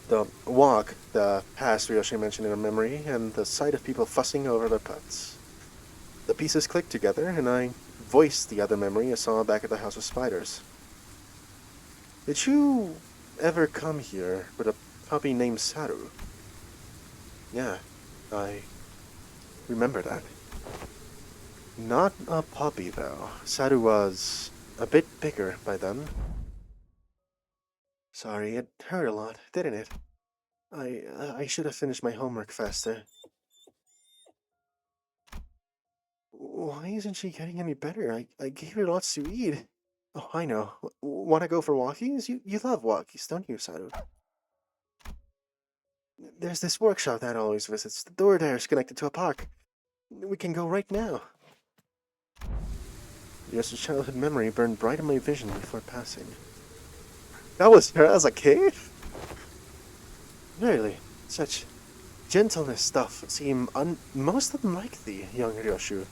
The walk, the past Ryoshi mentioned in her memory, and the sight of people fussing over their pets. The pieces clicked together, and I voiced the other memory I saw back at the House of Spiders. Did you ever come here with a puppy named Saru? Yeah, I remember that. Not a puppy, though. Saru was a bit bigger by then. Sorry, it hurt a lot, didn't it? I should have finished my homework faster. Why isn't she getting any better? I gave her lots to eat. Oh, I know. Want to go for walkies? You love walkies, don't you, Saru? There's this workshop that always visits. The door there is connected to a park. We can go right now. Yes, a childhood memory burned bright in my vision before passing. That was her as a kid? Really, such gentleness stuff seem most unlike the young Ryoshu.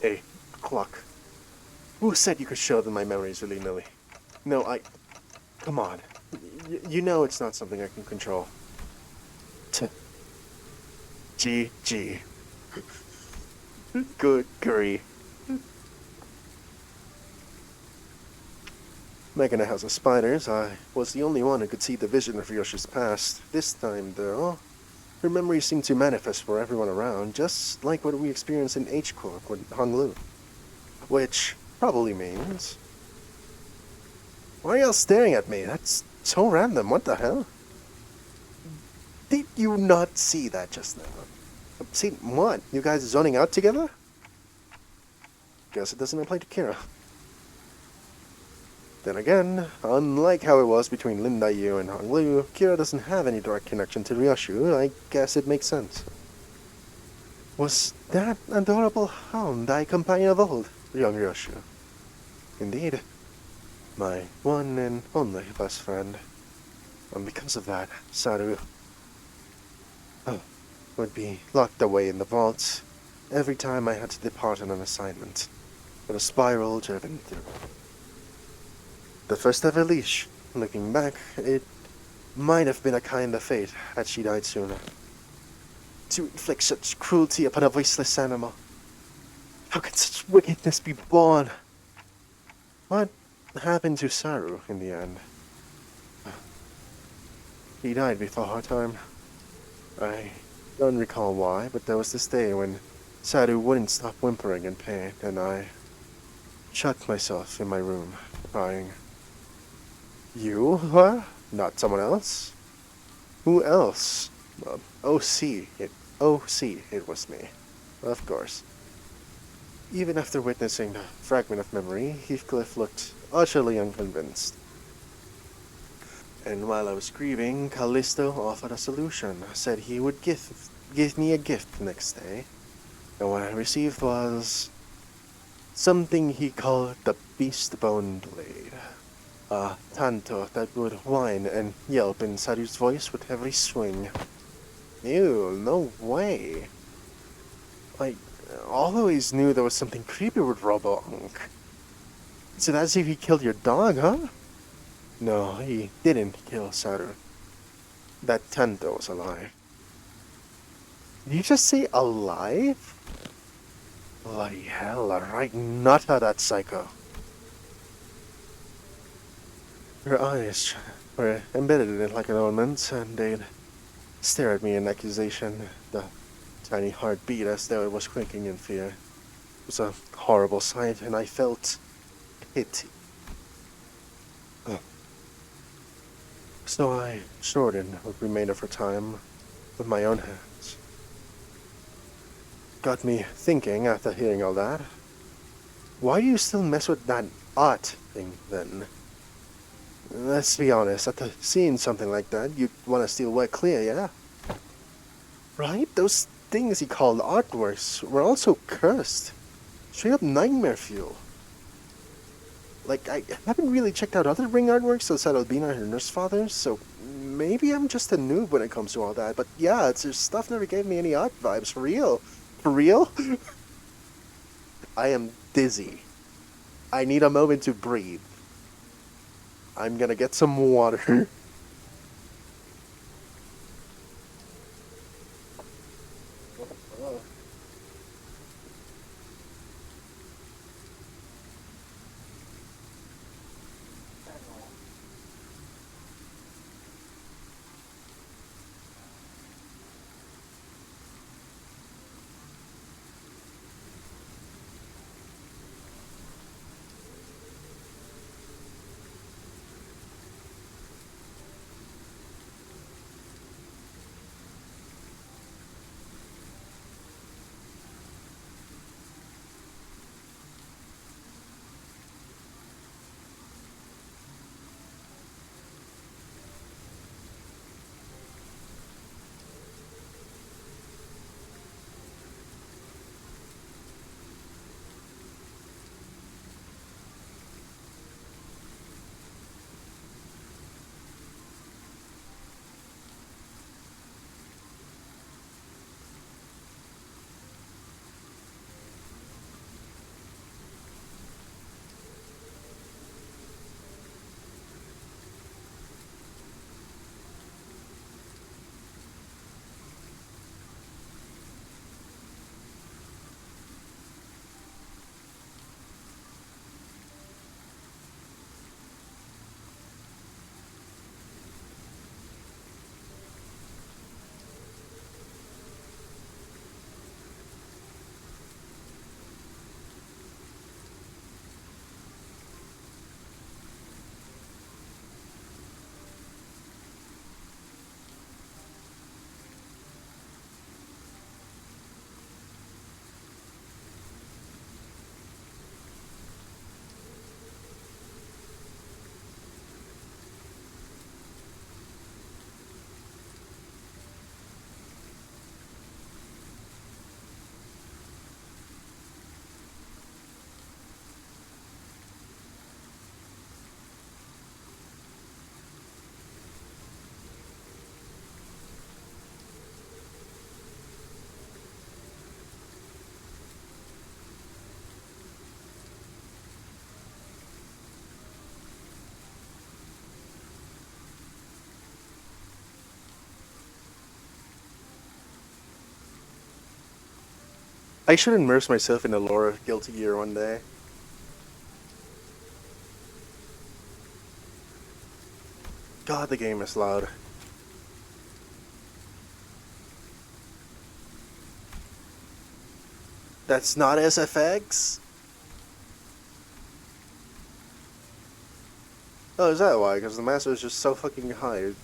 Hey, clock. Who said you could show them my memories willy-nilly? No, come on. You know it's not something I can control. GG. Good grief. Back in the House of Spiders, I was the only one who could see the vision of Ryoshi's past. This time, though, her memories seemed to manifest for everyone around, just like what we experienced in H-Corp with Honglu. Which probably means... Why are y'all staring at me? That's so random. What the hell? Did you not see that just now? See, what? You guys zoning out together? Guess it doesn't apply to Kira. Then again, unlike how it was between Lin Yu and Honglu, Kira doesn't have any direct connection to Ryoshu. I guess it makes sense. Was that adorable hound thy companion of old, young Ryoshu? Indeed. My one and only best friend. And because of that, Saru would be locked away in the vaults every time I had to depart on an assignment, with a spiral driven through. The first ever leash. Looking back, it might have been a kind of fate had she died sooner. to inflict such cruelty upon a voiceless animal? How could such wickedness be born? What happened to Saru in the end? He died before her time. I don't recall why, but there was this day when Saru wouldn't stop whimpering in pain, and I shut myself in my room, crying. You, huh? Not someone else? Who else? OC, it was me. Of course. Even after witnessing the fragment of memory, Heathcliff looked utterly unconvinced. And while I was grieving, Callisto offered a solution, said he would give me a gift the next day. And what I received was something he called the Beast-Bone Blade. A tanto that would whine and yelp in Saru's voice with every swing. Ew, no way. I always knew there was something creepy with Robo-Unk. Is it as if he killed your dog, huh? No, he didn't kill Saru. That tanto was alive. Did you just say alive? Bloody hell, a right nutter, that psycho. Her eyes were embedded in it like an ornament, and they'd stare at me in accusation. The tiny heart beat as though it was quaking in fear. It was a horrible sight, and I felt pity. So I shortened what remained of her time with my own hands. Got me thinking after hearing all that. Why do you still mess with that art thing then? Let's be honest, after seeing something like that, you'd want to steal way clear, yeah? Right? Those things he called artworks were also cursed. Straight up nightmare fuel. Like, I haven't really checked out other ring artworks outside Albina and her nurse fathers, so maybe I'm just a noob when it comes to all that. But yeah, it's their stuff never gave me any art vibes, for real. For real? I am dizzy. I need a moment to breathe. I'm gonna get some water. I should immerse myself in the lore of Guilty Gear one day. God, the game is loud. That's not SFX? Oh, is that why? Because the master is just so fucking high. It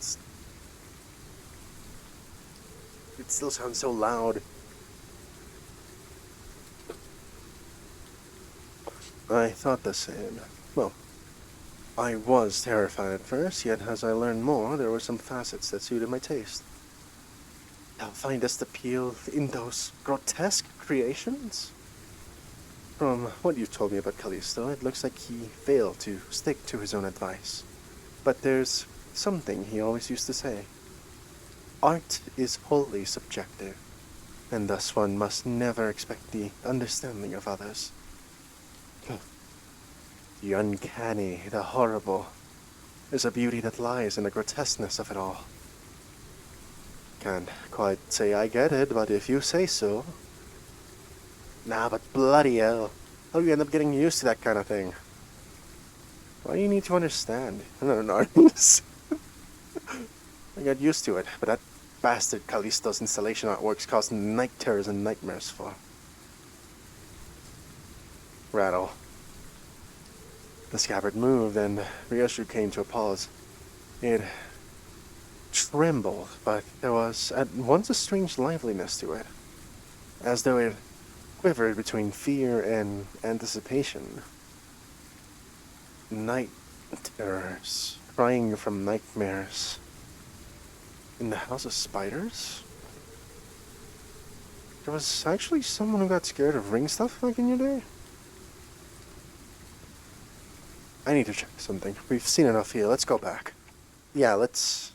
still sounds so loud. I thought the same. Well, I was terrified at first, yet as I learned more, there were some facets that suited my taste. I'll find us appeal in those grotesque creations? From what you've told me about Callisto, it looks like he failed to stick to his own advice. But there's something he always used to say. Art is wholly subjective, and thus one must never expect the understanding of others. The uncanny, the horrible, is a beauty that lies in the grotesqueness of it all. Can't quite say I get it, but if you say so. Nah, but bloody hell, how do you end up getting used to that kind of thing? Why do you need to understand? I'm not an artist. I got used to it, but that bastard Callisto's installation artworks caused night terrors and nightmares for. Rattle. The scabbard moved, and Ryoshu came to a pause. It trembled, but there was at once a strange liveliness to it, as though it quivered between fear and anticipation. Night terrors, crying from nightmares. In the House of Spiders? There was actually someone who got scared of ring stuff back in your day? I need to check something. We've seen enough here. Let's go back. Yeah, let's.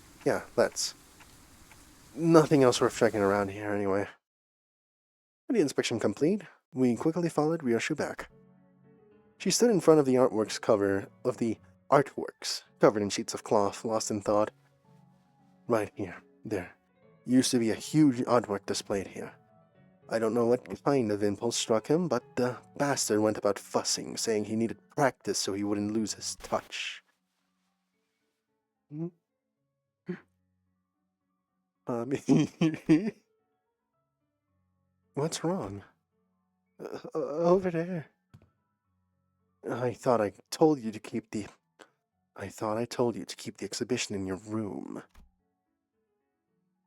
Nothing else worth checking around here anyway. With the inspection complete, we quickly followed Ryoshu back. She stood in front of the artworks covered in sheets of cloth, lost in thought. Right here, there. Used to be a huge artwork displayed here. I don't know what kind of impulse struck him, but the bastard went about fussing, saying he needed practice so he wouldn't lose his touch. What's wrong? Over there. I thought I told you to keep the exhibition in your room.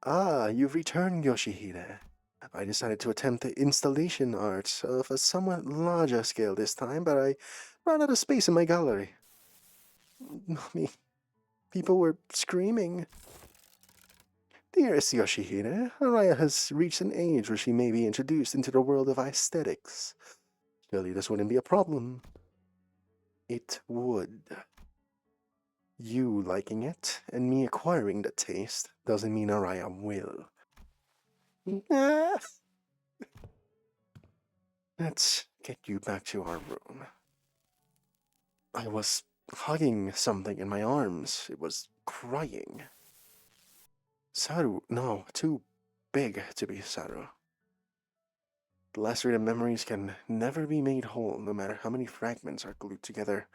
Ah, you've returned, Yoshihide. I decided to attempt the installation art of a somewhat larger scale this time, but I ran out of space in my gallery. Mommy, people were screaming. Dearest Yoshihide, Araya has reached an age where she may be introduced into the world of aesthetics. Surely this wouldn't be a problem. It would. You liking it, and me acquiring the taste, doesn't mean Araya will. Let's get you back to our room. I was hugging something in my arms. It was crying. Saru, no, too big to be Saru. The lacerated memories can never be made whole, no matter how many fragments are glued together.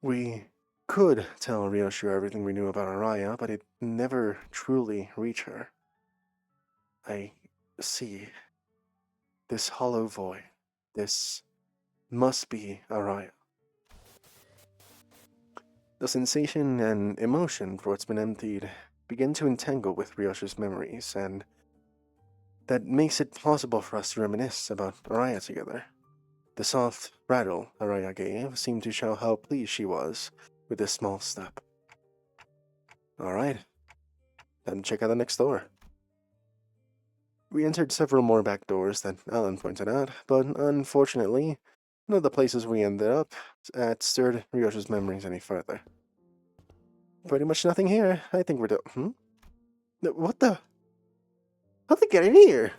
We could tell Ryoshu everything we knew about Araya, but it never truly reached her. I see. This hollow void. This must be Araya. The sensation and emotion for what's been emptied begin to entangle with Ryoshu's memories, and that makes it possible for us to reminisce about Araya together. The soft rattle Araya gave seemed to show how pleased she was with this small step. Alright, then check out the next door. We entered several more back doors that Alan pointed out, but unfortunately, none of the places we ended up at stirred Ryoshu's memories any further. Pretty much nothing here. I think we're done. What the? How'd they get in here?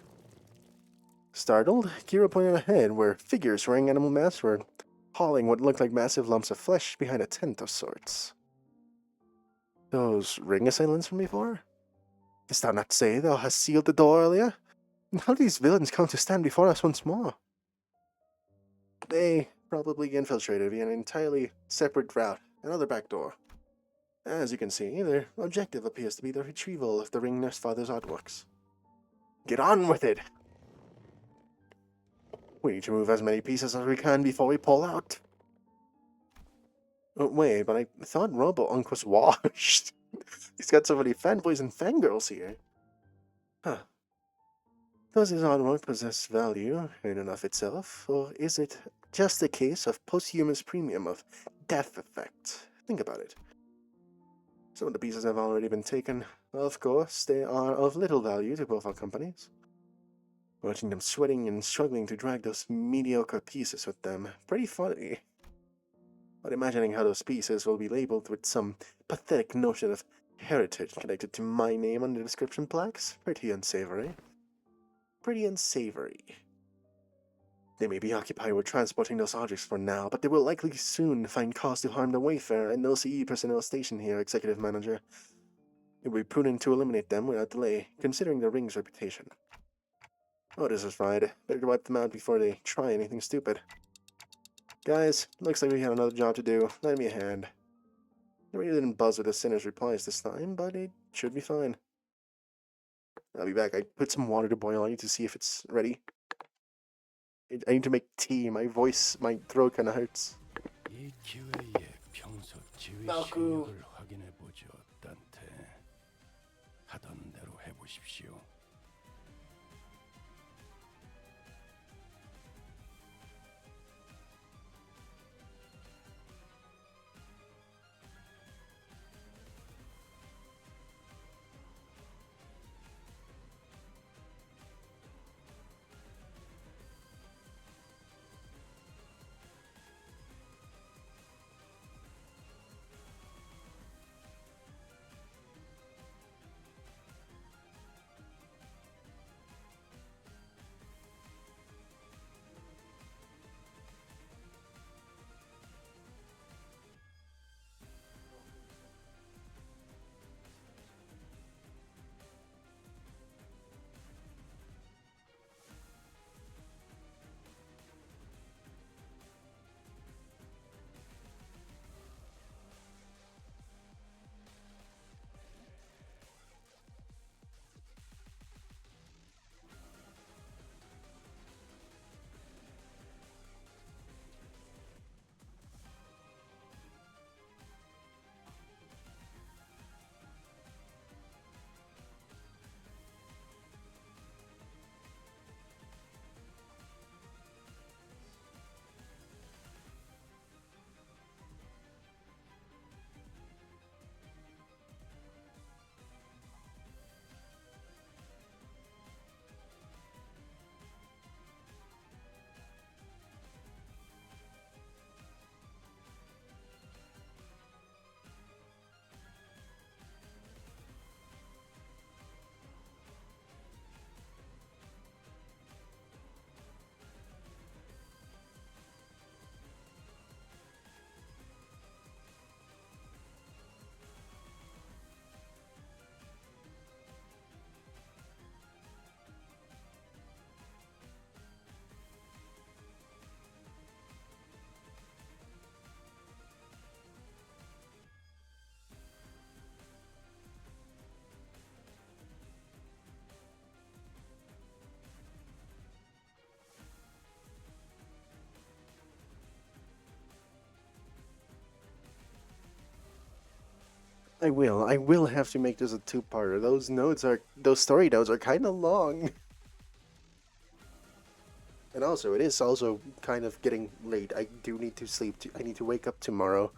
Startled, Kira pointed ahead where figures wearing animal masks were hauling what looked like massive lumps of flesh behind a tent of sorts. Those ring assailants from before? Dost thou not say thou hast sealed the door earlier? How do these villains come to stand before us once more? They probably infiltrated via an entirely separate route, another back door. As you can see, their objective appears to be the retrieval of the Ring Nurse Father's artworks. Get on with it! We need to move as many pieces as we can before we pull out. Oh, wait, but I thought Robo-Unk was washed. He's got so many fanboys and fangirls here. Huh. Does his artwork possess value in and of itself, or is it just a case of posthumous premium of death effect? Think about it. Some of the pieces have already been taken. Of course, they are of little value to both our companies. Watching them sweating and struggling to drag those mediocre pieces with them, pretty funny. But imagining how those pieces will be labeled with some pathetic notion of heritage connected to my name on the description plaques, pretty unsavory. Pretty unsavory. They may be occupied with transporting those objects for now, but they will likely soon find cause to harm the Wayfarer and OCE personnel stationed here, Executive Manager. It would be prudent to eliminate them without delay, considering the ring's reputation. Oh, this is right. Better wipe them out before they try anything stupid. Guys, looks like we have another job to do. Lend me a hand. I really didn't buzz with the sinner's replies this time, but it should be fine. I'll be back. I put some water to boil. I need to see if it's ready. I need to make tea. My voice, my throat kind of hurts.
나그 확인해 보죠, 딴테. 하던 대로 해보십시오.
I will have to make this a two-parter. Those story notes are kind of long. And also, it is also kind of getting late. I do need to sleep. I need to wake up tomorrow.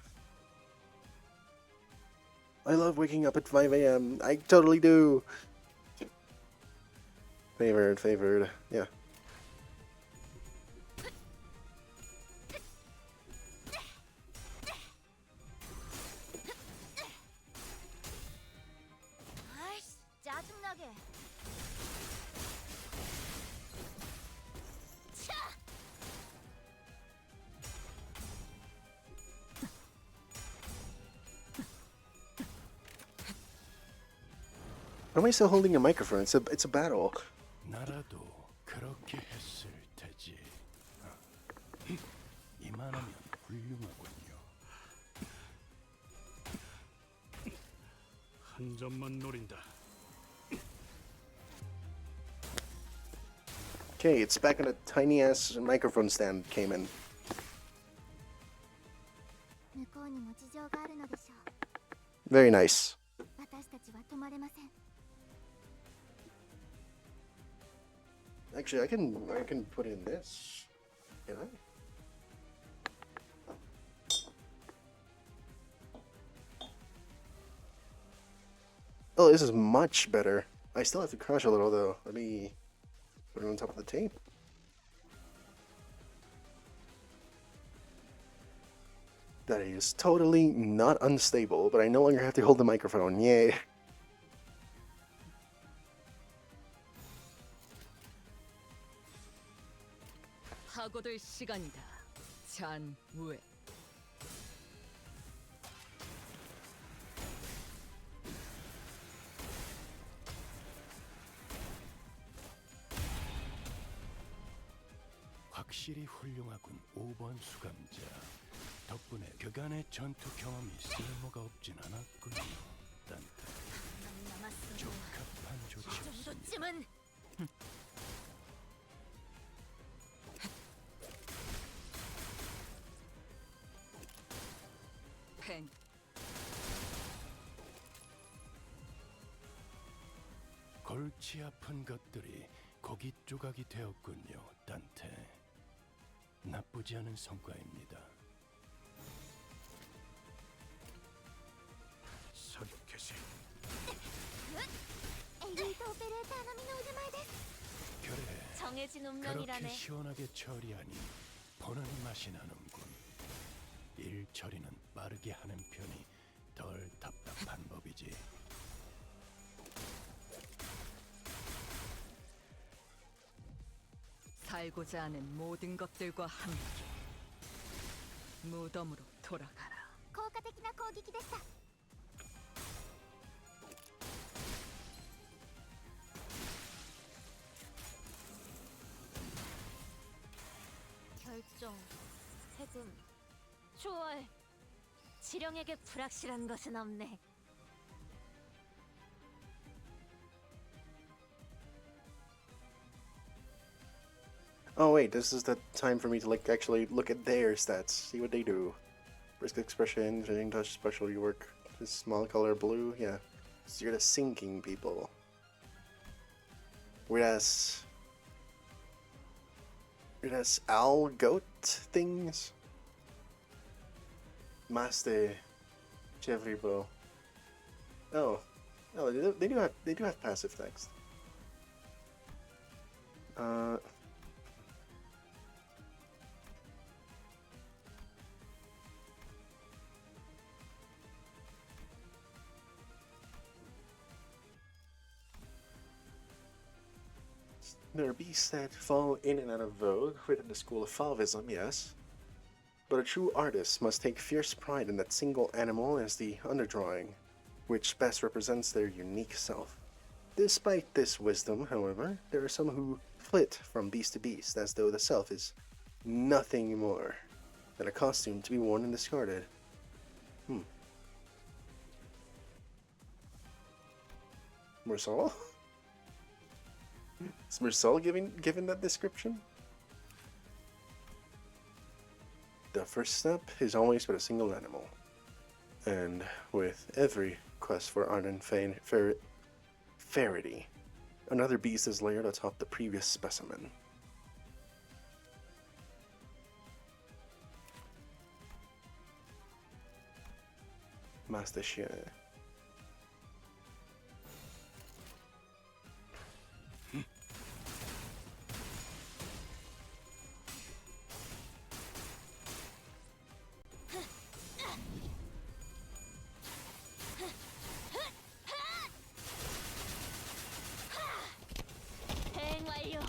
I love waking up at 5 a.m. I totally do. Favored. Yeah.
아이씨, 짜증나게.
Why am I still holding a microphone? It's a battle.
나라도 그렇게 했을 테지. 이만하면 훌륭하군요.
한 점만 노린다.
Okay, it's back and a tiny ass microphone stand came in.
向こうにも事情があるのでしょう。
Very nice.
私たちは止まれません。
Actually, I can put in this. Can I? Oh, this is much better. I still have to crush a little though. Let me put it on top of the tape. That is totally not unstable, but I no longer have to hold the microphone. Yay.
하고들 시간이다. 잔우에.
확실히 훌륭하군 5번 수감자. 덕분에 그간의 전투 경험이 쓸모가 없진 않았군요. 딴딴 적합한 조치였습니다.
정도쯤은
팽.
골치 아픈 것들이 고깃 조각이 되었군요. 딴테 나쁘지 않은 성과입니다.
사격 개시.
エリートオペレーター並みの腕前です。
그래
정해진
그렇게
운명이라네.
시원하게 처리하니 보는 맛이 나는군. 일 처리는 빠르게 하는 편이 덜 답답한 법이지.
살고자 하는 모든 것들과 함께 무덤으로 돌아가라.
効果的な攻撃でした。 결정, 해금, 초월. 지령에게 불확실한 것은 없네.
Oh wait, this is the time for me to actually look at their stats, see what they do. Risk expression, changing touch, special rework, this small color blue, yeah. So you're the sinking people. Whereas owl goat things. Master Chevribo. Oh. Oh, they do have passive text. There are beasts that fall in and out of vogue within the school of Fauvism, yes. But a true artist must take fierce pride in that single animal as the underdrawing, which best represents their unique self. Despite this wisdom, however, there are some who flit from beast to beast as though the self is nothing more than a costume to be worn and discarded. Mersal? Is Mersal given that description? The first step is always but a single animal, and with every quest for art and farity, another beast is layered atop the previous specimen. Master Shia.
대응 완료.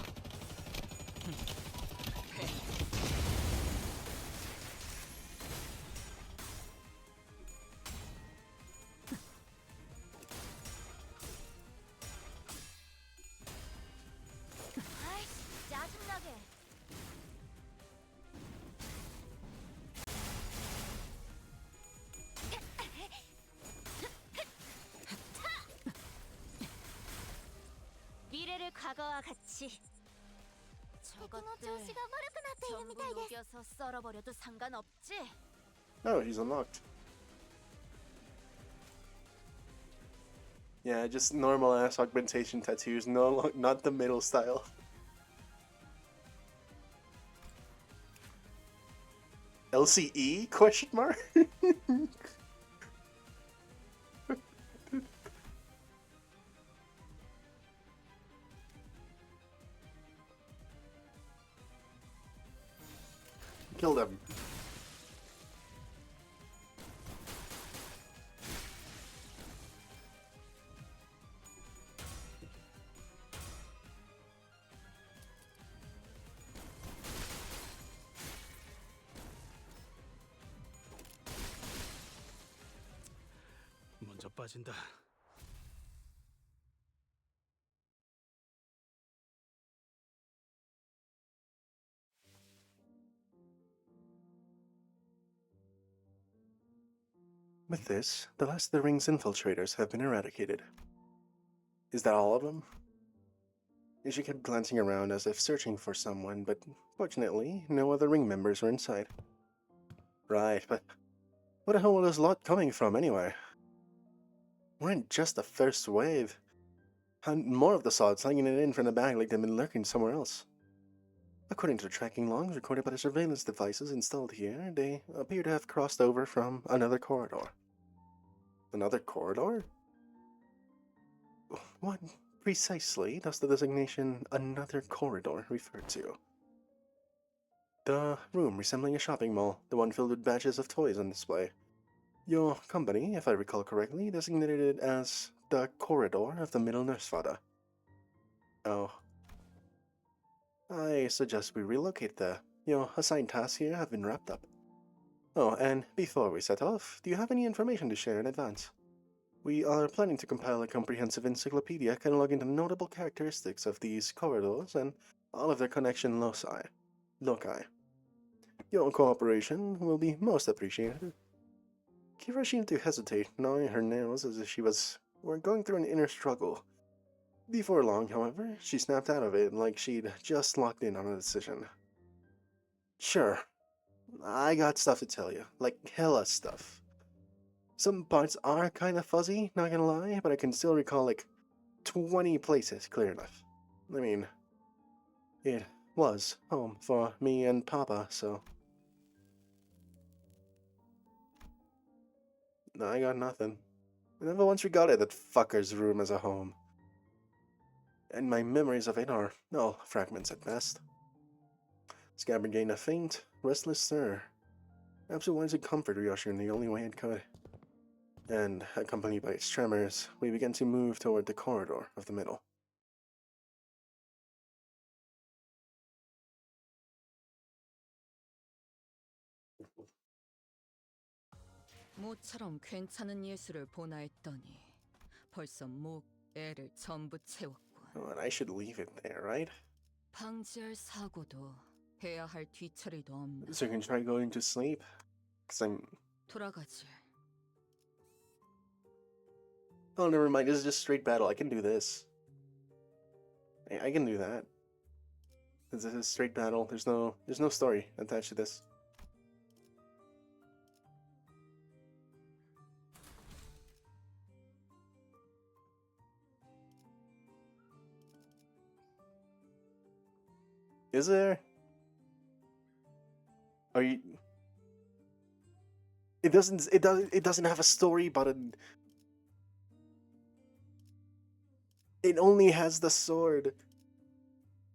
과거와 같이
敵の調
저것들
子が悪くなっているみ
전부
たいです
녹여서 썰어버려도 상관없지?
Oh, he's unlocked. Yeah, just normal ass augmentation tattoos, not the middle style. LCE? Question mark? Kill them.
먼저 빠진다.
With this, the last of the ring's infiltrators have been eradicated. Is that all of them? She kept glancing around as if searching for someone, but fortunately, no other ring members were inside. Right, but where the hell was this lot coming from anyway? Weren't just the first wave. And more of the sods hanging it in from the bag like they've been lurking somewhere else. According to the tracking logs recorded by the surveillance devices installed here, they appear to have crossed over from another corridor. Another corridor? What precisely does the designation another corridor refer to? The room resembling a shopping mall, the one filled with batches of toys on display. Your company, if I recall correctly, designated it as the corridor of the middle Nursfada. Oh. I suggest we relocate there. Your assigned tasks here have been wrapped up. Oh, and before we set off, do you have any information to share in advance? We are planning to compile a comprehensive encyclopedia cataloging the notable characteristics of these corridors and all of their connection loci. Your cooperation will be most appreciated. Kira seemed to hesitate, gnawing her nails as if she were going through an inner struggle. Before long, however, she snapped out of it like she'd just locked in on a decision. Sure, I got stuff to tell you, like hella stuff. Some parts are kinda fuzzy, not gonna lie, but I can still recall like 20 places clear enough. I mean, it was home for me and Papa, so... No, I got nothing. I never once regarded that fucker's room as a home. And my memories of it are all fragments at best. Scabbard gained a faint, restless stir. Perhaps it wanted to comfort Ryoshi in the only way it could. And, accompanied by its tremors, we began to move toward the corridor of the middle.
모처럼 괜찮은 예술을 보나 했더니 벌써 목, 애를 전부 채웠군.
Oh, and I should leave it there, right?
방지할 사고도 해야 할 뒤처리도 없나.
So I can try going to sleep? Because I'm...
돌아가지.
Oh, never mind, this is just straight battle. I can do this. I can do that. This is straight battle. There's no story attached to this. Is there? Are you? It doesn't have a story, but it only has the sword.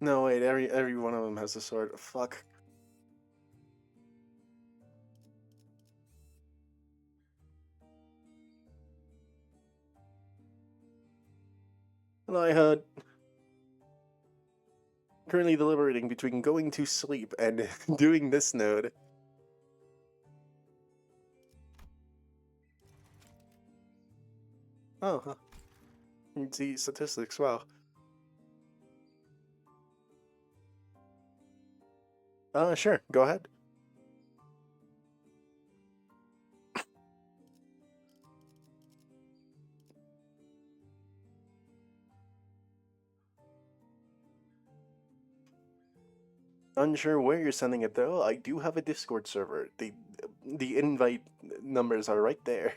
No, wait, every one of them has a sword. Fuck. Well, I heard. Currently deliberating between going to sleep and doing this node. Oh, huh. You can see statistics, wow. Sure, go ahead. Unsure where you're sending it though. I do have a Discord server. The invite numbers are right there.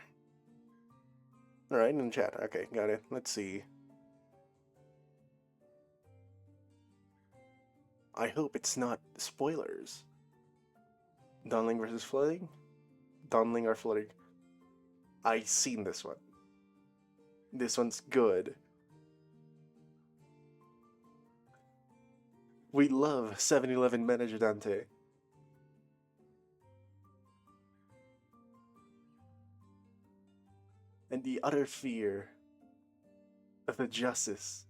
Alright, in chat. Okay, got it. Let's see. I hope it's not spoilers. Donling versus flooding? Donling or flooding? I seen this one. This one's good. We love 7-Eleven manager Dante. And the utter fear of the justice.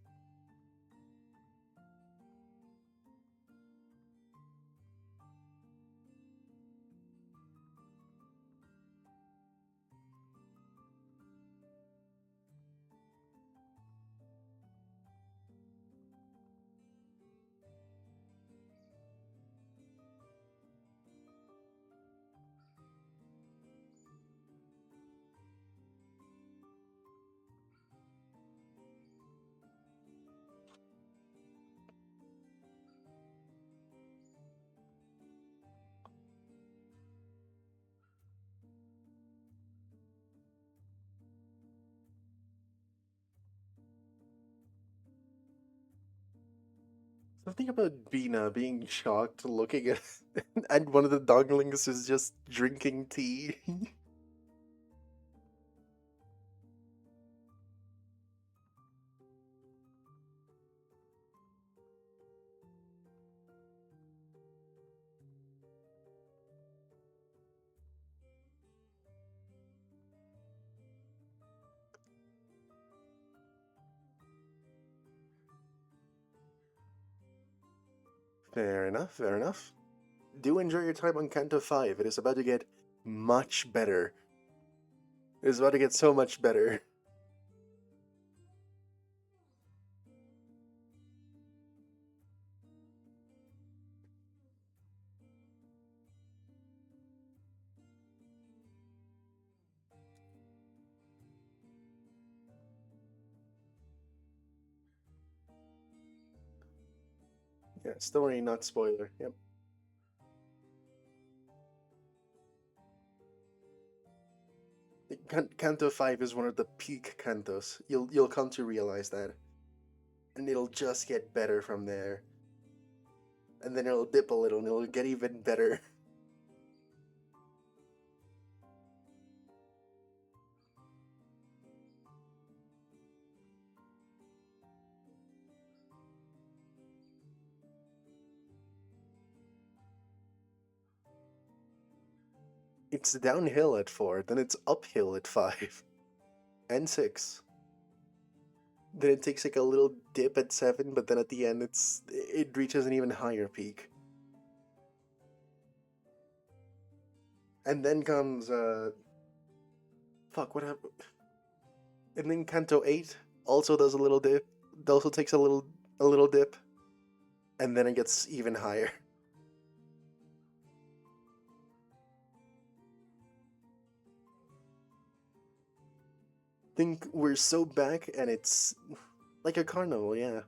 Something about Bina being shocked looking at and one of the donglings is just drinking tea. Fair enough, fair enough. Do enjoy your time on Kanto 5. It is about to get much better. It is about to get so much better. Yeah, story, not spoiler. Yep. Kanto 5 is one of the peak Kantos. You'll come to realize that. And it'll just get better from there. And then it'll dip a little and it'll get even better. It's downhill at 4, then it's uphill at 5. And 6. Then it takes like a little dip at 7, but then at the end it reaches an even higher peak. And then comes fuck, what happened? And then Kanto 8 also does a little dip. It also takes a little dip. And then it gets even higher. Think we're so back and it's like a carnival, yeah.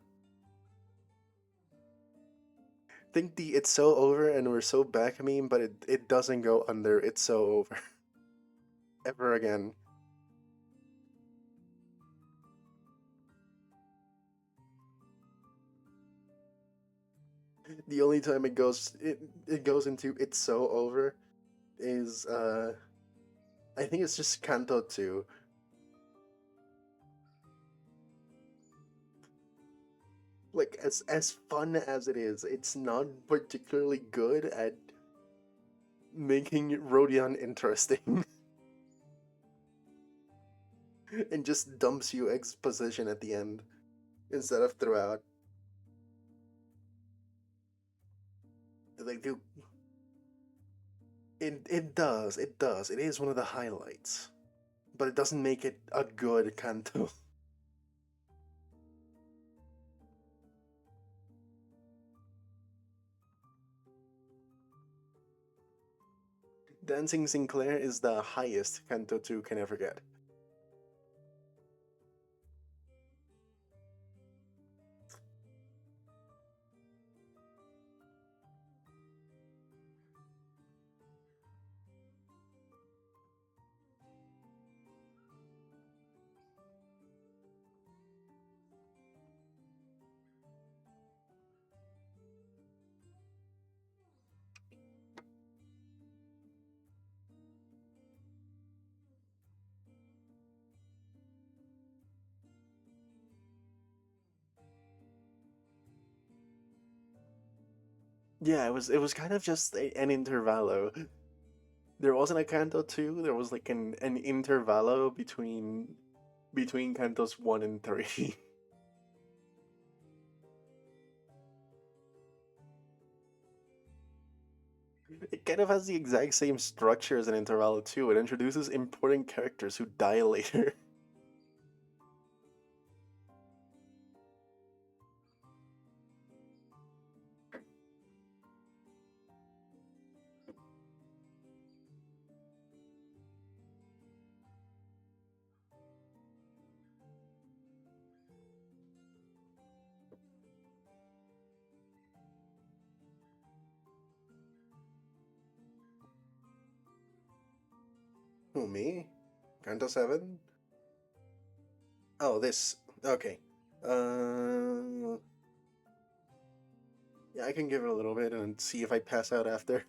Think the it's so over and we're so back meme, but it doesn't go under it's so over. Ever again. The only time it goes into it's so over is I think it's just Kanto 2. Like as fun as it is, it's not particularly good at making Rodion interesting. And just dumps you exposition at the end instead of throughout. Like, dude, it does. It is one of the highlights, but it doesn't make it a good Kanto. Dancing Sinclair is the highest Kanto 2 can ever get. Yeah, it was kind of just an intervallo. There wasn't a Canto 2, there was like an intervallo between Cantos 1 and 3. It kind of has the exact same structure as an intervallo 2. It introduces important characters who die later. Who, me? Canto 7? Oh, this. Okay. Yeah, I can give it a little bit and see if I pass out after.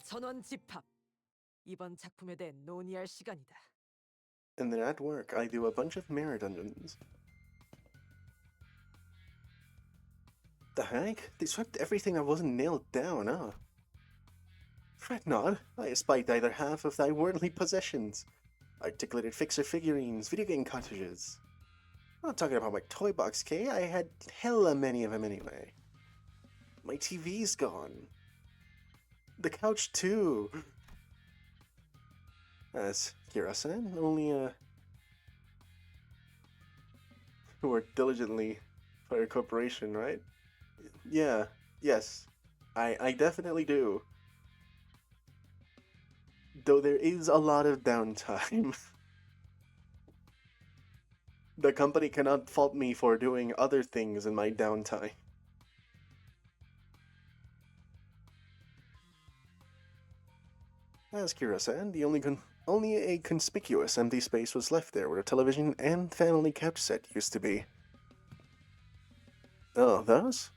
전원 집합. 이번 작품에 대해 논의할 시간이다.
And then at work, I do a bunch of mirror dungeons. The heck? They swept everything that wasn't nailed down, huh? Fret not, I espied either half of thy worldly possessions. Articulated fixer figurines, video game cartridges. I'm not talking about my toy box, Kay. I had hella many of them anyway. My TV's gone. The couch, too. As Kira-san, only, who worked diligently for a corporation, right? Yeah, yes. I definitely do. Though there is a lot of downtime. The company cannot fault me for doing other things in my downtime. As Kira said, the only a conspicuous empty space was left there where a television and family couch set used to be. Oh, those?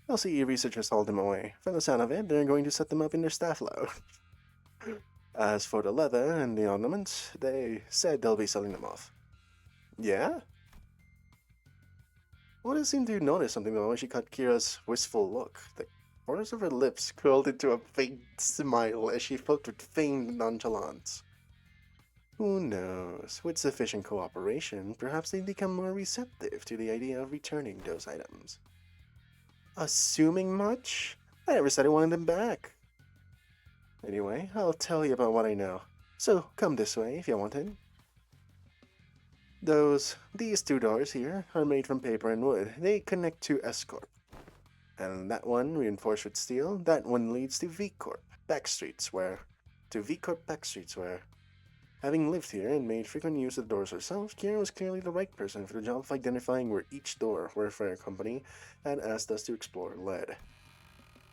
I'll see researchers hauled them away. From the sound of it, they're going to set them up in their staff lounge. As for the leather and the ornaments, they said they'll be selling them off. Yeah? Oda seemed to notice something though when she caught Kira's wistful look. The corners of her lips curled into a faint smile as she spoke with feigned nonchalance. Who knows? With sufficient cooperation, perhaps they'd become more receptive to the idea of returning those items. Assuming much? I never said I wanted them back. Anyway, I'll tell you about what I know. So, come this way if you want it. These two doors here are made from paper and wood. They connect to S-Corp. And that one, reinforced with steel, that one leads to V-Corp, Backstreets, where... Having lived here and made frequent use of the doors herself, Kira was clearly the right person for the job of identifying where each door Warfare Company had asked us to explore led.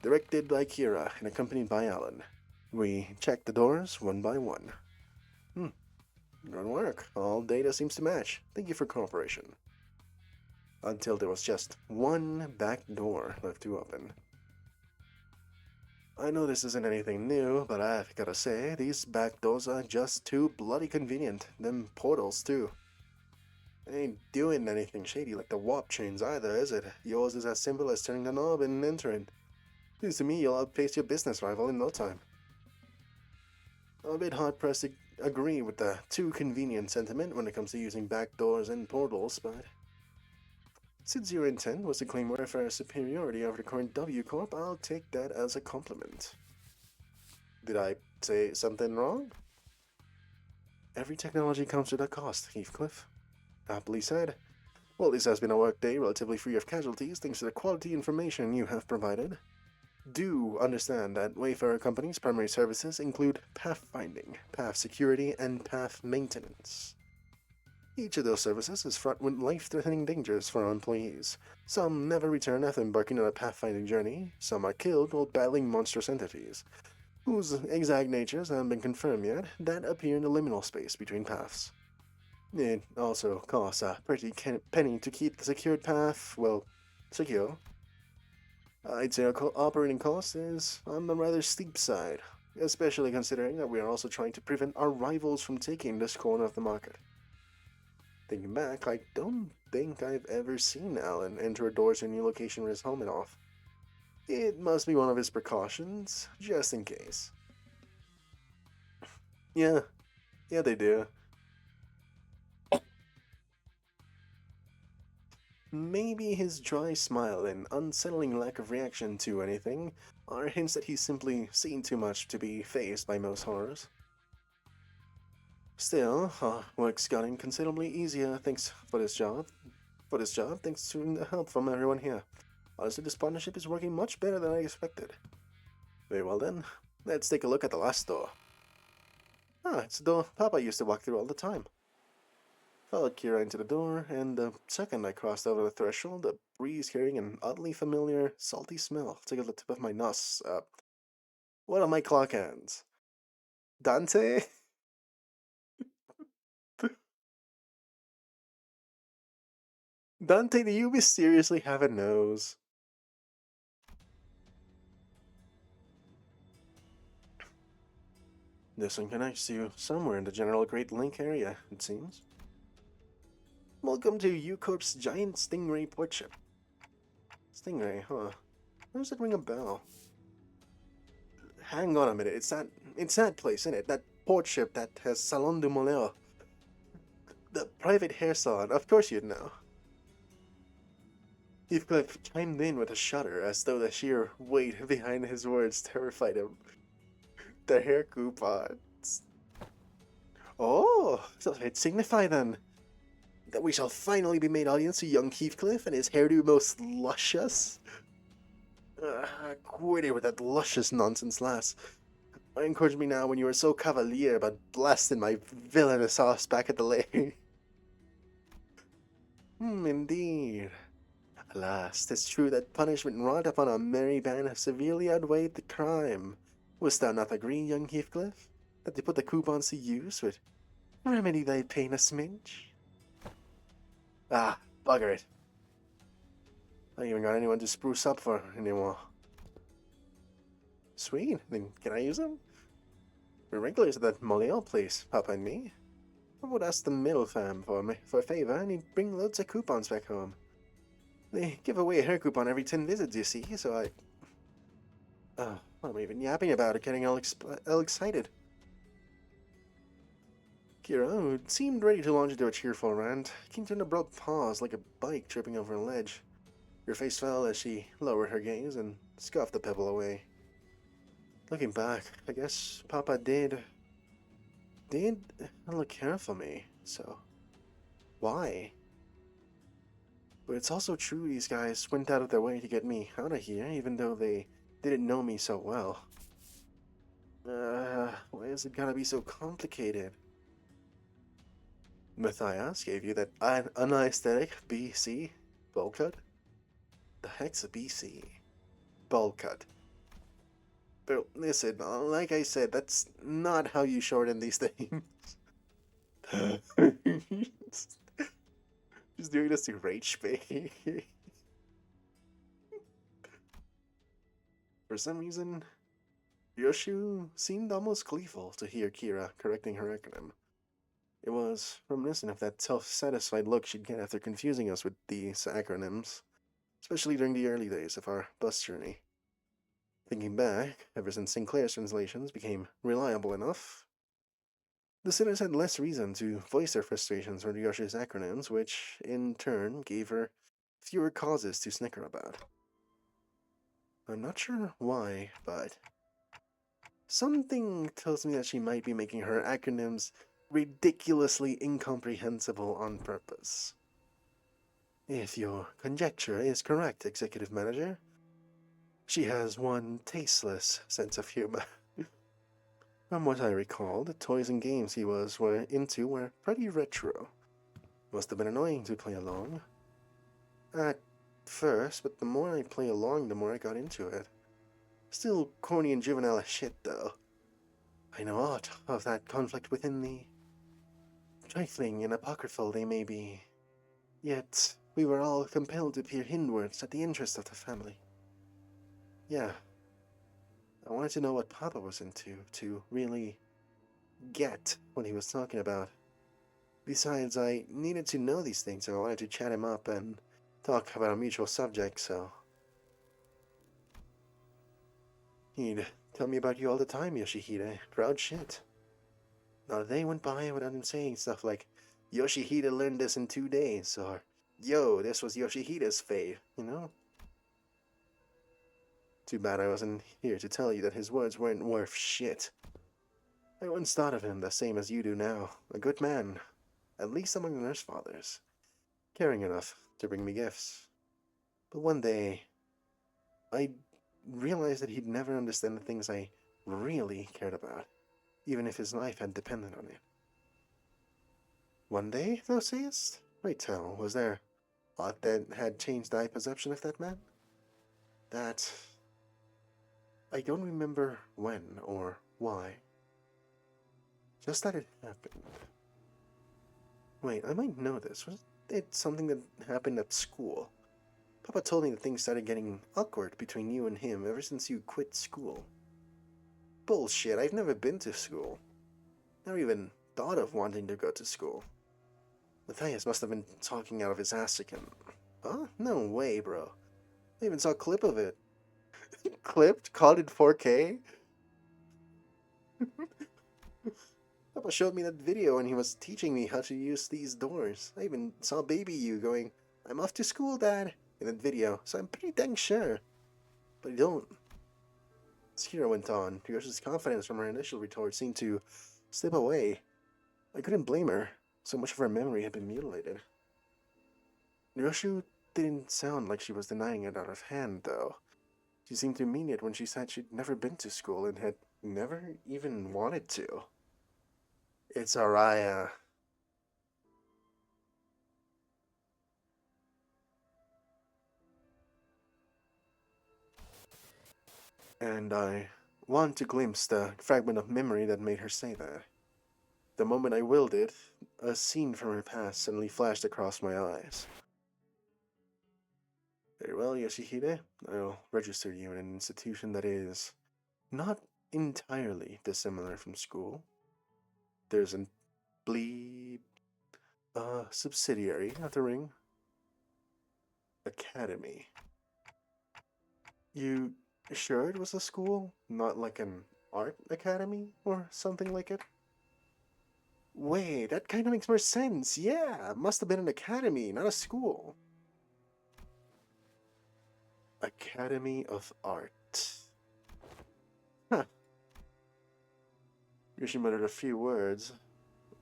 Directed by Kira and accompanied by Alan, we checked the doors one by one. Good work. All data seems to match. Thank you for cooperation. Until there was just one back door left to open. I know this isn't anything new, but I've gotta say, these back doors are just too bloody convenient. Them portals, too. Ain't doing anything shady like the warp chains either, is it? Yours is as simple as turning the knob and entering. Seems to me you'll outpace your business rival in no time. I'm a bit hard-pressed to agree with the too convenient sentiment when it comes to using back doors and portals, but... Since your intent was to claim Warfare superiority over the current W Corp, I'll take that as a compliment. Did I say something wrong? Every technology comes with a cost, Heathcliff. Aptly said. Well, this has been a workday relatively free of casualties thanks to the quality information you have provided. Do understand that Wayfarer Company's primary services include pathfinding, path security, and path maintenance. Each of those services is fraught with life-threatening dangers for our employees. Some never return after embarking on a pathfinding journey, some are killed while battling monstrous entities, whose exact natures haven't been confirmed yet, that appear in the liminal space between paths. It also costs a pretty penny to keep the secured path, well, secure. I'd say our operating cost is on the rather steep side, especially considering that we are also trying to prevent our rivals from taking this corner of the market. Thinking back, I don't think I've ever seen Alan enter a door to a new location with his helmet off. It must be one of his precautions, just in case. Yeah, they do. Maybe his dry smile and unsettling lack of reaction to anything are hints that he's simply seen too much to be fazed by most horrors. Still, work's gotten considerably easier thanks for this job. Thanks to the help from everyone here. Honestly, this partnership is working much better than I expected. Very well then, let's take a look at the last door. It's the door Papa used to walk through all the time. Followed Kira into the door, and the second I crossed over the threshold, a breeze carrying an oddly familiar, salty smell tickled the tip of my nose. What are my clock hands? Dante? Dante, do you mysteriously have a nose? This one connects you somewhere in the general Great Link area, it seems. Welcome to U-Corp's giant stingray port ship. Stingray, huh? Why does it ring a bell? Hang on a minute, it's that place, isn't it? That port ship that has Salon du Moulin. The private hair salon, of course you'd know. Heathcliff chimed in with a shudder, as though the sheer weight behind his words terrified him. The hair coupons. Oh, so it signify then that we shall finally be made audience to young Heathcliff and his hairdo most luscious. Quit it with that luscious nonsense, lass. Encourage me now when you were so cavalier about blasting my villainous ass back at the lair. Indeed. Alas, 'tis true that punishment wrought upon a merry band have severely outweighed the crime. Wouldst thou not agree, young Heathcliff, that they put the coupons to use would remedy thy pain a smidge? Bugger it. I ain't even got anyone to spruce up for anymore. Sweet, then can I use them? We're regulars at that Molière place, Papa and me. I would ask the middle fam for a favor, and he'd bring loads of coupons back home. They give away a hair coupon every 10 visits, you see, so I... what am I even yapping about? Getting all excited. Kira, who seemed ready to launch into a cheerful rant, came to an abrupt pause like a bike tripping over a ledge. Her face fell as she lowered her gaze and scuffed the pebble away. Looking back, I guess Papa did look care for me, so why? But it's also true these guys went out of their way to get me out of here, even though they didn't know me so well. Why is it gotta be so complicated? Matthias gave you that unaesthetic BC bowl cut? The heck's a BC bowl cut? But listen, like I said, that's not how you shorten these things. Just doing this to rage bait. For some reason, Yoshu seemed almost gleeful to hear Kira correcting her acronym. It was reminiscent of that self-satisfied look she'd get after confusing us with these acronyms, especially during the early days of our bus journey. Thinking back, ever since Sinclair's translations became reliable enough, the sinners had less reason to voice their frustrations with Yoshi's acronyms, which, in turn, gave her fewer causes to snicker about. I'm not sure why, but something tells me that she might be making her acronyms ridiculously incomprehensible on purpose. If your conjecture is correct, Executive Manager, she has one tasteless sense of humor. From what I recall, the toys and games he were into were pretty retro. Must have been annoying to play along. At first, but the more I play along, the more I got into it. Still corny and juvenile as shit, though. I know aught of that conflict within thee. Trifling and apocryphal they may be, yet we were all compelled to peer inwards at the interest of the family. Yeah, I wanted to know what Papa was into, to really get what he was talking about. Besides, I needed to know these things, so I wanted to chat him up and talk about a mutual subject, so... He'd tell me about you all the time, Yoshihide. Proud shit. Not a day went by without him saying stuff like, Yoshihide learned this in 2 days, or, yo, this was Yoshihide's fate, you know? Too bad I wasn't here to tell you that his words weren't worth shit. I once thought of him the same as you do now. A good man. At least among the nurse fathers. Caring enough to bring me gifts. But one day, I realized that he'd never understand the things I really cared about, even if his life had depended on it. One day, thou sayest? Wait, tell, was there aught that had changed thy perception of that man? That... I don't remember when or why. Just that it happened. Wait, I might know this. Was it something that happened at school? Papa told me that things started getting awkward between you and him ever since you quit school. Bullshit, I've never been to school. Never even thought of wanting to go to school. Matthias must have been talking out of his ass again. Huh? No way, bro. I even saw a clip of it. Clipped? Caught in 4K? Papa showed me that video when he was teaching me how to use these doors. I even saw baby you going, I'm off to school, Dad, in that video, so I'm pretty dang sure. But I don't. As Hiro went on, Ryoshi's confidence from her initial retort seemed to slip away. I couldn't blame her. So much of her memory had been mutilated. Ryoshi didn't sound like she was denying it out of hand, though. She seemed to mean it when she said she'd never been to school and had never even wanted to. It's Araya. And I want to glimpse the fragment of memory that made her say that. The moment I willed it, a scene from her past suddenly flashed across my eyes. Very well, Yoshihide. I'll register you in an institution that is not entirely dissimilar from school. There's a subsidiary of the ring. Academy. You sure it was a school? Not like an art academy or something like it? Wait, that kind of makes more sense. Yeah, it must have been an academy, not a school. Academy of Art. Huh. Yoshi muttered a few words,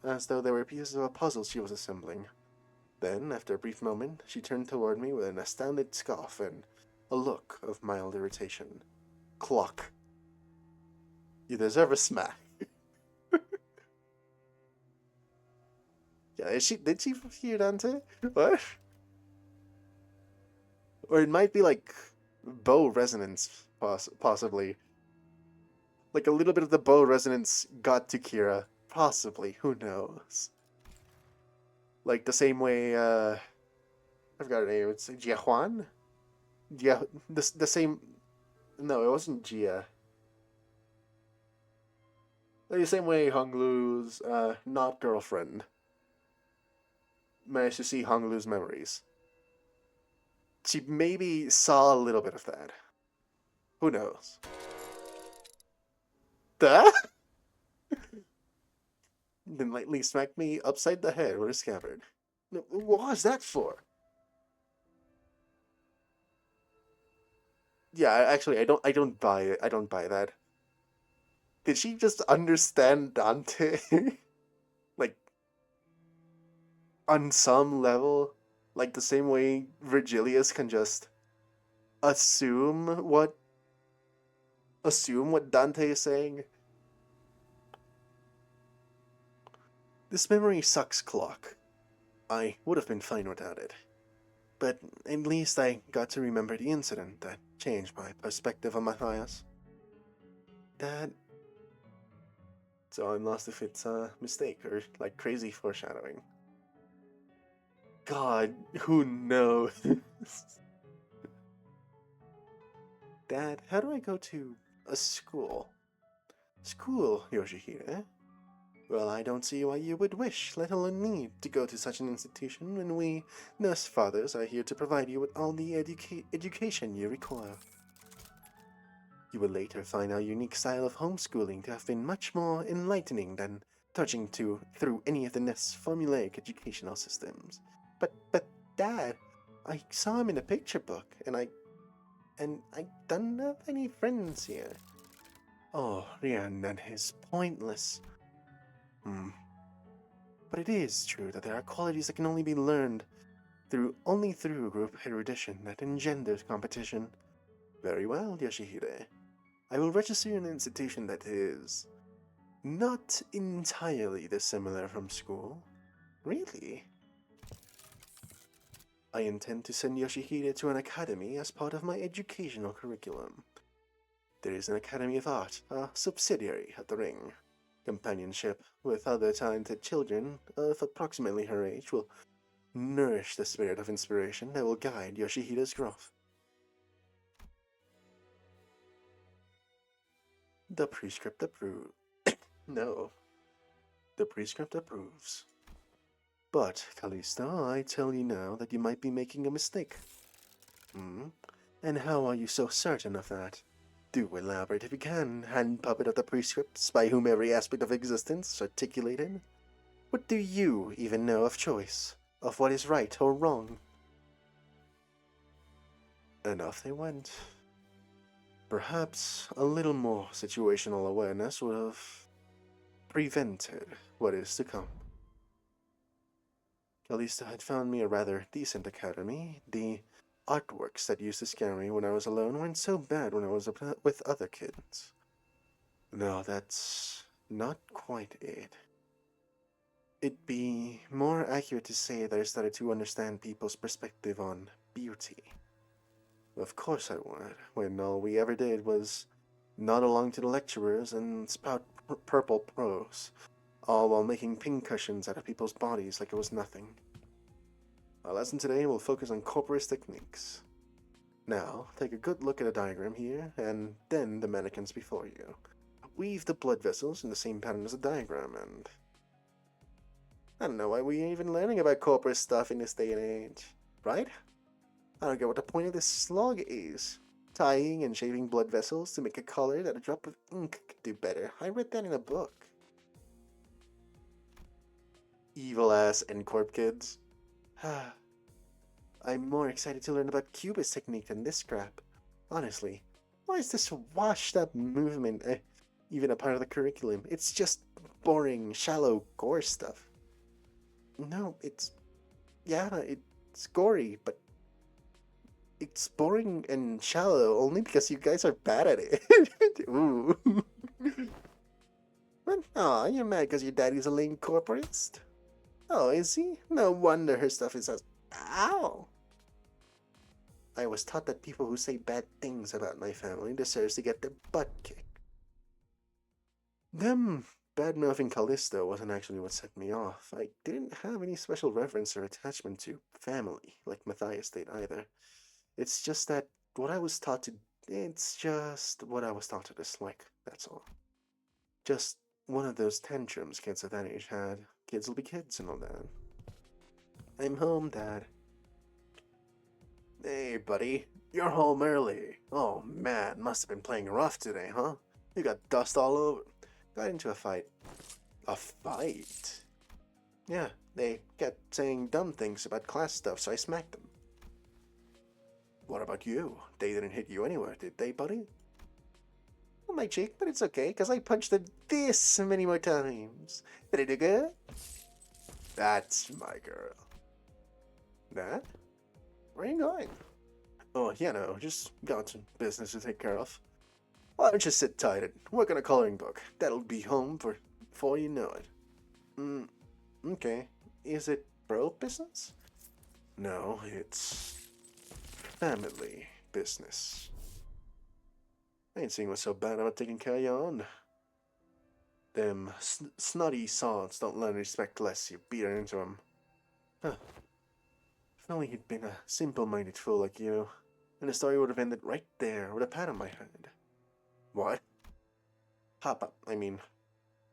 as though they were pieces of a puzzle she was assembling. Then, after a brief moment, she turned toward me with an astounded scoff and a look of mild irritation. Clock. You deserve a smack. Yeah, did she hear Dante? What? Or it might be like bow resonance, possibly. Like a little bit of the bow resonance got to Kira. Possibly, who knows? Like the same way, I forgot her name, it's Jia Huan? Yeah, the same, no, it wasn't Jia. Like the same way Honglu's, not girlfriend managed to see Honglu's memories. She maybe saw a little bit of that. Who knows? That? Then lightly smacked me upside the head with a scabbard. What was that for? Yeah, actually, I don't buy it. I don't buy that. Did she just understand Dante? Like, on some level? Like the same way Virgilius can just assume what Dante is saying? This memory sucks, Clock. I would have been fine without it. But at least I got to remember the incident that changed my perspective on Matthias. So I'm lost if it's a mistake or like crazy foreshadowing. God, who knows? Dad, how do I go to a school? School, Yoshihide? Well, I don't see why you would wish, let alone need, to go to such an institution when we, nurse fathers, are here to provide you with all the education you require. You will later find our unique style of homeschooling to have been much more enlightening than trudging through any of the nest's formulaic educational systems. But Dad, I saw him in a picture book, and I don't have any friends here. Oh, Rhiannon is pointless. But it is true that there are qualities that can only be learned only through group erudition that engenders competition. Very well, Yoshihide. I will register you in an institution that is not entirely dissimilar from school. Really? I intend to send Yoshihide to an academy as part of my educational curriculum. There is an Academy of Art, a subsidiary at the Ring. Companionship with other talented children of approximately her age will nourish the spirit of inspiration that will guide Yoshihide's growth. The prescript approves. No. The prescript approves. But, Callisto, I tell you now that you might be making a mistake. And how are you so certain of that? Do elaborate if you can, hand puppet of the prescripts by whom every aspect of existence is articulated. What do you even know of choice, of what is right or wrong? And off they went. Perhaps a little more situational awareness would have prevented what is to come. Callisto had found me a rather decent academy. The artworks that used to scare me when I was alone weren't so bad when I was with other kids. No, that's not quite it. It'd be more accurate to say that I started to understand people's perspective on beauty. Of course I would, when all we ever did was nod along to the lecturers and spout purple prose, all while making pincushions out of people's bodies like it was nothing. Our lesson today will focus on corporist techniques. Now, take a good look at a diagram here, and then the mannequins before you. Weave the blood vessels in the same pattern as the diagram, and I don't know why we're even learning about corporate stuff in this day and age, right? I don't get what the point of this slog is. Tying and shaving blood vessels to make a color that a drop of ink could do better. I read that in a book. Evil-ass N-Corp kids. I'm more excited to learn about Cubist technique than this crap. Honestly, why is this washed-up movement even a part of the curriculum? It's just boring, shallow gore stuff. No, it's gory, but it's boring and shallow only because you guys are bad at it. Ooh. Aw, you're mad because your daddy's a lame corporatist? Oh, is he? No wonder her stuff is as... Ow! I was taught that people who say bad things about my family deserves to get their butt kicked. Them bad-mouthing Callisto wasn't actually what set me off. I didn't have any special reference or attachment to family, like Matthias did either. It's just what I was taught to dislike, that's all. Just one of those tantrums kids of that age had. Kids will be kids and all that. I'm home, Dad. Hey, buddy. You're home early. Oh, man. Must have been playing rough today, huh? You got dust all over. Got into a fight. A fight? Yeah, they kept saying dumb things about class stuff, so I smacked them. What about you? They didn't hit you anywhere, did they, buddy? On my cheek, but it's okay, because I punched them this many more times. Did I do good? That's my girl. Dad? Where are you going? Oh, no, just got some business to take care of. Why don't you sit tight and work on a coloring book? That'll be home before you know it. Okay. Is it bro business? No, it's family business. I ain't seeing what's so bad about taking care of your own. Them snotty sods don't learn respect less you beat her into them. Huh. If only he'd been a simple-minded fool like you, and the story would have ended right there with a pat on my head. What? Hop up, I mean.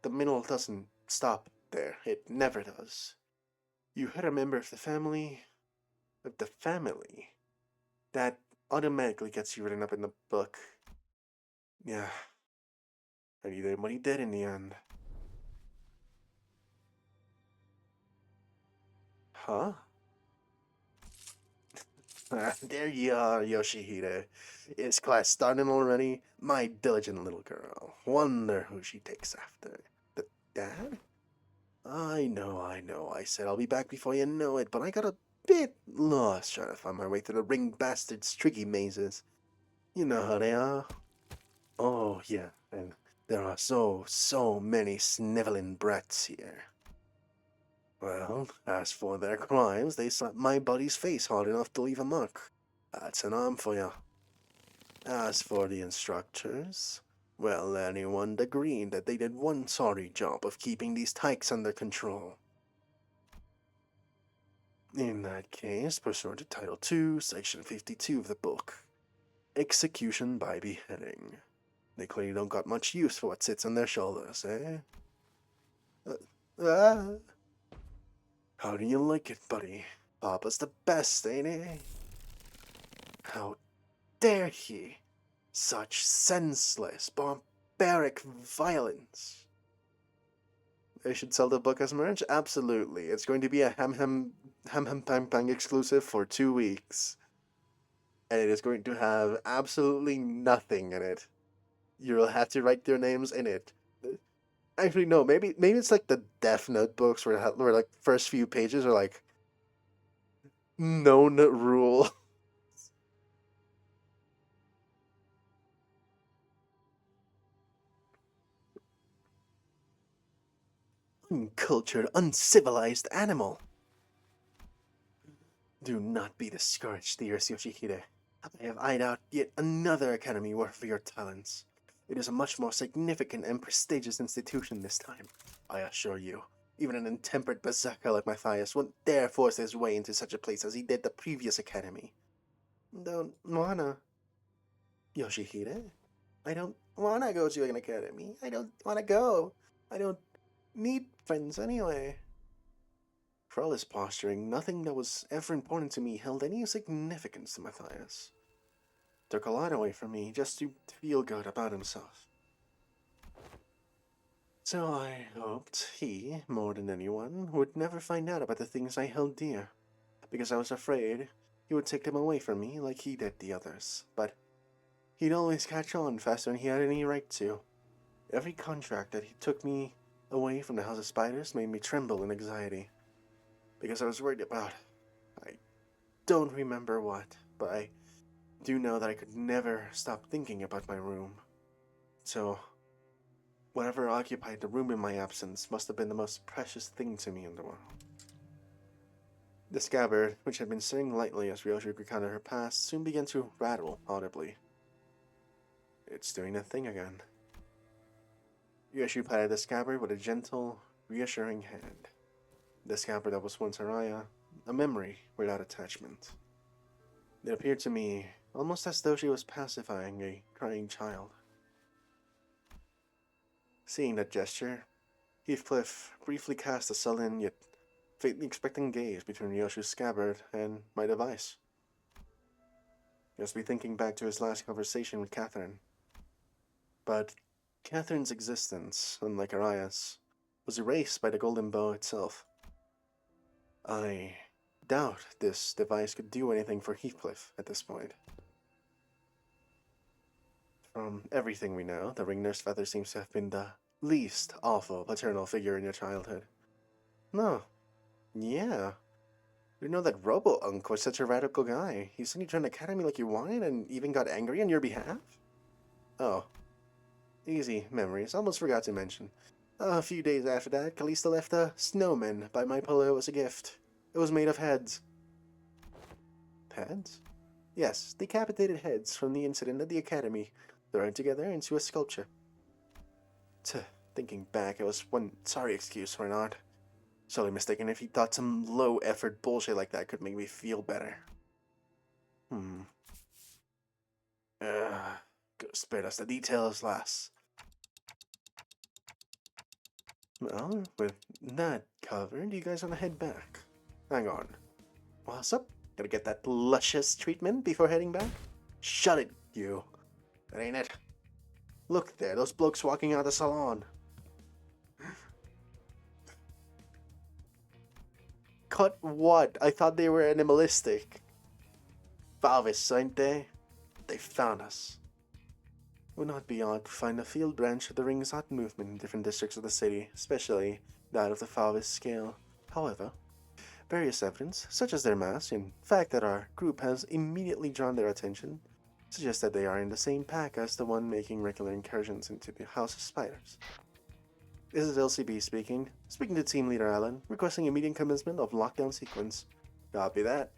The middle doesn't stop there. It never does. You hurt a member of the family, that automatically gets you written up in the book. Yeah. And he did what he did in the end. Huh? There you are, Yoshihide. Is class starting already? My diligent little girl. Wonder who she takes after. The dad? I know. I said I'll be back before you know it, but I got a bit lost trying to find my way through the ring bastard's tricky mazes. You know how they are. Oh, yeah, and there are so many sniveling brats here. Well, as for their crimes, they slapped my buddy's face hard enough to leave a mark. That's an arm for you. As for the instructors, well, anyone agreed that they did one sorry job of keeping these tykes under control. In that case, pursuant to Title 2, Section 52 of the book, execution by beheading. They clearly don't got much use for what sits on their shoulders, eh? Ah. How do you like it, buddy? Papa's the best, ain't he? How dare he? Such senseless, barbaric violence. They should sell the book as merch? Absolutely. It's going to be a ham pang pang exclusive for 2 weeks. And it is going to have absolutely nothing in it. You'll have to write their names in it. Actually, no. Maybe it's like the Death Note books where like first few pages are like known rule. Uncultured, uncivilized animal. Do not be discouraged, dearest Yoshihide. I have eyed out yet another academy worth for your talents. It is a much more significant and prestigious institution this time, I assure you. Even an intemperate berserker like Matthias wouldn't dare force his way into such a place as he did the previous academy. Don't wanna. Yoshihide? I don't wanna go to an academy. I don't wanna go. I don't need friends anyway. For all his posturing, nothing that was ever important to me held any significance to Matthias. Took a lot away from me just to feel good about himself. So I hoped he, more than anyone, would never find out about the things I held dear, because I was afraid he would take them away from me like he did the others. But he'd always catch on faster than he had any right to. Every contract that he took me away from the House of Spiders made me tremble in anxiety, because I was worried about, I don't remember what, but I do know that I could never stop thinking about my room. So, whatever occupied the room in my absence must have been the most precious thing to me in the world. The scabbard, which had been sitting lightly as Ryoshi recounted her past, soon began to rattle audibly. It's doing that thing again. Ryoshi patted the scabbard with a gentle, reassuring hand. The scabbard that was once Araya, a memory without attachment. It appeared to me almost as though she was pacifying a crying child. Seeing that gesture, Heathcliff briefly cast a sullen yet faintly expectant gaze between Ryoshi's scabbard and my device. He must be thinking back to his last conversation with Catherine. But Catherine's existence, unlike Araya's, was erased by the golden bow itself. I doubt this device could do anything for Heathcliff at this point. From everything we know, the ring nurse Feather seems to have been the least awful paternal figure in your childhood. No. Yeah. You know that Robo-Unk was such a radical guy. He sent you to an academy like you wanted and even got angry on your behalf? Oh. Easy memories. Almost forgot to mention. A few days after that, Calista left a snowman by my pillow as a gift. It was made of heads. Heads? Yes, decapitated heads from the incident at the academy, thrown together into a sculpture. Thinking back, it was one sorry excuse for not. Sorely mistaken if he thought some low-effort bullshit like that could make me feel better. Go spare us the details, lass. Well, with that covered, you guys want to head back. Hang on. What's up? Gotta get that luscious treatment before heading back? Shut it, you. That ain't it. Look there, those blokes walking out of the salon. Cut what? I thought they were animalistic. Valvis, ain't they? They found us. Would not be odd to find a field branch of the Ring's Hot movement in different districts of the city, especially that of the Falvis scale. However, various evidence, such as their mass and fact that our group has immediately drawn their attention, suggests that they are in the same pack as the one making regular incursions into the House of Spiders. This is LCB speaking to Team Leader Alan, requesting immediate commencement of lockdown sequence. Copy that.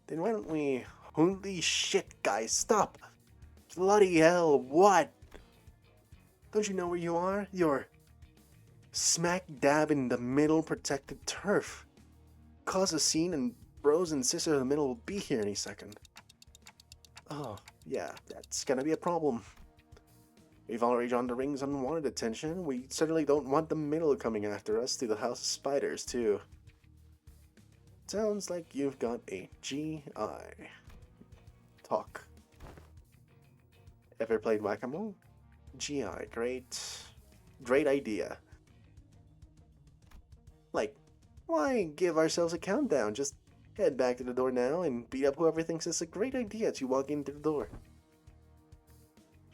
Then why don't we... Holy shit, guys, stop! Bloody hell, what? Don't you know where you are? You're smack dab in the middle protected turf. Cause a scene and bros and sisters in the middle will be here any second. Oh, yeah, that's gonna be a problem. We've already drawn the Ring's unwanted attention. We certainly don't want the middle coming after us through the House of Spiders, too. Sounds like you've got a GI. Talk. Ever played Whack-A-Mole? GI, great idea. Like, why give ourselves a countdown? Just head back to the door now and beat up whoever thinks it's a great idea to walk into the door.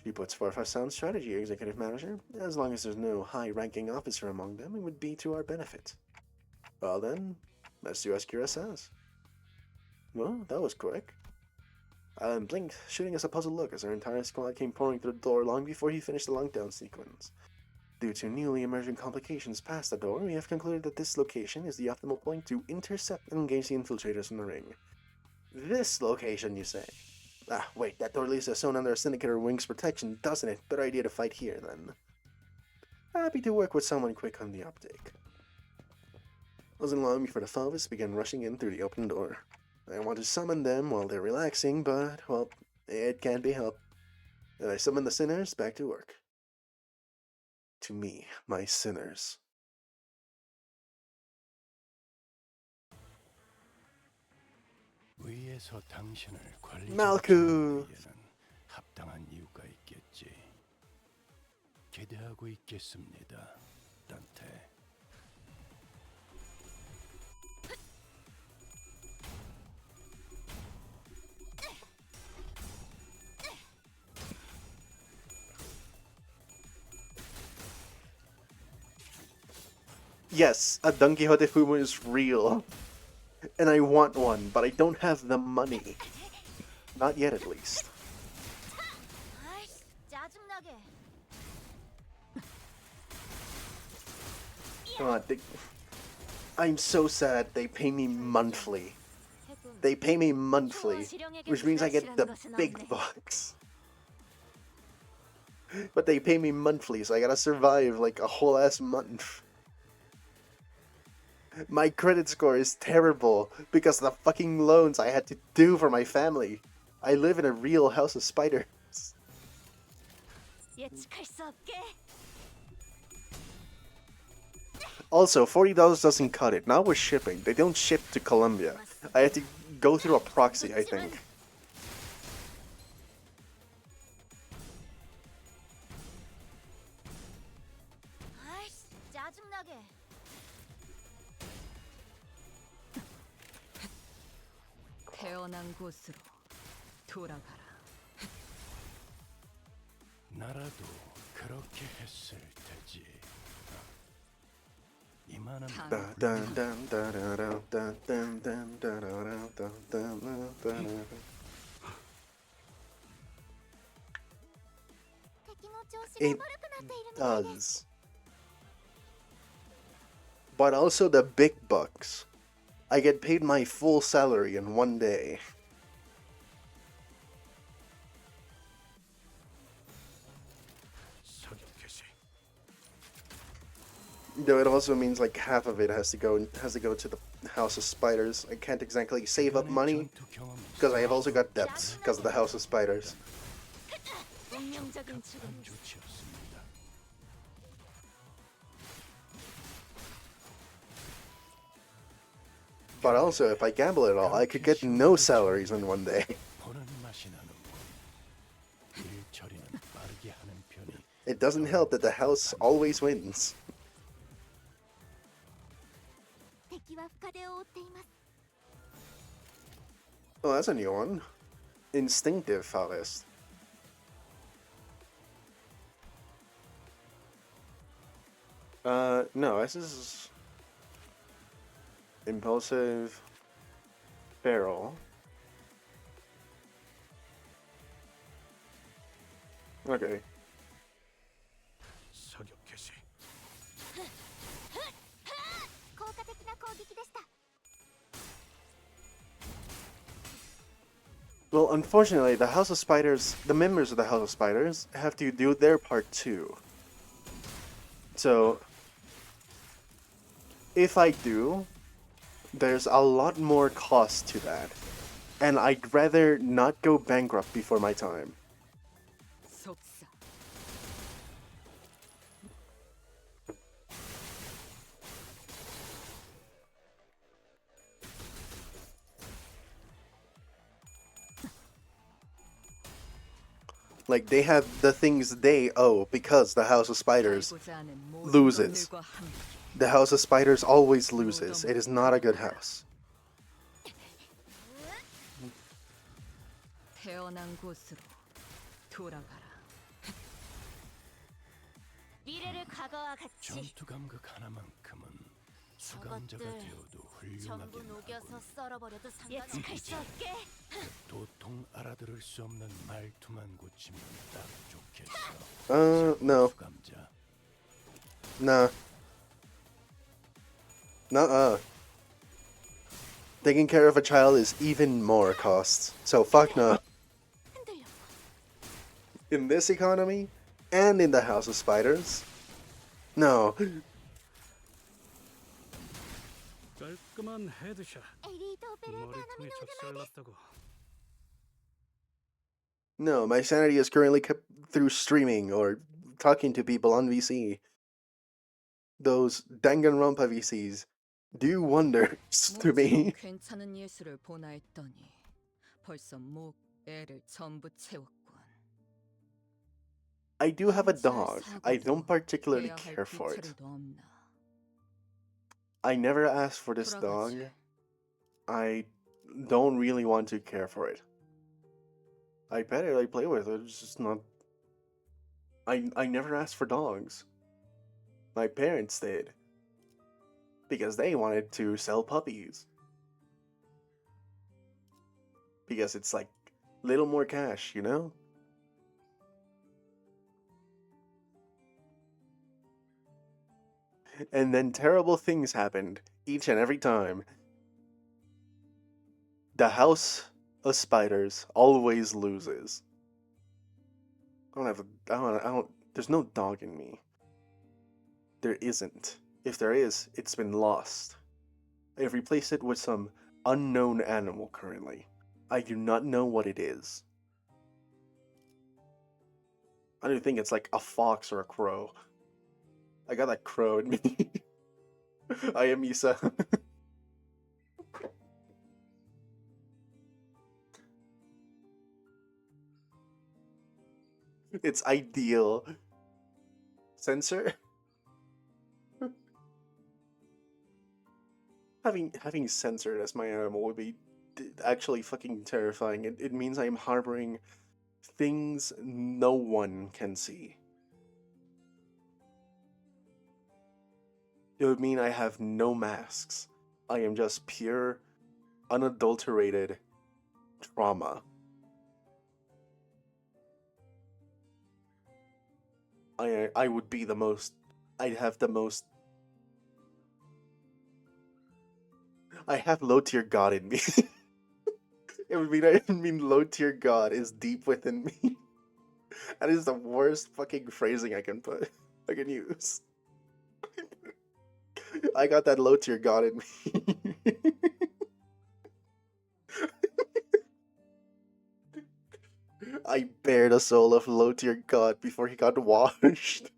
She puts forth a sound strategy, Executive Manager. As long as there's no high-ranking officer among them, it would be to our benefit. Well then, let's do as Kira says. Well, that was quick. Alan blinked, shooting us a puzzled look as our entire squad came pouring through the door long before he finished the lockdown sequence. Due to newly emerging complications past the door, we have concluded that this location is the optimal point to intercept and engage the infiltrators in the ring. This location, you say? Ah, wait, that door leaves us sewn under a syndicator wing's protection, doesn't it? Better idea to fight here, then. Happy to work with someone quick on the uptake. Wasn't long before the Falvis began rushing in through the open door. I want to summon them while they're relaxing, but, well, it can't be helped. And I summon the sinners back to work. To me, my sinners.
위에서 당신을
말쿠.
관리하기에는 합당한 이유가 있겠지. 기대하고 있겠습니다, 단테.
Yes, a Don Quixote Fumo is real. And I want one, but I don't have the money. Not yet, at least. God, I'm so sad they pay me monthly. They pay me monthly, which means I get the big bucks. But they pay me monthly, so I gotta survive like a whole ass month. My credit score is terrible because of the fucking loans I had to do for my family. I live in a real House of Spiders. Also, $40 doesn't cut it. Now we're shipping. They don't ship to Colombia. I had to go through a proxy, I think.
태어난 곳으로 돌아가라.
나라도 그렇게 했을 테지. 이만한
It does. But also the big bucks. I get paid my full salary in one day. Though it also means like half of it has to go to the House of Spiders. I can't exactly save up money because I have also got debts because of the House of Spiders. But also, if I gamble it all, I could get no salaries in one day.
보는 맛이 나는군. 일 처리는 빠르게 하는 편이
It doesn't help that the house always wins.
敵は深手を負っています。
Oh, that's a new one. Instinctive Faust. No, this is impulsive, feral. Okay.
사격 개시.
効果的な攻撃でした。
Well, unfortunately, the House of Spiders, the members of the House of Spiders, have to do their part too. So, if I do, there's a lot more cost to that. And I'd rather not go bankrupt before my time.
속사.
Like, they have the things they owe because the House of Spiders
알고자 하는 모든
loses.
놈들과 함께
The House of Spiders always loses. It is not a good house.
태어난 곳으로 돌아가라.
미래를 과거와 같이
전투 감각 하나만큼은 수감자가
저것들
되어도
전부
훌륭하게
녹여서
나군.
썰어버려도 예측할 수 없게.
도통 알아들을 수 없는 말투만 고치면 딱 좋겠어.
No.
수감자.
Nah. Nuh-uh. Taking care of a child is even more costs. So fuck no.
흔들려.
In this economy, and in the House of Spiders, no.
깔끔한 헤드샷.
エリートオペレーターの
머리통에
身の腕前です。
적절났다고.
No, my sanity is currently kept through streaming or talking to people on VC. Those Danganronpa VCs do wonders to me.
모처럼 괜찮은 예술을 보나 했더니 벌써 목, 애를 전부 채웠군.
I do have a dog. I don't particularly
해야 할
care for it.
뒷처리도 없나.
I never asked for this dog.
돌아가지.
I don't really want to care for it. I pet it, I play with it, it's just not... I never asked for dogs. My parents did. Because they wanted to sell puppies. Because it's like, little more cash, you know? And then terrible things happened, each and every time. The House of Spiders always loses. I don't, there's no dog in me. There isn't. If there is, it's been lost. I've replaced it with some unknown animal currently. I do not know what it is. I don't think it's like a fox or a crow. I got that crow in me. I am Isa. It's ideal. Censor? Having censored as my animal would be actually fucking terrifying. It means I am harboring things no one can see. It would mean I have no masks. I am just pure, unadulterated trauma. I would be the most... I'd have the most... I have low-tier god in me. It would mean low-tier god is deep within me. That is the worst fucking phrasing I can use. I got that low-tier god in me. I bare the soul of low-tier god before he got washed.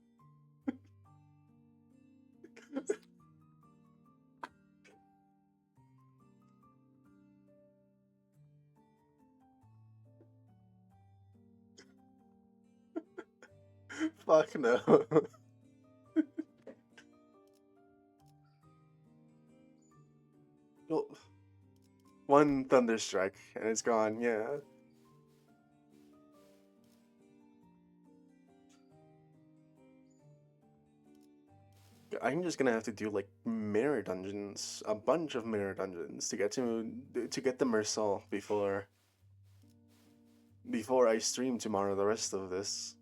Fuck no. Well, one thunderstrike and it's gone, yeah. I'm just gonna have to do like mirror dungeons, a bunch of mirror dungeons to get the Mersal before I stream tomorrow the rest of this.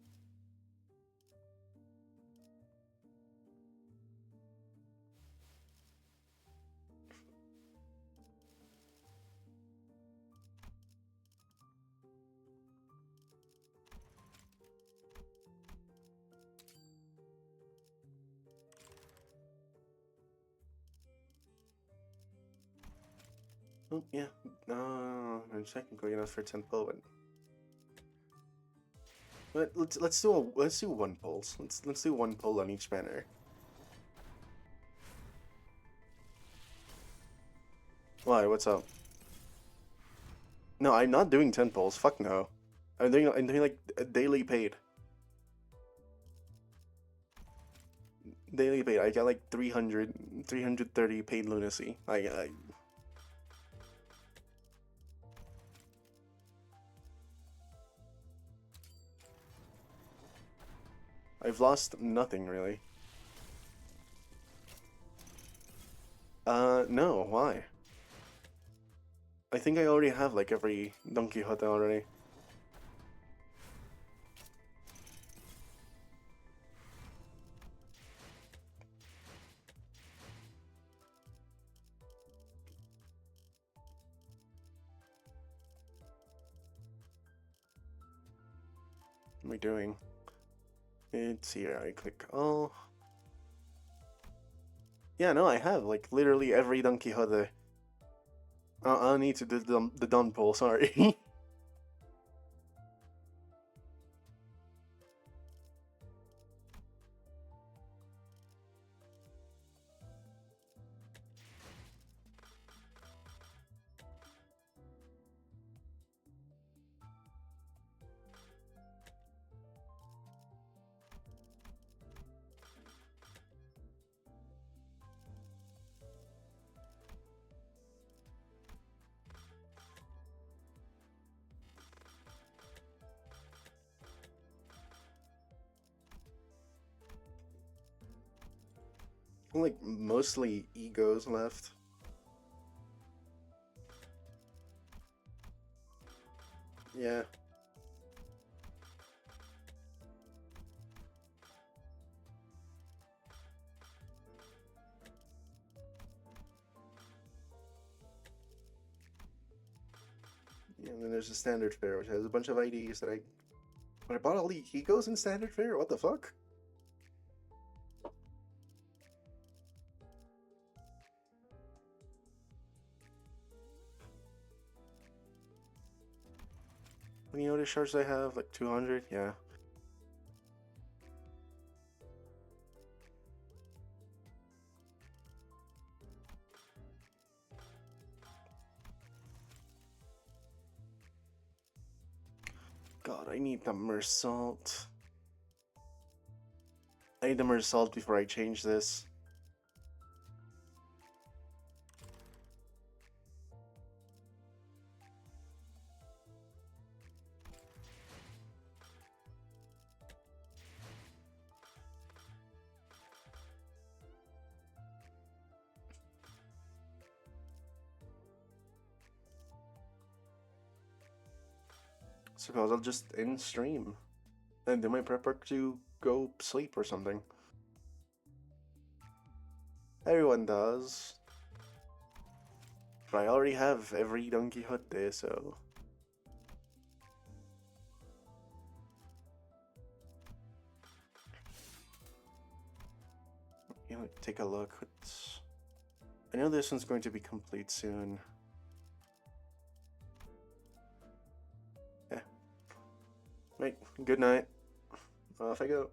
Oh yeah, I'm technically enough for 10 pull, but let's do one pulls. Let's do one pull on each banner. Why? What's up? No, I'm not doing 10 pulls. Fuck no. I'm doing like a daily paid. Daily paid. I got like 330 paid lunacy. I've lost nothing really. No, why? I think I already have like every Don Quixote already. What am I doing? It's here. I click all. Yeah, no, I have like literally every Don Quixote. I need to do the Don pull. Sorry. Like mostly egos left. Yeah. Yeah, and then there's the standard fare, which has a bunch of IDs that But I bought all the egos in standard fare? What the fuck? How many other shards do I have? Like 200? Yeah. God, I need the Mersalt. I need the Mersalt before I change this. Suppose I'll just end stream and do my prep work to go sleep or something. Everyone does. But I already have every Don Quixote, so... You know, take a look. I know this one's going to be complete soon. Yeah. Right, good night. Off I go.